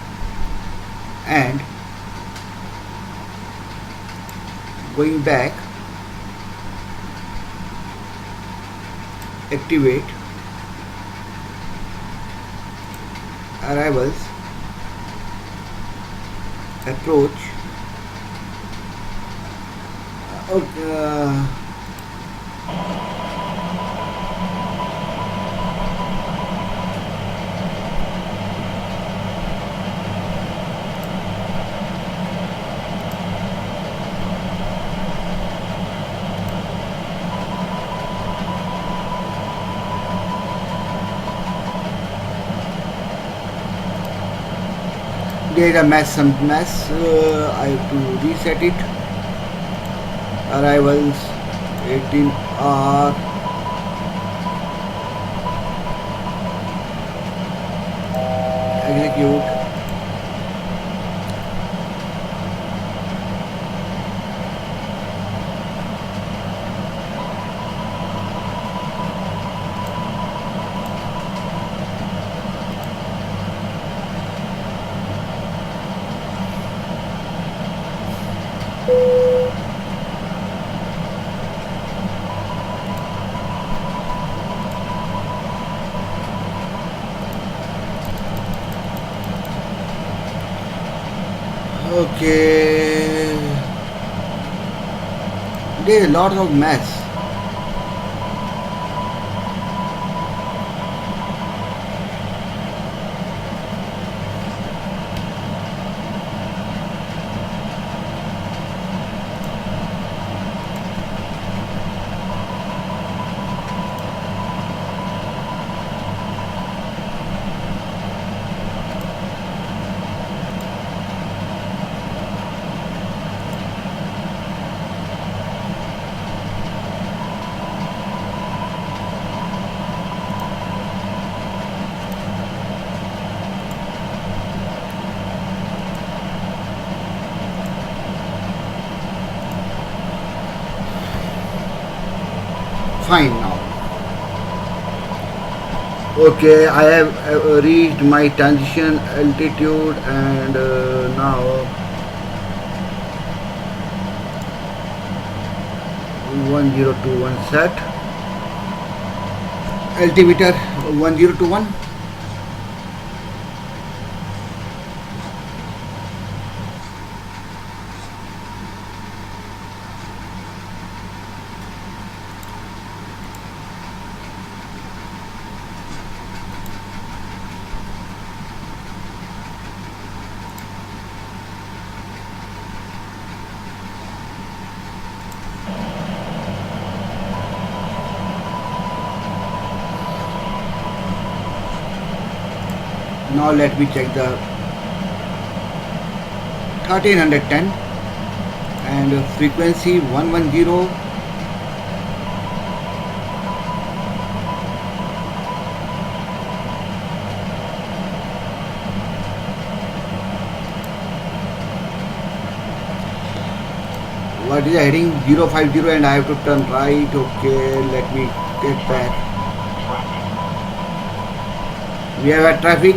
and going back, activate, arrivals, approach, there is a some mess. I have to reset it. Arrivals 18R, execute, okay. There is a lot of mess. fine now. Okay, I have reached my transition altitude, and now 1021 set. Altimeter 1021. Now let me check the 1310 and frequency 110. What is the heading? 050, and I have to turn right. Okay, let me get back. We have a traffic.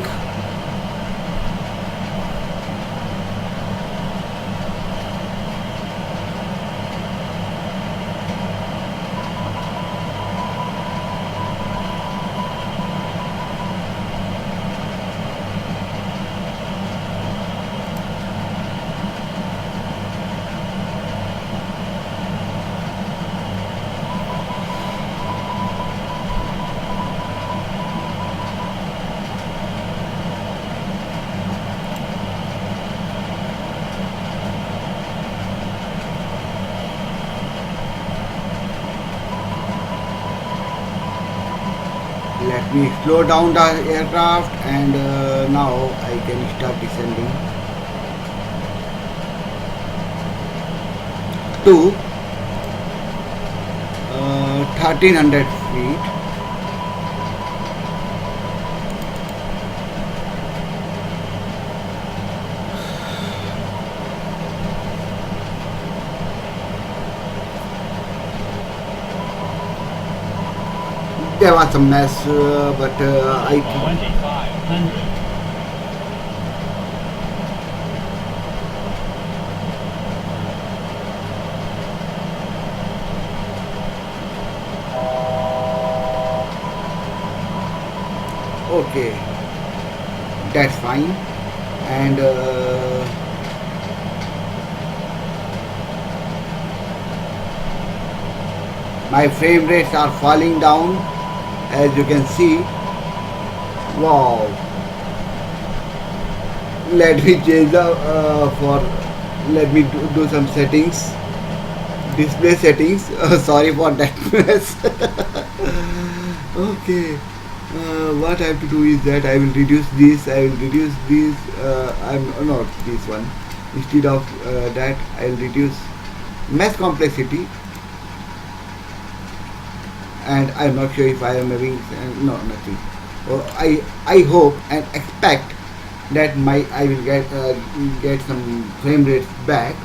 Let me slow down the aircraft, and now I can start descending to 1300 feet. There was a mess, but I 2500. okay, that's fine. And my frame rates are falling down, as you can see. Wow. Let me change the let me do some settings, display settings. Sorry for that mess. Okay, what I have to do is that I will reduce this, I'm not this one. Instead of that, I will reduce mesh complexity, and I'm not sure if I am having no, nothing. I hope and expect that I will get some frame rates back.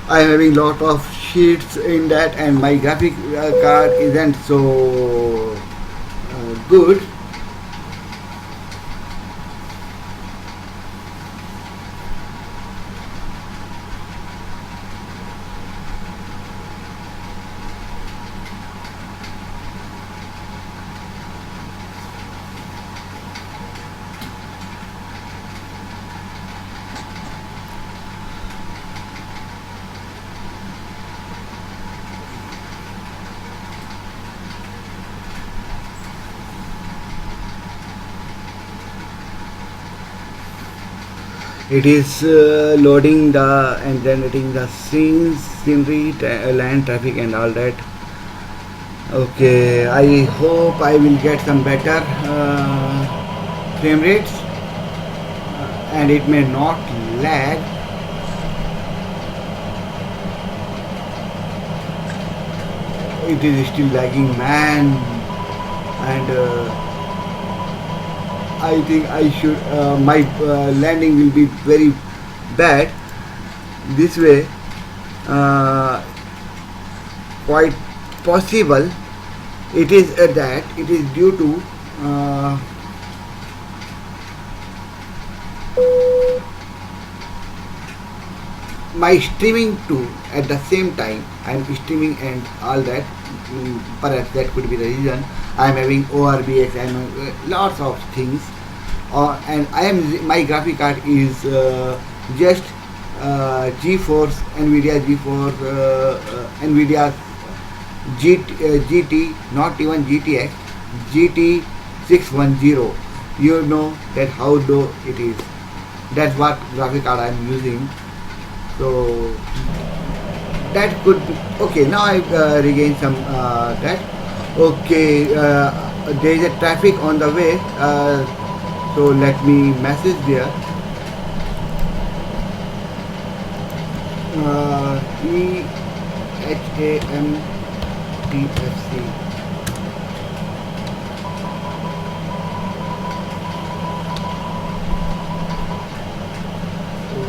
I am having lot of sheets in that, and my graphic card isn't so good. It is loading the and generating the scenery, land traffic and all that. Okay, I hope I will get some better frame rates, and it may not lag. It is still lagging, man, and I think I should my landing will be very bad this way. quite possible. It is that it is due to my streaming too. At the same time I'm streaming and all that. Perhaps that could be the reason. I'm having ORBX and lots of things, and I am my graphic card is just GeForce NVIDIA GeForce NVIDIA GT, not even GTX, GT 610. You know that how low it is. That's what graphic card I am using. So that could be okay. Now I regain some that. Okay, there is a traffic on the way. So let me message there. EHAMTFC.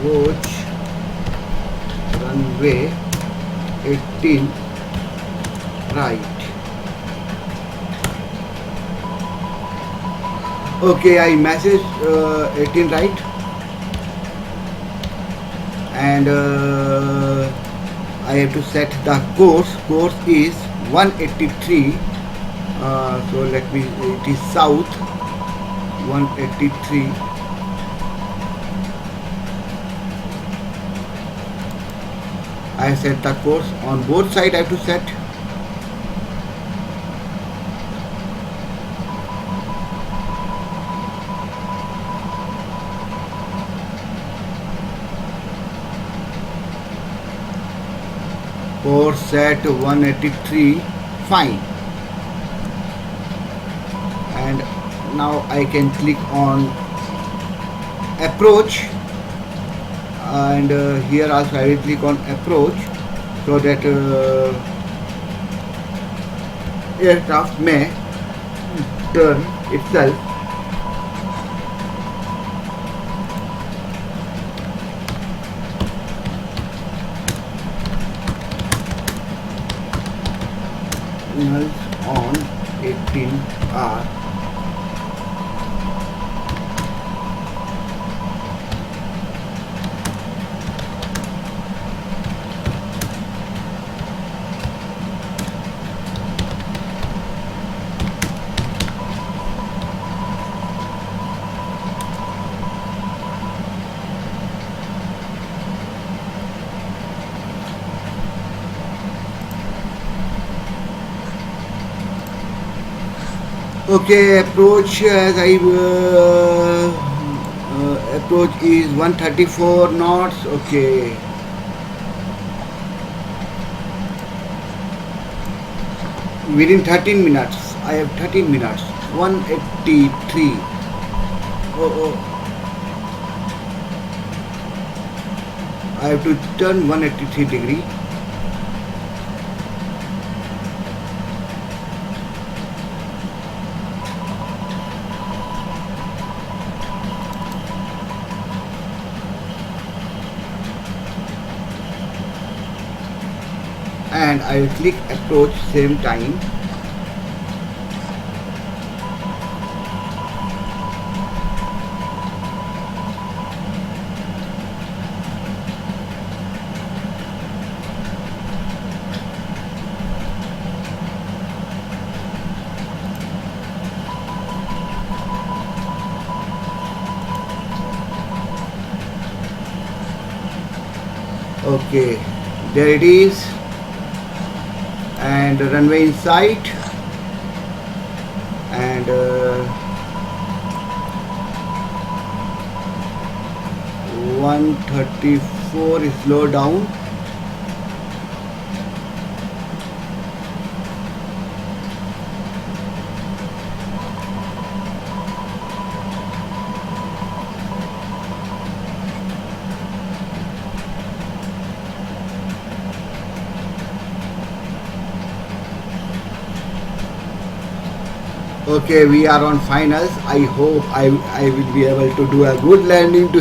Roach runway 18 right. Okay, I message 18 right, and I have to set the course. Course is 183. So let me. It is south 183. I set the course on both sides. I have to set. Course set 183. Fine. And now I can click on approach. And here also I will click on approach, so that aircraft may turn itself. Signals on 18R. Okay, approach as I approach is 134 knots. Okay, within 13 minutes. I have 13 minutes. 183. Oh. I have to turn 183 degree. And I will click approach same time. Okay, there it is. And runway in sight, and 134 is slow down. Okay, we are on finals. I hope I will be able to do a good landing to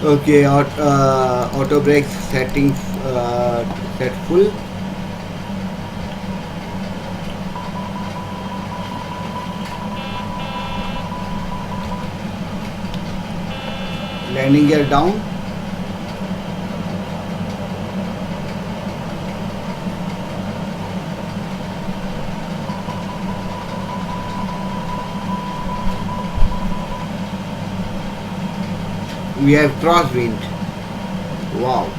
okay, auto brakes settings set full. Landing gear down. We have crosswind. Wow.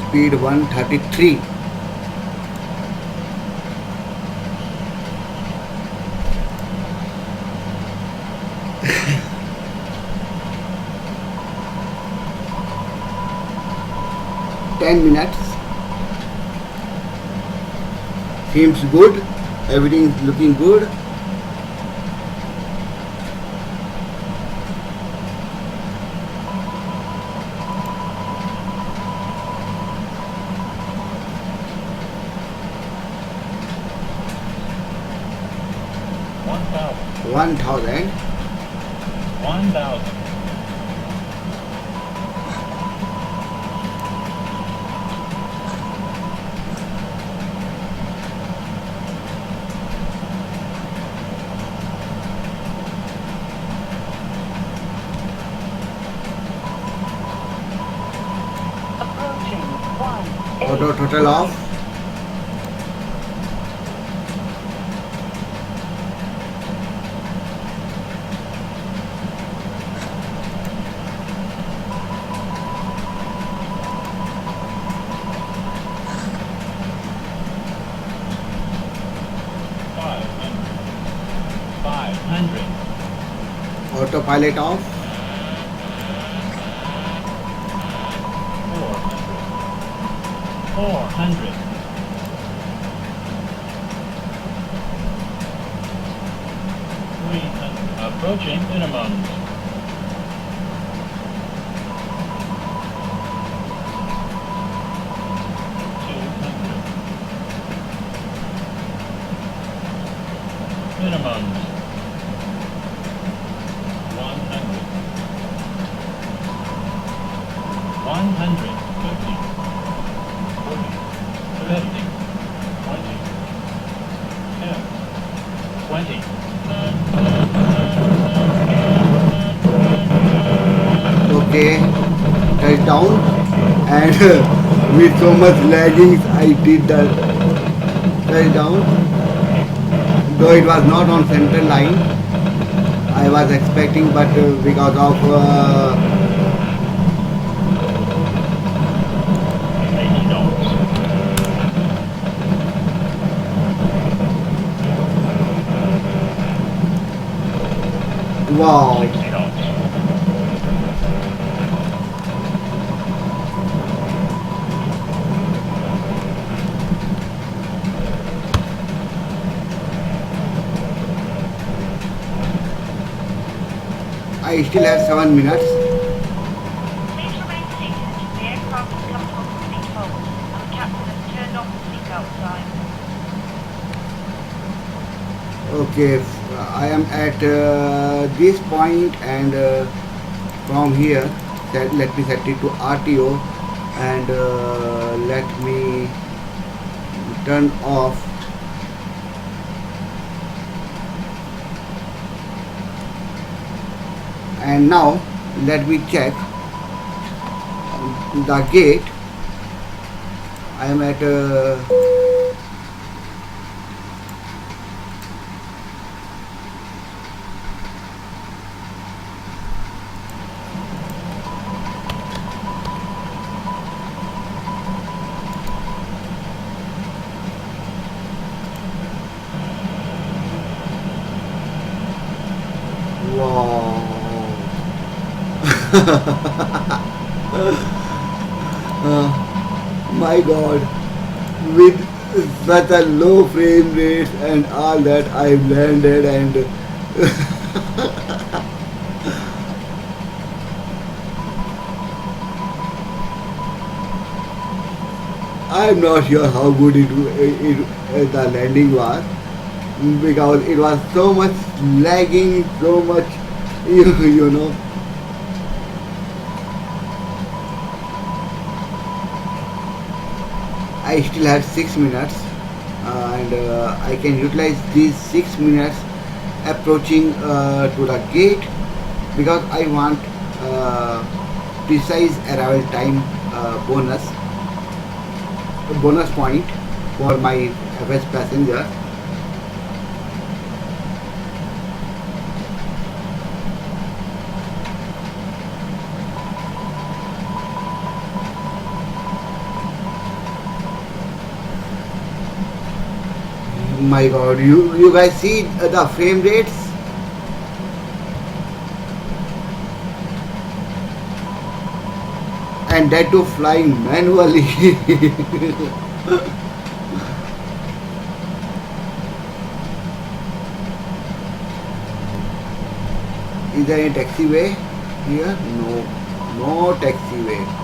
Speed 133. Minutes. Seems good. Everything is looking good. One thousand. Approaching 1. Auto throttle off. Autopilot off. 400. 300. Approaching minimum. 200. Minimum. 150, 40, 30, 20, 10, 20. Okay, touchdown, and with so much lagging I did the touchdown, though it was not on center line. I was expecting, but because of wow. I still have 7 minutes. Please remain seated. The aircraft has come to a complete halt, and the captain has turned off the seatbelt sign. Okay, I am at this point, and from here, let me set it to RTO, and let me turn off. And now let me check the gate. I am at wow. My God, with such a low frame rate and all that I've landed and I'm not sure how good the landing was because it was so much lagging, so much you know. I still have 6 minutes and I can utilize these 6 minutes approaching to the gate because I want precise arrival time bonus point for my FS passenger. My god, you guys see the frame rates? And that too flying manually. Is there any taxiway here? No, no taxiway.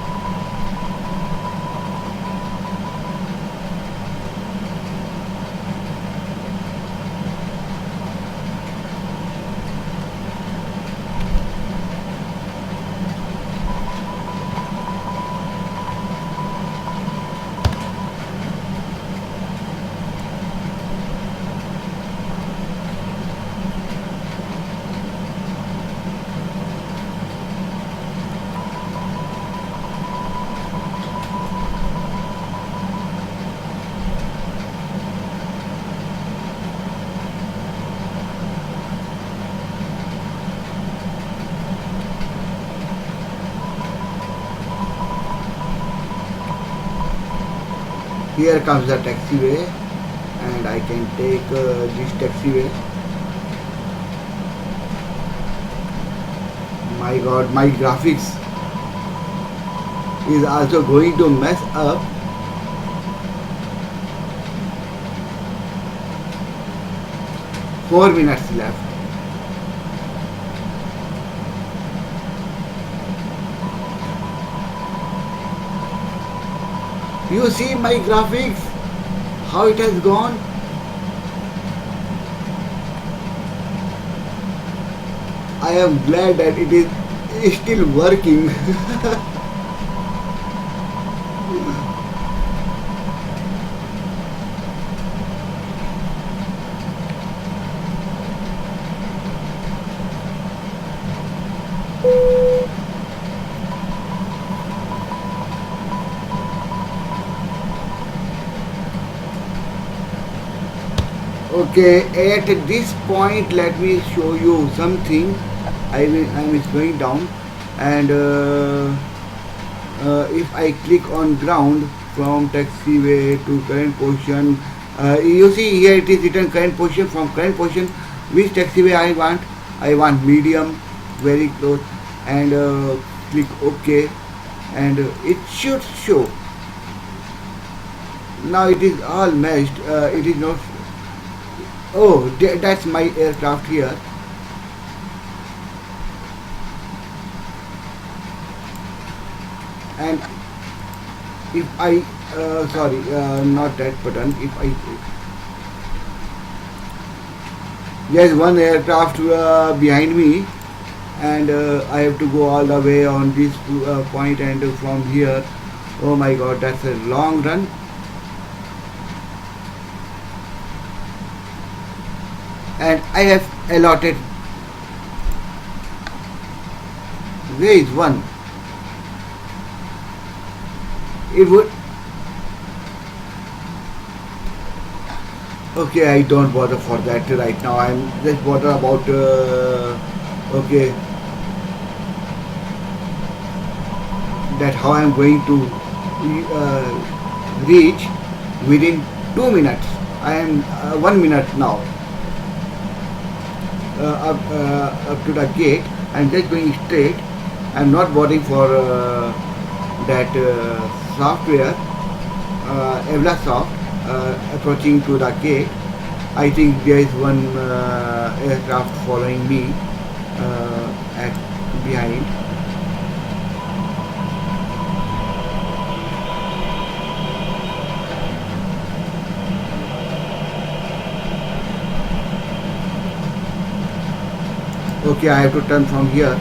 Here comes the taxiway and I can take this taxiway. My god, my graphics is also going to mess up. Four minutes left. You see my graphics, how it has gone? I am glad that it is still working. Okay, at this point let me show you something. I am slowing down and if I click on ground from taxiway to current position, you see here it is written current position. From current position, which taxiway I want medium, very close, and click OK and it should show. Now it is all meshed, it is not. Oh, that's my aircraft here. And if I sorry, not that button, if I there's one aircraft behind me and I have to go all the way on this point and from here, oh my god, that's a long run. And I have allotted, where is one? It would, okay, I don't bother for that right now. I'm just bother about okay, that how I'm going to reach within 2 minutes. I am 1 minute now. Up to the gate. I'm just going straight. I'm not bothering for that software, Aivlasoft. approaching to the gate. I think there is one aircraft following me at behind. Okay, I have to turn from here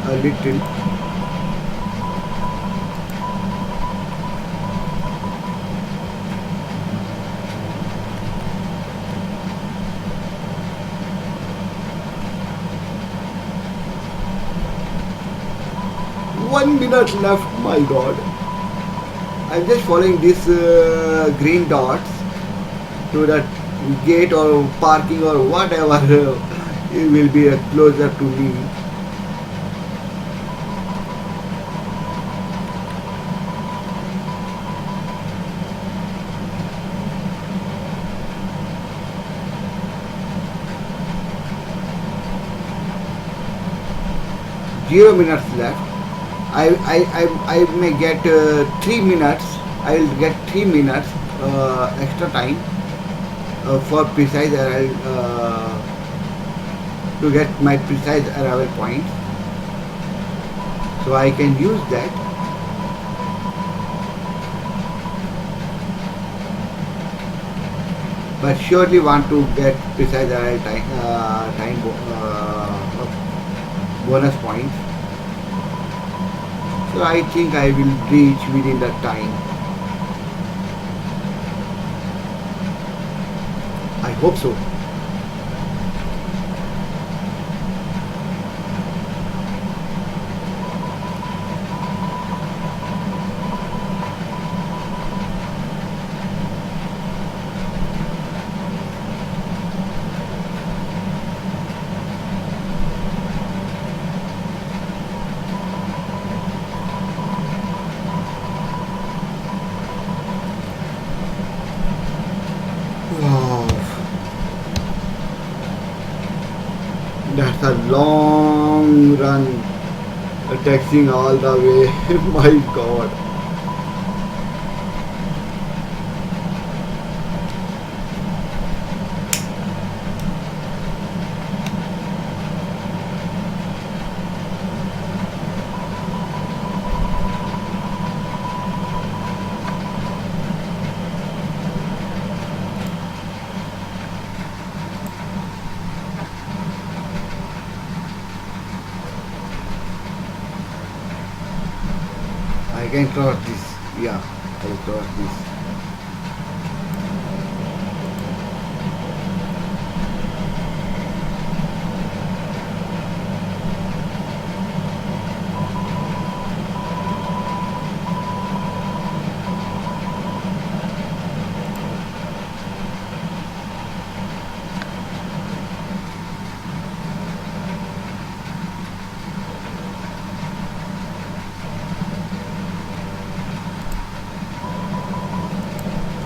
a little. One minute left, my god. I'm just following these green dots to the gate or parking or whatever. It will be closer to me. Zero minutes left. I may get 3 minutes. I will get 3 minutes extra time for precise arrival to get my precise arrival point. So I can use that. But surely want to get precise arrival time bonus points. So I think I will reach within that time. I hope so. Wow, that's a long run, taxiing all the way. My god. I can cross this. Yeah, I will cross this.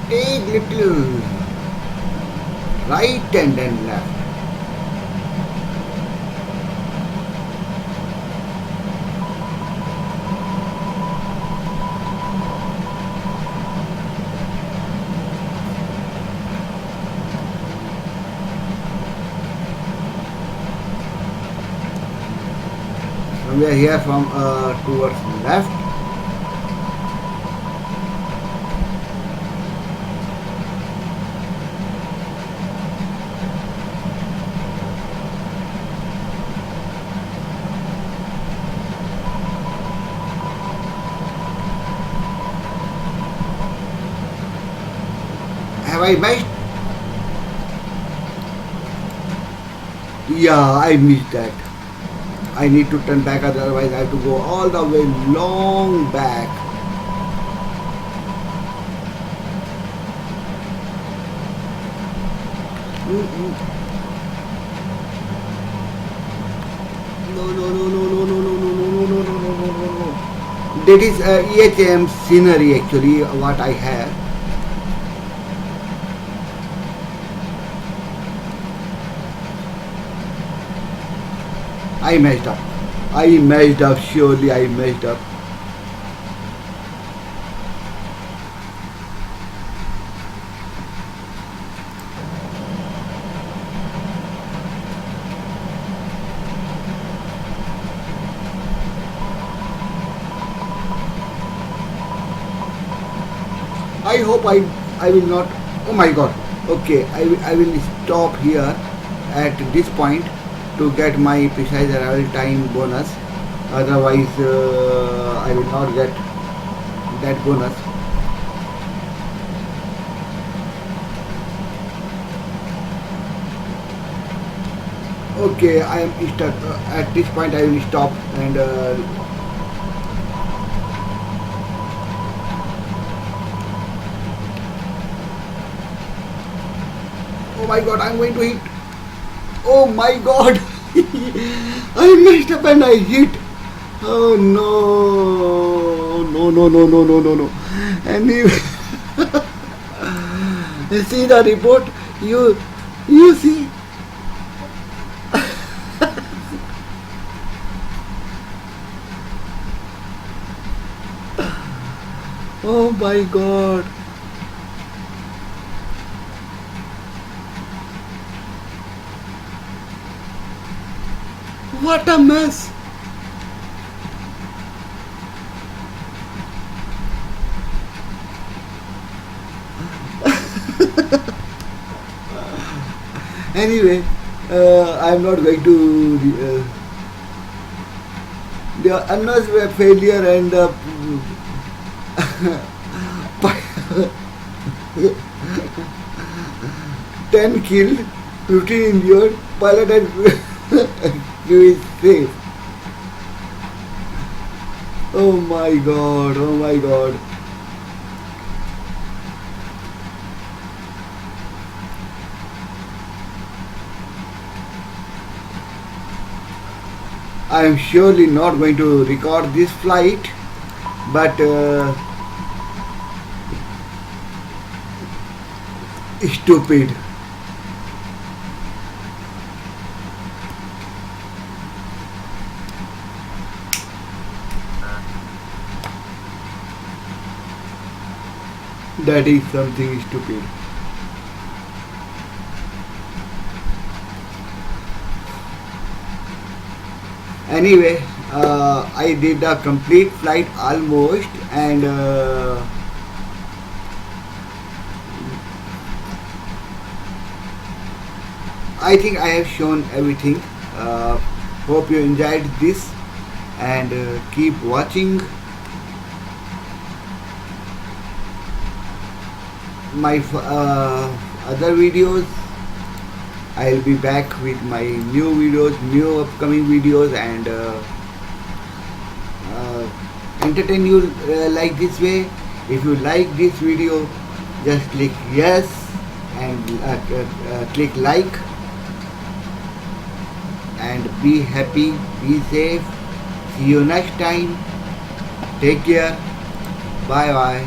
Take little right and then left. Somewhere here from towards left. Have I missed? Yeah, I missed that. I need to turn back, otherwise I have to go all the way long back. No, no, no, no, no, no, no, no, no, no, no, no, no, no, no. That is EHM scenery actually, what I have. I messed up. I messed up, surely I messed up. I hope I will not. Oh my God. Okay, I will stop here at this point to get my precise arrival time bonus. Otherwise, I will not get that bonus. Okay, I am stuck. At this point, I will stop and. Oh my God, I'm going to hit. Oh my God, I messed up and I hit. Oh no, no, no, no, no, no, no, no. And you see the report. You see. Oh my God. What a mess. Anyway, I'm not going to the unknowns were failure and 10 killed, 15 injured, pilot and crew is safe. Oh my God, oh my God. I am surely not going to record this flight, but stupid. That is something stupid. Anyway, I did a complete flight almost, and I think I have shown everything. Hope you enjoyed this, and keep watching my other videos. I'll be back with my new videos, new upcoming videos, and entertain you like this way. If you like this video, just click yes and click like, and be happy, be safe. See you next time. Take care. Bye bye.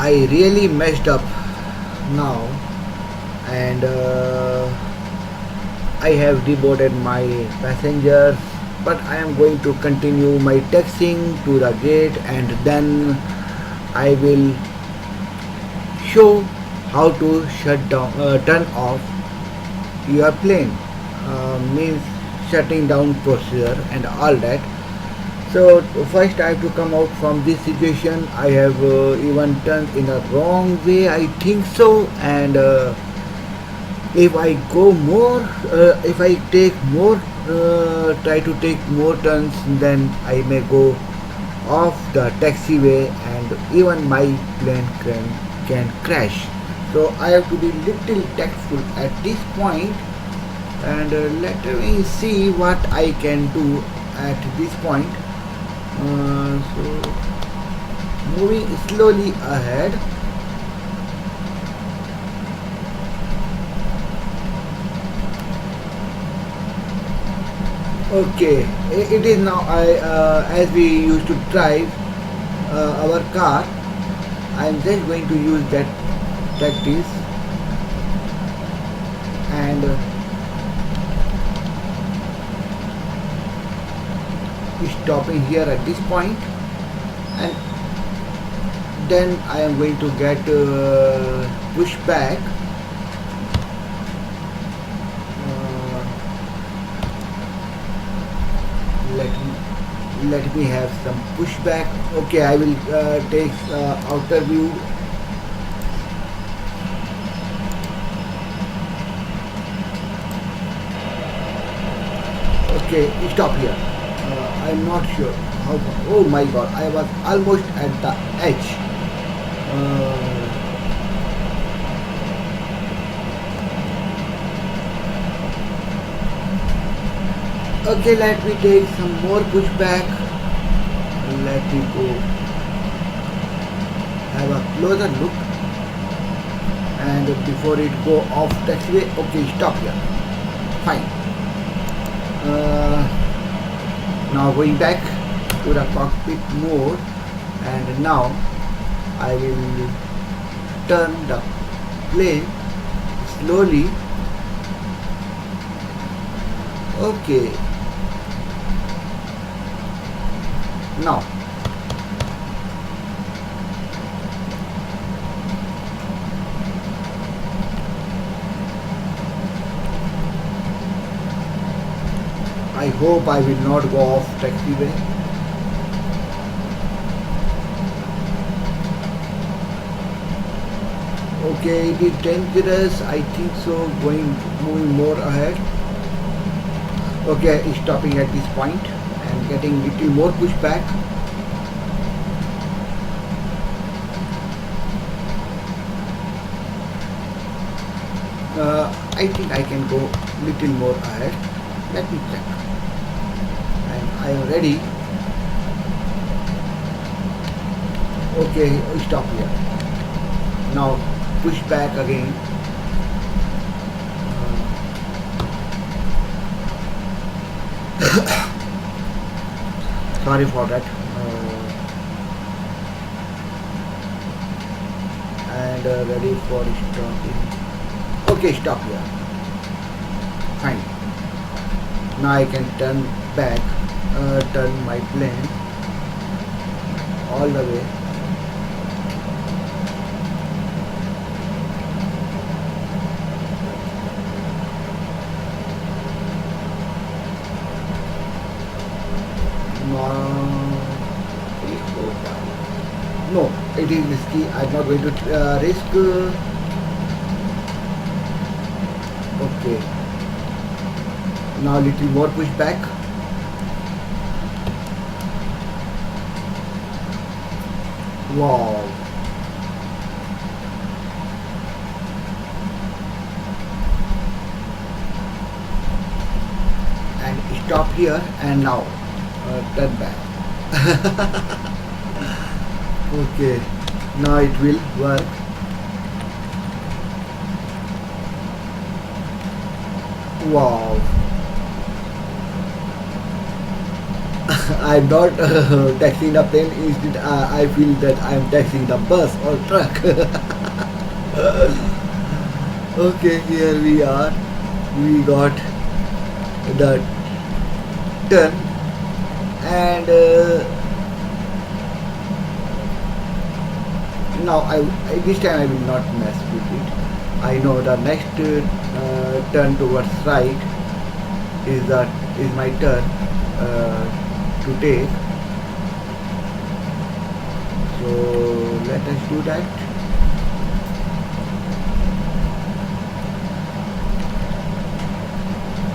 I really messed up now, and I have deboarded my passengers, but I am going to continue my taxiing to the gate, and then I will show how to turn off your plane, means shutting down procedure and all that. So first I have to come out from this situation. I have even turned in a wrong way, I think so, and if I go more, if I take more, try to take more turns, then I may go off the taxiway and even my plane can crash. So I have to be little tactful at this point, and let me see what I can do at this point. So moving slowly ahead. Okay, it is now. As we used to drive our car, I am just going to use that practice, and stopping here at this point, and then I am going to get push back. Let me have some pushback. Okay, I will take outer view. Okay, stop here. I'm not sure how. Oh my god, I was almost at the edge. Okay, let me take some more pushback. Let me go have a closer look. And before it go off taxiway, okay, stop here. Fine. Now going back to the cockpit mode, and now I will turn the plane slowly. Okay. Now I hope I will not go off taxiway. Okay, it is dangerous, I think so, moving more ahead. Okay, stopping at this point and getting little more pushback. I think I can go little more ahead. Let me check. And I am ready. Okay, stop here. Now push back again. Sorry for that. And ready for stopping. Okay, stop here. Fine. Now I can turn back, turn my plane all the way. No, it is risky. I'm not going to risk. Okay. Now a little more pushback. Wow. And stop here, and now turn back. Okay, now it will work. Wow. I'm not taxing the plane, instead I feel that I'm taxing the bus or truck. Okay, here we are. We got the turn, and now this time I will not mess with it. I know the next turn towards right is my turn to take. So let us do that.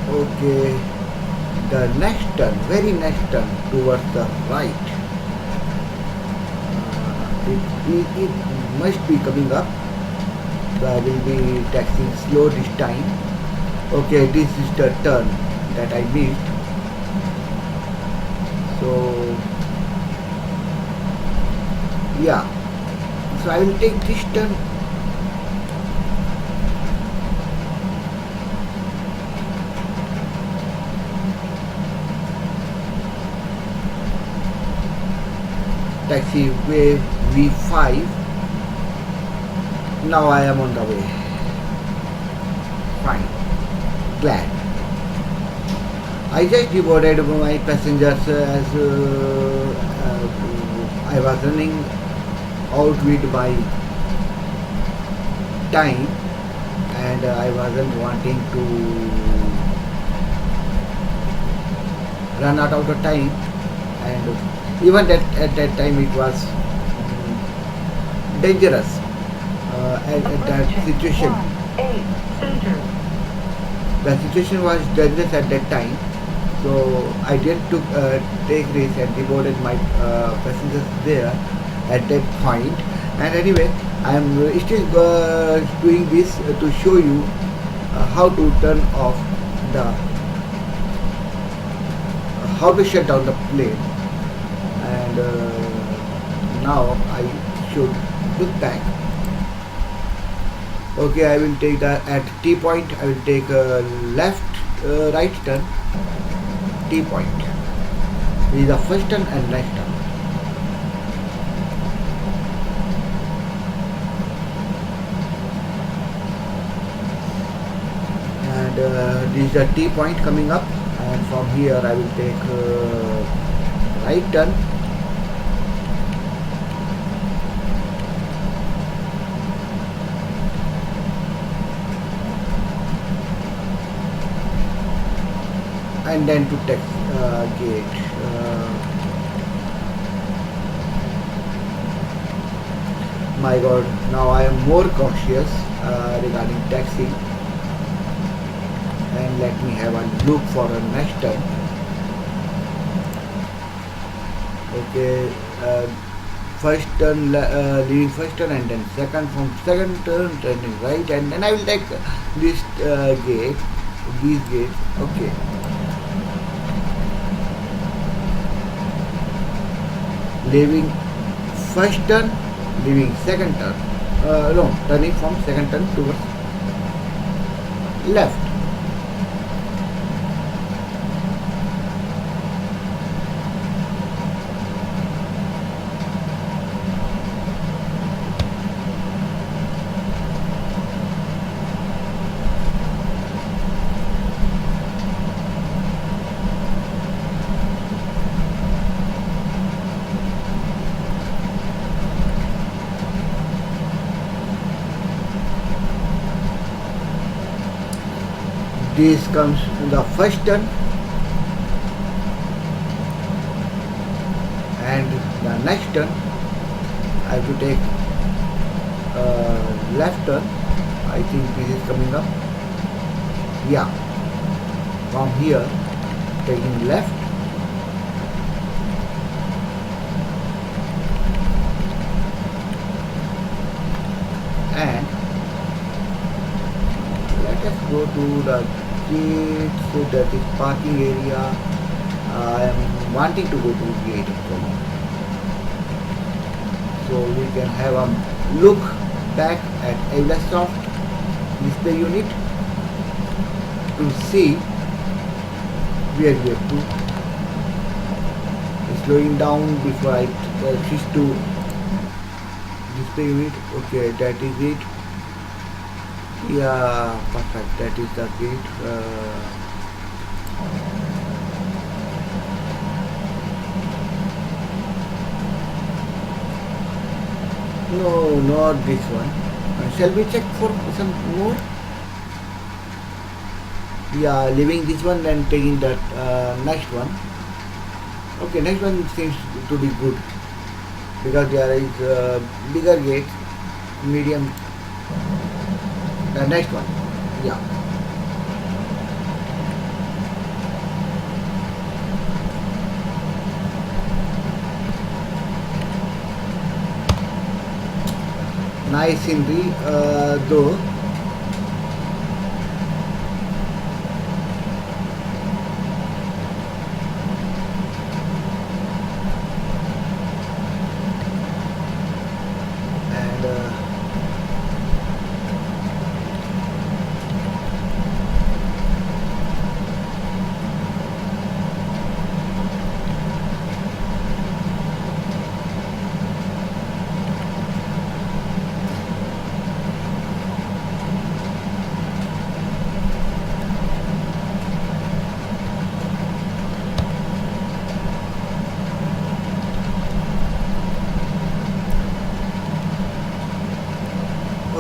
Okay, the next turn, very next turn towards the right. It must be coming up. So I will be taxing slow this time. Okay, this is the turn that I missed. So yeah, so I will take this turn. Taxiway V5. Now I am on the way. Fine. Glad. I just devoted my passengers as I was running out with my time, and I wasn't wanting to run out of the time, and even that at that time it was dangerous at that Approaching situation. 18 center. The situation was dangerous at that time, so I did took take risk and rewarded my passengers there at that point. And anyway, I am still doing this to show you how to turn off the how to shut down the plane. And now I should look back. Okay, I will take the at T point. I will take a left, right turn. T point. This is the first turn and next turn. And this is the T point coming up. And from here, I will take right turn. And then to take gate. My God, now I am more cautious regarding taxi. And let me have a look for a next turn. Okay, first turn, leaving first turn, and then second, from second turn turning right, and then I will take this gate, these gates. Okay. Leaving first turn, leaving second turn. No, turning from second turn towards left. This comes the first turn, and the next turn I have to take left turn. I think this is coming up. Yeah, from here taking left, and let us go to the gate. So that is parking area. I am wanting to go to gate actually. So we can have a look back at Aivlasoft display unit to see where we have to. Slowing down before I switch to display unit. Okay, that is it. Yeah, perfect. That is the gate. No, not this one. Shall we check for some more? Yeah, leaving this one and taking that next one. Okay, next one seems to be good because there is bigger gate, medium. The next one, yeah. Nice scenery, though. And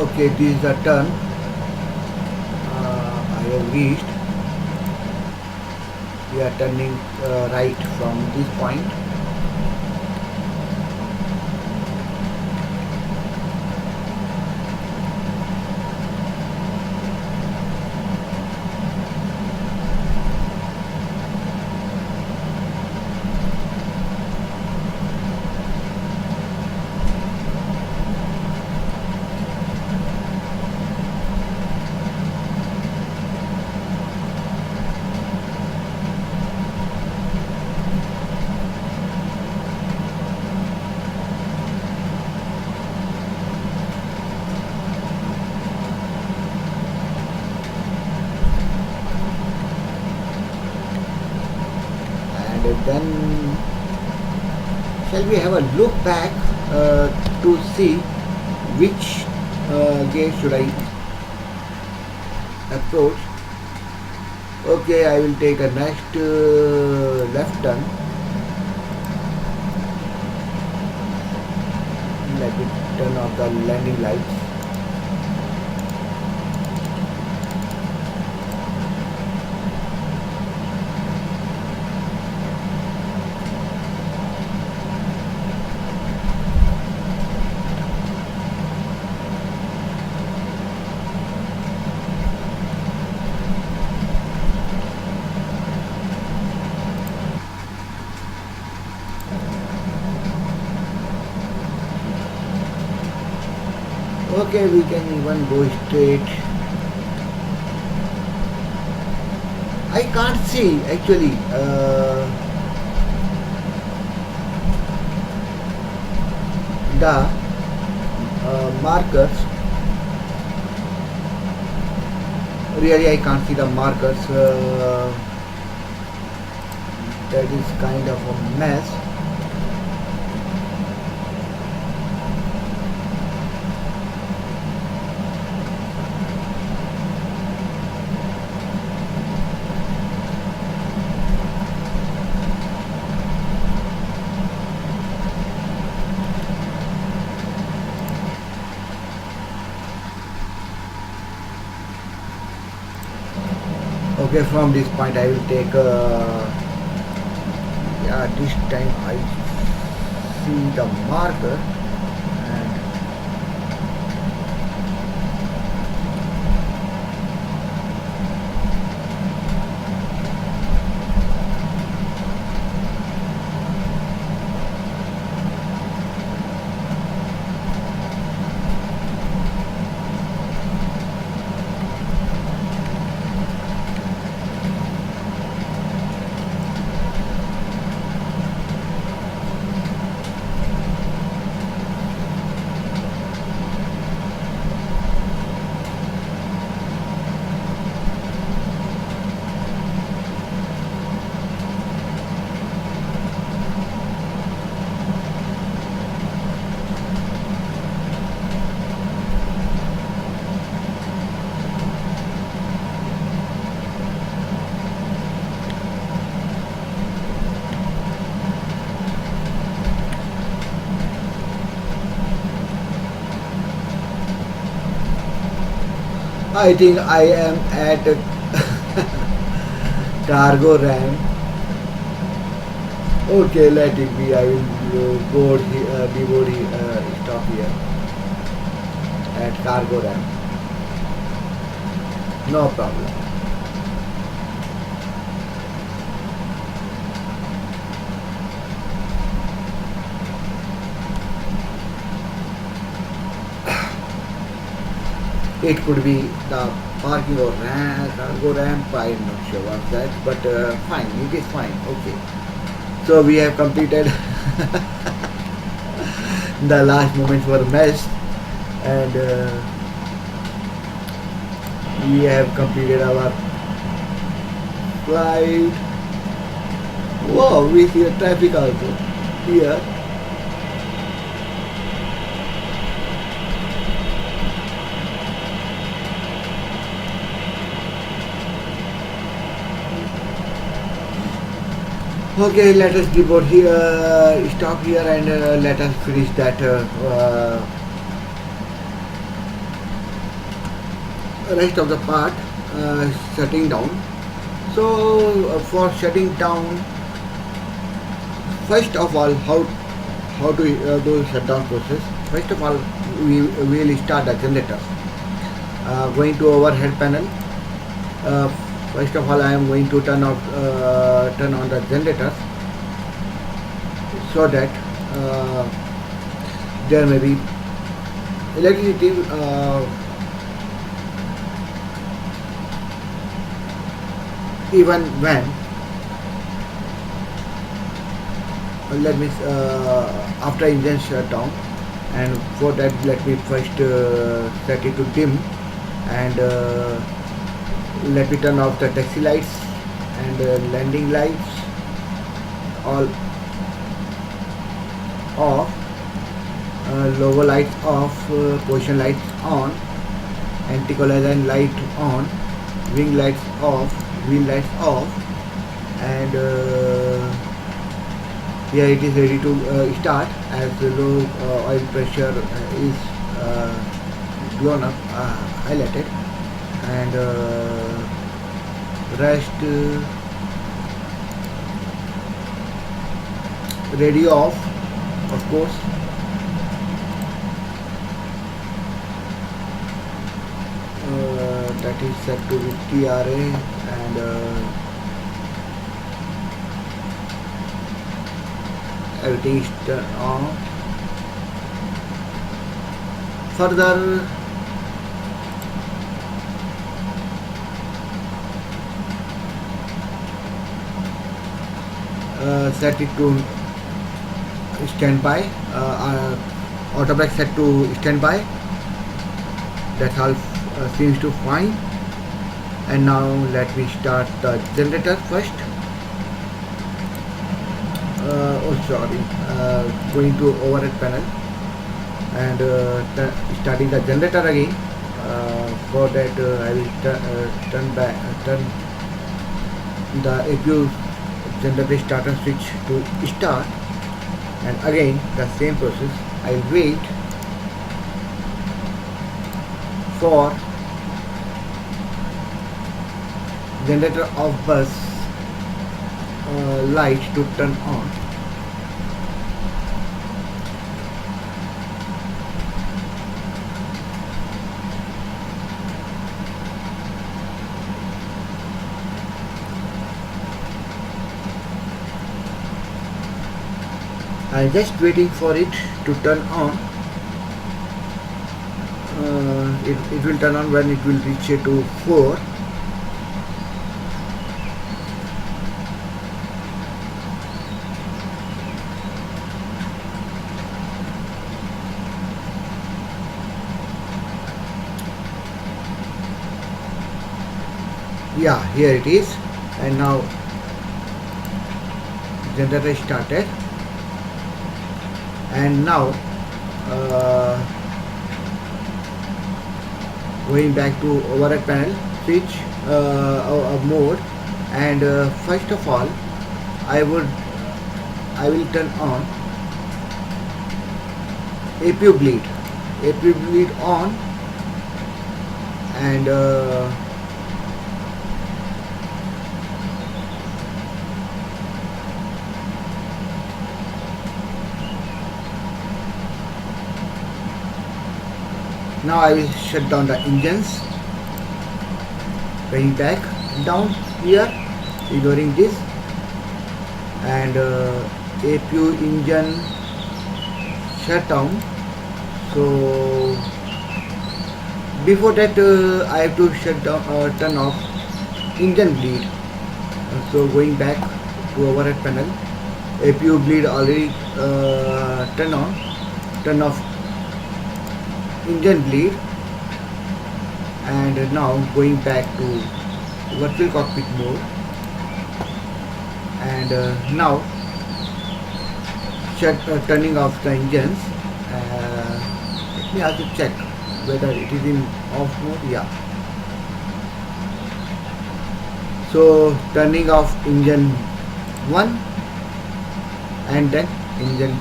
Okay, this is a turn. I have reached. We are turning right from this point. And then shall we have a look back to see which gate should I approach? Okay, I will take a next left turn. Let me turn off the landing lights. Okay, we can even go straight. I can't see actually the markers. Really, I can't see the markers. That is kind of a mess. Okay, from this point I will take yeah, this time I see the marker and I think I am at cargo ramp. Okay, let it be. I will board here, deboard here, stop here at cargo ramp. No problem. It could be the parking or cargo ramp. I'm not sure what's that, but fine. It is fine. Okay. So we have completed the last moments were messed, and we have completed our flight. Wow, we see a traffic also here. Okay, let us deboard here, stop here, and let us finish that rest of the part shutting down. So for shutting down, first of all, how to do shutdown process. First of all, we will start the generator. Going to overhead panel. Uh, First of all, I am going to turn on the generator so that there may be electricity even when let me after engine shut down. And for that, let me first set it to dim, and let me turn off the taxi lights and landing lights all off, lower lights off, position lights on, anti-collision light on, wing lights off, wheel lights off, and here it is ready to start as the low oil pressure is blown up, highlighted, and rest radio off, of course. That is set to with TRA, and everything is turned on. Further, set it to standby. Auto brake set to standby. That's all seems to fine. And now let me start the generator first. Going to overhead panel and starting the generator again. For that, I will turn the APU generator starter switch to start, and again the same process. I'll wait for generator of bus light to turn on. I'm just waiting for it to turn on. It will turn on when it will reach to 4. Yeah, here it is. And now generator started, and now going back to overhead panel switch mode, and first of all I will turn on APU bleed on, and now I will shut down the engines, going back down here, ignoring this, and APU engine shut down. So before that, I have to shut down, turn off engine bleed. So going back to overhead panel, APU bleed already turn off engine bleed, and now going back to virtual cockpit mode, and now turning off the engines. Let me also check whether it is in off mode. Yeah, so turning off engine 1 and then engine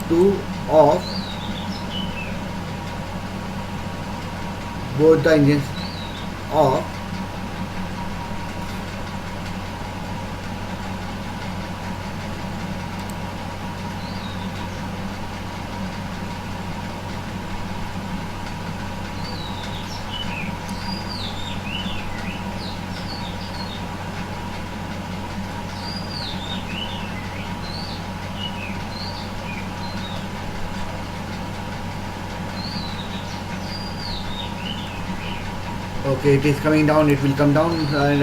2 off, both the engines off. Okay, it is coming down, it will come down, and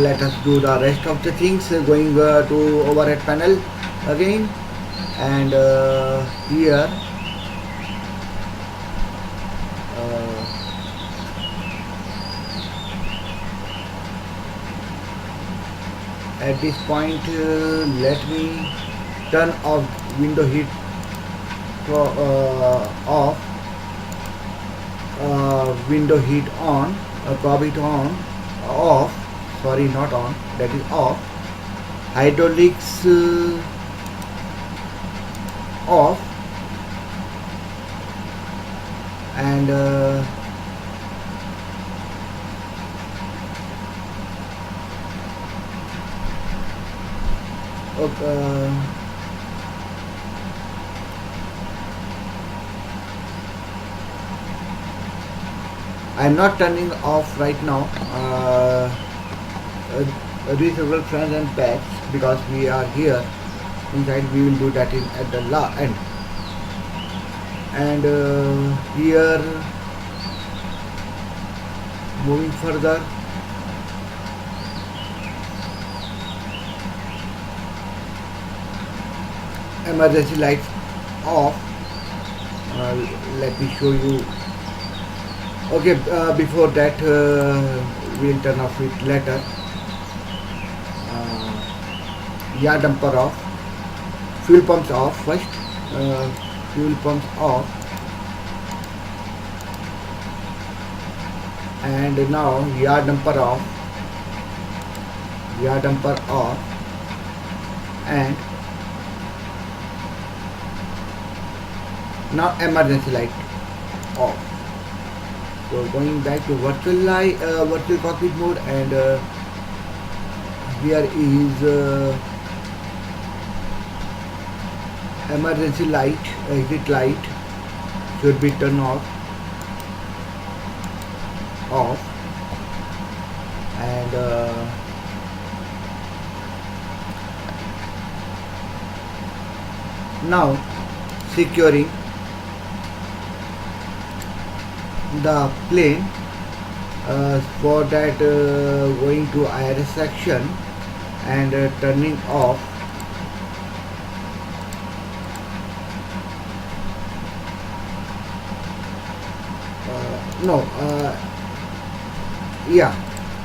let us do the rest of the things, going to overhead panel again, and here uh, at this point let me turn off window heat off, window heat on, probe it on, off, sorry, not on, that is off, hydraulics off, and okay, I'm not turning off right now reservoir fans and packs because we are here inside. We will do that at the end, and here moving further, emergency lights off. Let me show you. Okay, before that we'll turn off it later. Yeah, dumper off, fuel pumps off first, fuel pumps off, and now yeah, dumper off, yeah, dumper off, and now emergency light off. So going back to virtual light, virtual cockpit mode, and here is emergency light, exit light should be turned off, and now securing the plane. For that going to IRS section and turning off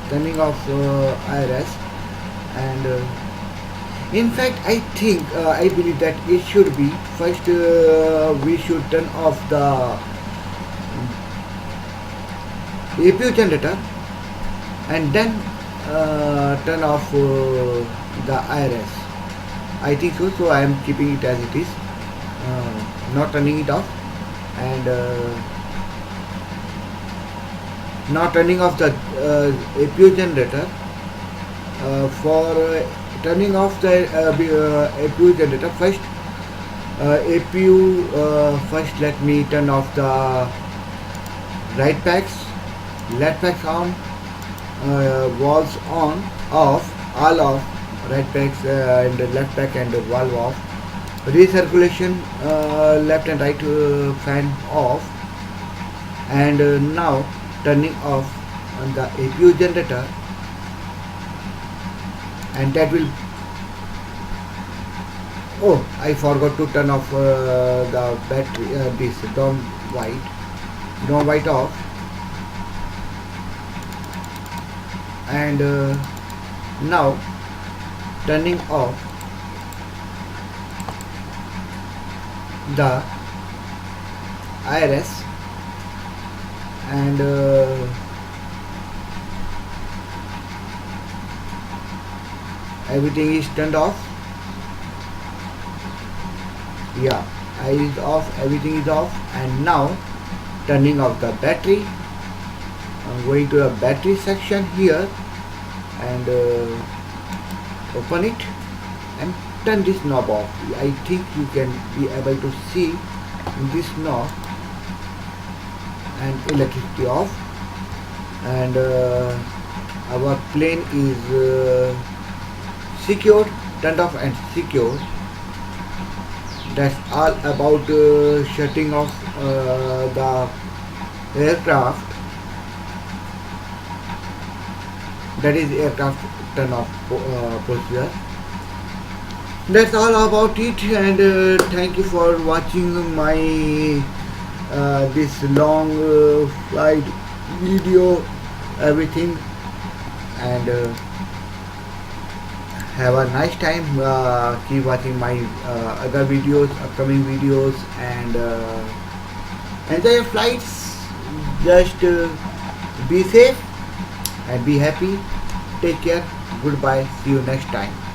turning off IRS, and in fact I think I believe that it should be first we should turn off the APU generator and then turn off the IRS. I think so, so I am keeping it as it is, not turning it off, and now turning off the APU generator. For turning off the APU generator, first APU, first let me turn off the right packs, left packs on, valves on, off, all off, right packs and left pack and valve off, recirculation left and right fan off, and now turning off on the APU generator, and that will, oh, I forgot to turn off the battery, this down white off, and now turning off the IRS, and everything is turned off. Yeah, I is off, everything is off, and now turning off the battery I'm going to a battery section here and open it and turn this knob off. I think you can be able to see this knob and electricity off, and our plane is secured, turned off and secured. That's all about shutting off the aircraft. That is aircraft turn off procedure. That's all about it, and thank you for watching my this long flight video, everything, and have a nice time. Keep watching my other videos, upcoming videos, and enjoy your flights. Just be safe and be happy. Take care. Goodbye. See you next time.